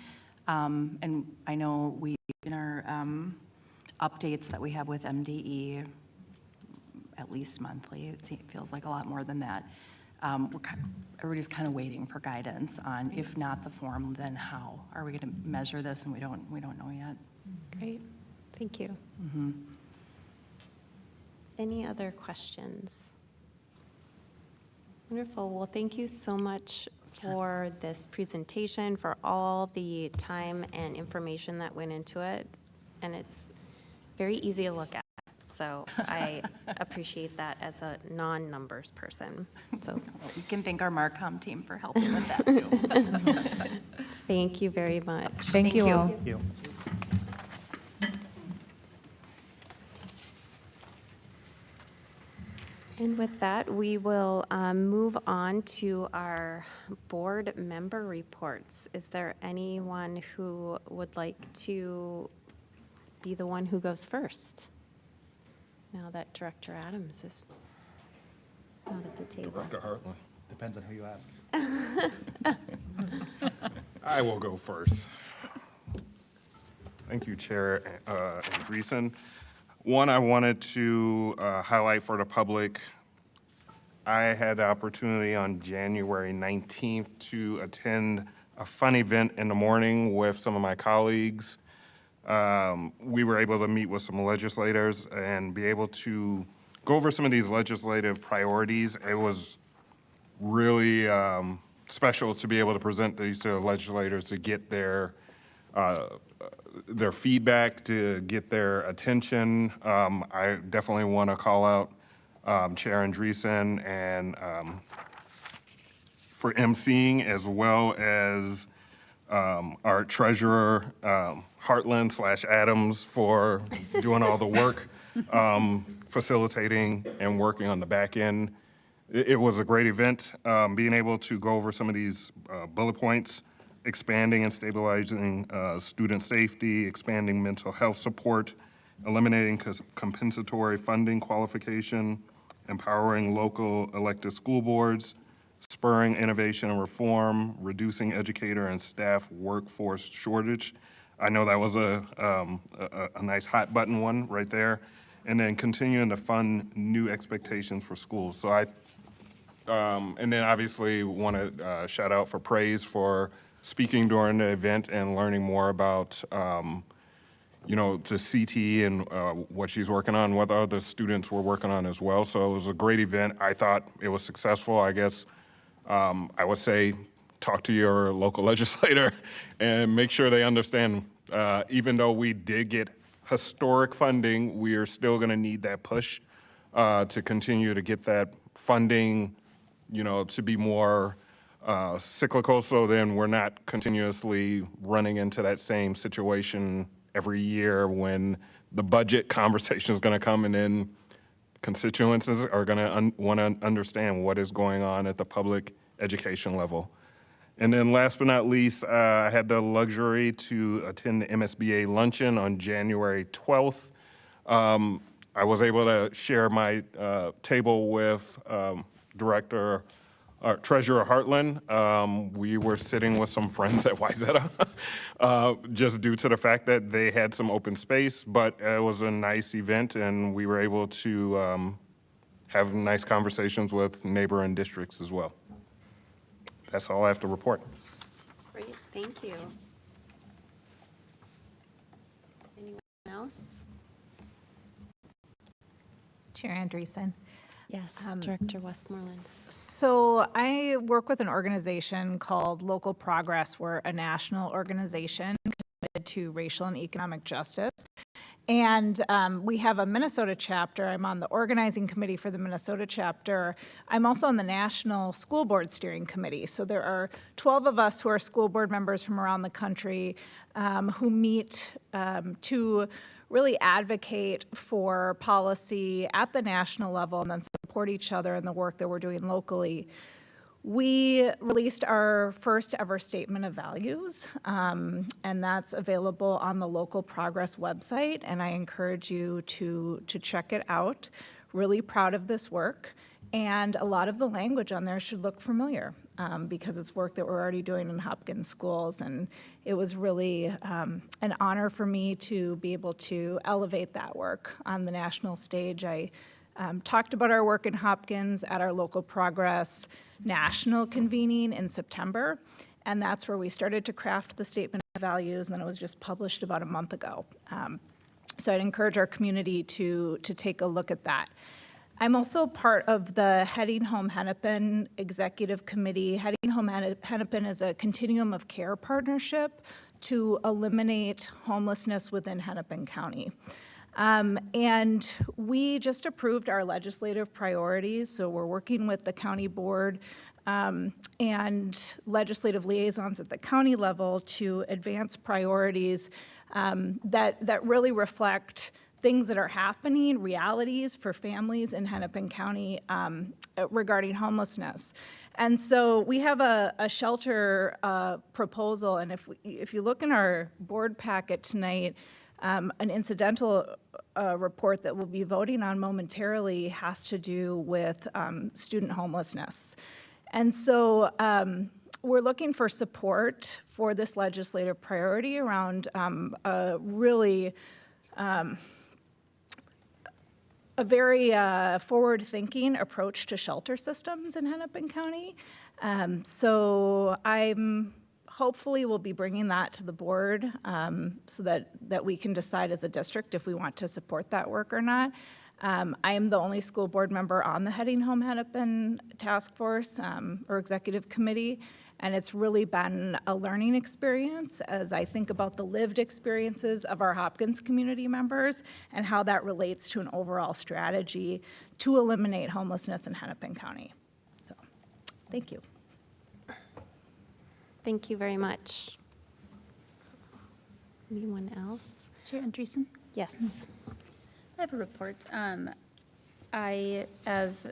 And I know in our updates that we have with MDE, at least monthly, it feels like a lot more than that. Everybody's kind of waiting for guidance on, if not the form, then how are we going to measure this, and we don't know yet. Great, thank you. Mm-hmm. Any other questions? Wonderful. Well, thank you so much for this presentation, for all the time and information that went into it. And it's very easy to look at. So I appreciate that as a non-numbers person. So we can thank our Marcom team for helping with that too. Thank you very much. Thank you all. Thank you. And with that, we will move on to our board member reports. Is there anyone who would like to be the one who goes first? Now that Director Adams is out at the table. Director Hartland. Depends on who you ask. I will go first. Thank you, Chair Andreessen. One, I wanted to highlight for the public, I had the opportunity on January 19th to attend a fun event in the morning with some of my colleagues. We were able to meet with some legislators and be able to go over some of these legislative priorities. It was really special to be able to present these to the legislators to get their feedback, to get their attention. I definitely want to call out Chair Andreessen and for emceeing, as well as our treasurer, Hartland/Adams, for doing all the work, facilitating and working on the back end. it was a great event. Being able to go over some of these bullet points, expanding and stabilizing student safety, expanding mental health support, eliminating compensatory funding qualification, empowering local elected school boards, spurring innovation and reform, reducing educator and staff workforce shortage. I know that was a nice hot button one right there. And then continuing to fund new expectations for schools. So and then obviously want to shout out for Praise for speaking during the event and learning more about, you know, the CTE and what she's working on, what other students were working on as well. So it was a great event. I thought it was successful. I guess I would say talk to your local legislator and make sure they understand, even though we did get historic funding, we are still going to need that push to continue to get that funding, you know, to be more cyclical, so then we're not continuously running into that same situation every year when the budget conversation is going to come and then constituents are going to want to understand what is going on at the public education level. And then last but not least, I had the luxury to attend the MSBA luncheon on January 12th. I was able to share my table with Treasurer Hartland. We were sitting with some friends at Wayzata, just due to the fact that they had some open space, but it was a nice event and we were able to have nice conversations with neighboring districts as well. That's all I have to report. Great, thank you. Anyone else? Chair Andreessen. Yes, Director Westmoreland. So I work with an organization called Local Progress. We're a national organization committed to racial and economic justice. And we have a Minnesota chapter. I'm on the organizing committee for the Minnesota chapter. I'm also on the National School Board Steering Committee. So there are 12 of us who are school board members from around the country who meet to really advocate for policy at the national level and then support each other in the work that we're doing locally. We released our first ever statement of values, and that's available on the Local Progress website, and I encourage you to check it out. Really proud of this work, and a lot of the language on there should look familiar because it's work that we're already doing in Hopkins schools, and it was really an honor for me to be able to elevate that work on the national stage. I talked about our work in Hopkins at our Local Progress national convening in September, and that's where we started to craft the statement of values, and then it was just published about a month ago. So I'd encourage our community to take a look at that. I'm also part of the Heading Home Hennepin Executive Committee. Heading Home Hennepin is a continuum of care partnership to eliminate homelessness within Hennepin County. And we just approved our legislative priorities, so we're working with the county board and legislative liaisons at the county level to advance priorities that really reflect things that are happening, realities for families in Hennepin County regarding homelessness. And so we have a shelter proposal, and if you look in our board packet tonight, an incidental report that we'll be voting on momentarily has to do with student homelessness. And so we're looking for support for this legislative priority around a really a very forward-thinking approach to shelter systems in Hennepin County. So I'm hopefully we'll be bringing that to the board so that we can decide as a district if we want to support that work or not. I am the only school board member on the Heading Home Hennepin Task Force or Executive Committee, and it's really been a learning experience as I think about the lived experiences of our Hopkins community members and how that relates to an overall strategy to eliminate homelessness in Hennepin County. So, thank you. Thank you very much. Anyone else? Chair Andreessen? Yes. I have a report. I, as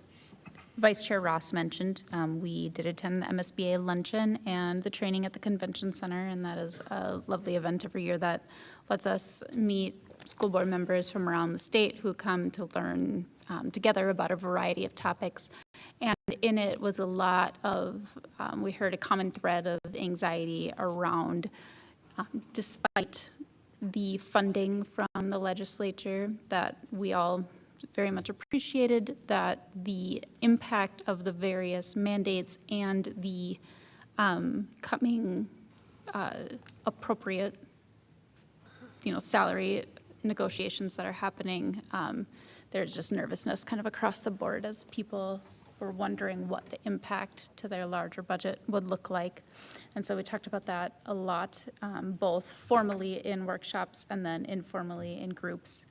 Vice Chair Ross mentioned, we did attend the MSBA luncheon and the training at the Convention Center, and that is a lovely event every year that lets us meet school board members from around the state who come to learn together about a variety of topics. And in it was a lot of, we heard a common thread of anxiety around, despite the funding from the legislature that we all very much appreciated, that the impact of the various mandates and the coming appropriate, salary negotiations that are happening, there's just nervousness kind of across the board as people were wondering what the impact to their larger budget would look like. And so we talked about that a lot, both formally in workshops and then informally in groups.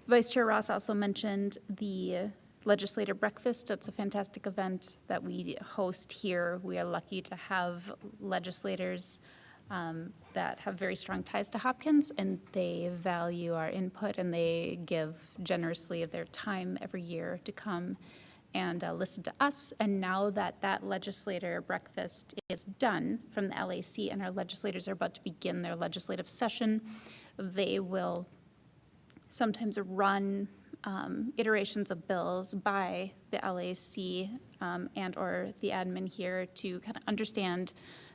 Vice Chair Ross also mentioned the legislator breakfast. It's a fantastic event that we host here. We are lucky to have legislators that have very strong ties to Hopkins, and they value our input, and they give generously of their time every year to come and listen to us. And now that that legislator breakfast is done from the LAC and our legislators are about to begin their legislative session, they will sometimes run iterations of bills by the LAC and or the admin here to kind of understand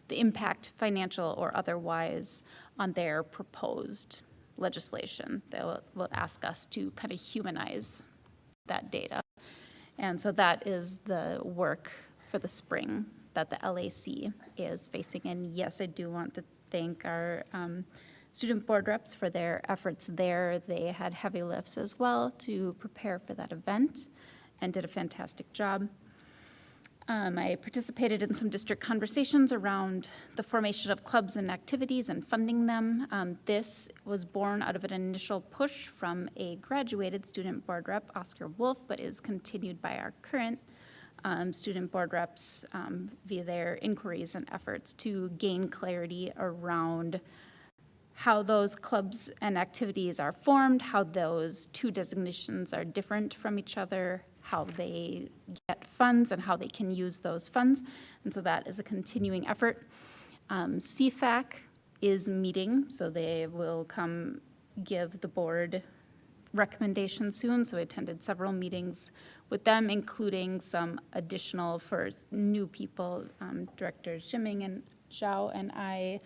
the impact, financial or otherwise, on their proposed legislation. They will ask us to kind of humanize that data. And so that is the work for the spring that the LAC is facing. And yes, I do want to thank our student board reps for their efforts there. They had heavy lifts as well to prepare for that event and did a fantastic job. I participated in some district conversations around the formation of clubs and activities and funding them. This was born out of an initial push from a graduated student board rep, Oscar Wolf, but is continued by our current student board reps via their inquiries and efforts to gain clarity around how those clubs and activities are formed, how those two designations are different from each other, how they get funds and how they can use those funds. And so that is a continuing effort. CFAC is meeting, so they will come give the board recommendations soon. So I attended several meetings with them, including some additional for new people. Director Jimming and Zhao and I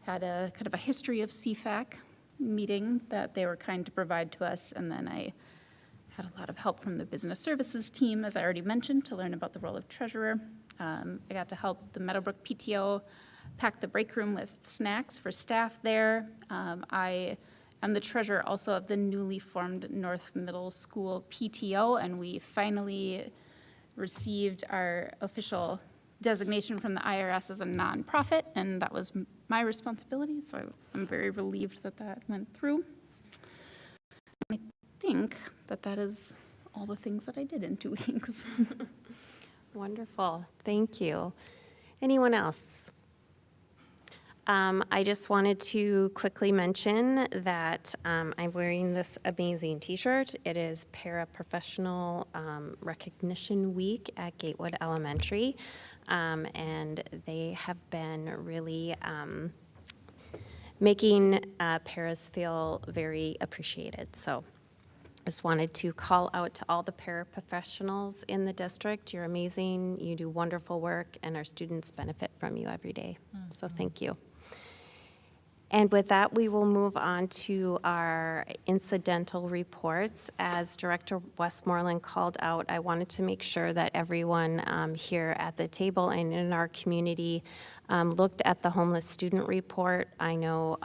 had a kind of a history of CFAC meeting that they were kind to provide to us, and then I had a lot of help from the business services team, as I already mentioned, to learn about the role of treasurer. I got to help the Meadowbrook PTO pack the break room with snacks for staff there. I am the treasurer also of the newly formed North Middle School PTO, and we finally received our official designation from the IRS as a nonprofit, and that was my responsibility, so I'm very relieved that that went through. I think that that is all the things that I did in 2 weeks. Wonderful, thank you. Anyone else? I just wanted to quickly mention that I'm wearing this amazing t-shirt. It is Paraprofessional Recognition Week at Gatewood Elementary, and they have been really making paras feel very appreciated. So just wanted to call out to all the paraprofessionals in the district. You're amazing, you do wonderful work, and our students benefit from you every day. So thank you. And with that, we will move on to our incidental reports. As Director Westmoreland called out, I wanted to make sure that everyone here at the table and in our community looked at the homeless student report. I know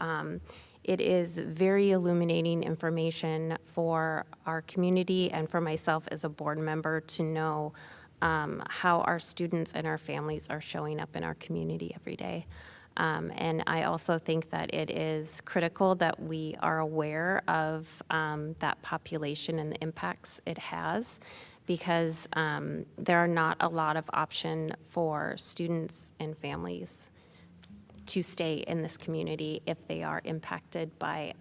it is very illuminating information for our community and for myself as a board member to know how our students and our families are showing up in our community every day. And I also think that it is critical that we are aware of that population and the impacts it has, because there are not a lot of option for students and families to stay in this community if they are impacted by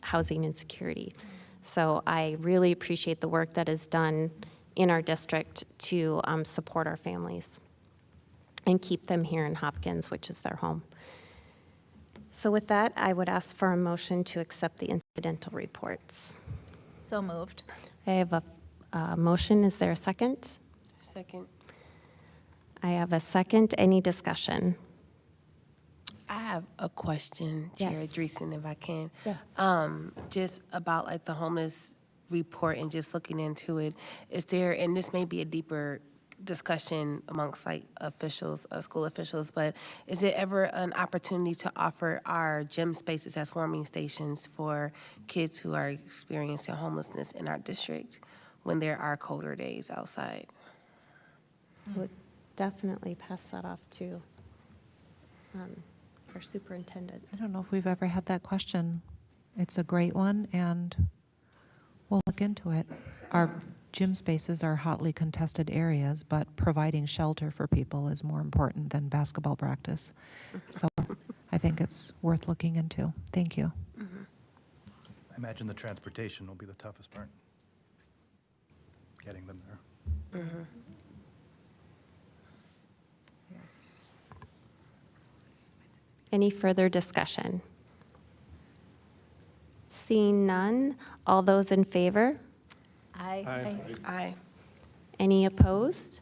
housing insecurity. So I really appreciate the work that is done in our district to support our families and keep them here in Hopkins, which is their home. So with that, I would ask for a motion to accept the incidental reports. So moved. I have a motion. Is there a second? Second. I have a second. Any discussion? I have a question, Chair Yes. Dreesen, if I can. Yes. Just about like the homeless report and just looking into it. Is there, and this may be a deeper discussion amongst like officials, school officials, but is there ever an opportunity to offer our gym spaces as warming stations for kids who are experiencing homelessness in our district when there are colder days outside? Would definitely pass that off to our superintendent. I don't know if we've ever had that question. It's a great one, and we'll look into it. Our gym spaces are hotly contested areas, but providing shelter for people is more important than basketball practice. So I think it's worth looking into. Thank you. I imagine the transportation will be the toughest part, getting them there. Any further discussion? Seeing none, all those in favor? Aye. Aye. Any opposed?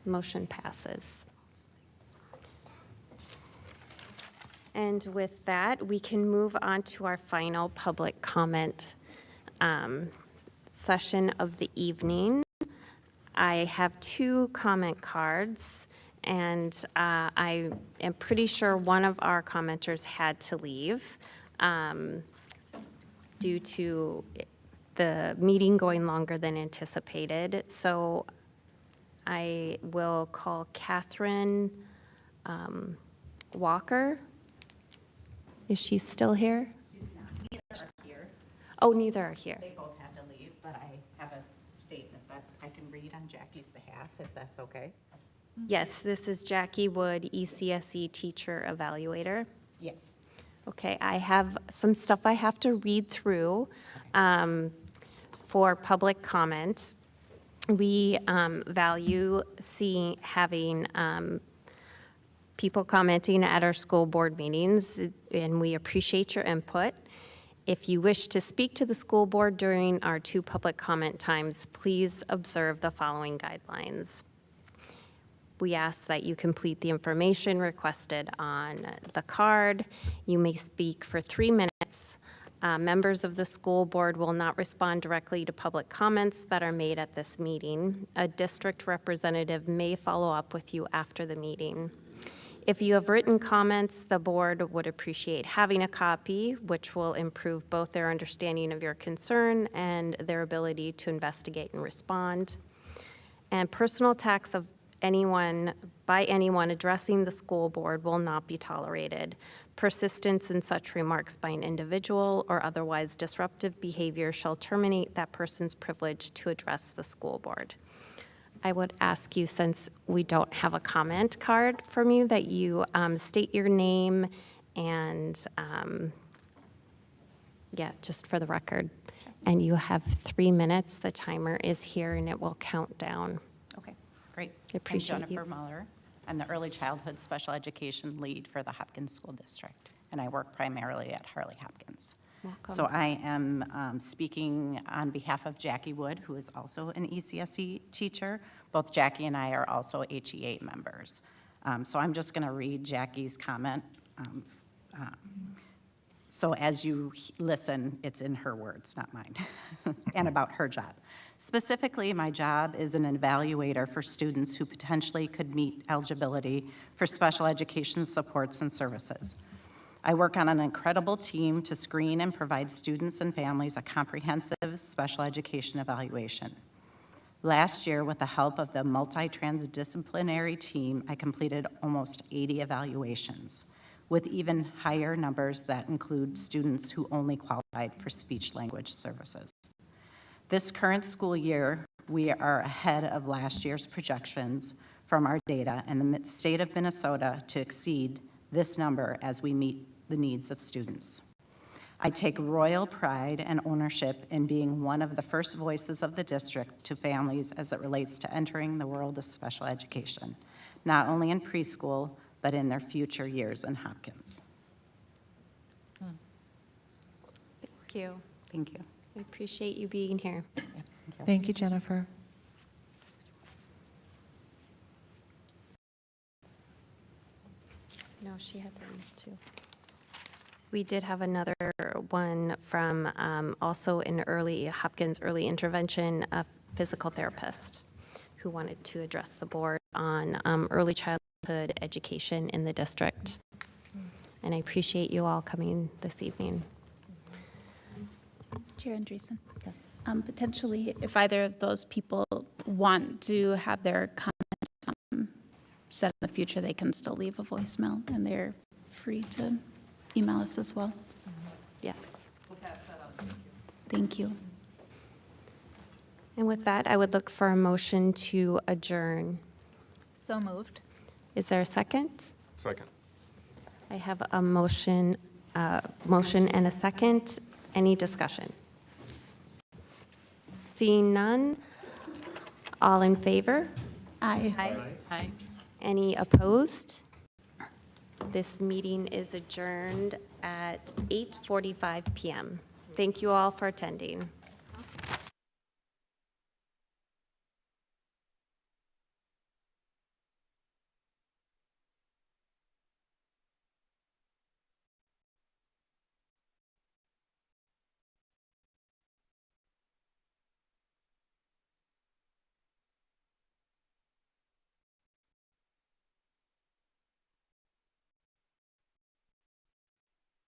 Motion passes. And with that, we can move on to our final public comment session of the evening. I have 2 comment cards, and I am pretty sure one of our commenters had to leave due to the meeting going longer than anticipated. So I will call Catherine Walker. Is she still here? Neither are here. Oh, neither are here. They both had to leave, but I have a statement that I can read on Jackie's behalf, if that's okay. Yes, this is Jackie Wood, ECSE teacher evaluator. Yes. Okay, I have some stuff I have to read through for public comment. We value having people commenting at our school board meetings, and we appreciate your input. If you wish to speak to the school board during our 2 public comment times, please observe the following guidelines. We ask that you complete the information requested on the card. You may speak for 3 minutes. Members of the school board will not respond directly to public comments that are made at this meeting. A district representative may follow up with you after the meeting. If you have written comments, the board would appreciate having a copy, which will improve both their understanding of your concern and their ability to investigate and respond. And personal attacks of anyone addressing the school board will not be tolerated. Persistence in such remarks by an individual or otherwise disruptive behavior shall terminate that person's privilege to address the school board. I would ask you, since we don't have a comment card from you, that you state your name and, just for the record. Sure. And you have 3 minutes. The timer is here and it will count down. Okay, great. I appreciate I'm Jennifer Muller. I'm the Early Childhood Special Education Lead for the Hopkins School District, and I work primarily at Harley Hopkins. Welcome. So I am speaking on behalf of Jackie Wood, who is also an ECSE teacher. Both Jackie and I are also HEA members. So I'm just going to read Jackie's comment. So as you listen, it's in her words, not mine, and about her job. Specifically, my job is an evaluator for students who potentially could meet eligibility for special education supports and services. I work on an incredible team to screen and provide students and families a comprehensive special education evaluation. Last year, with the help of the multi-transdisciplinary team, I completed almost 80 evaluations, with even higher numbers that include students who only qualified for speech-language services. This current school year, we are ahead of last year's projections from our data and the state of Minnesota to exceed this number as we meet the needs of students. I take royal pride and ownership in being one of the first voices of the district to families as it relates to entering the world of special education, not only in preschool, but in their future years in Hopkins. Thank you. Thank you. We appreciate you being here. Thank you, Jennifer. No, she had one too. We did have another one from also in Hopkins early intervention, a physical therapist who wanted to address the board on early childhood education in the district. And I appreciate you all coming this evening. Chair Andreessen? Yes. Potentially, if either of those people want to have their comment said in the future, they can still leave a voicemail, and they're free to email us as well. Yes. Thank you. And with that, I would look for a motion to adjourn. So moved. Is there a second? Second. I have a motion and a second. Any discussion? Seeing none, all in favor? Aye. Aye. Any opposed? This meeting is adjourned at 8:45 p.m. Thank you all for attending.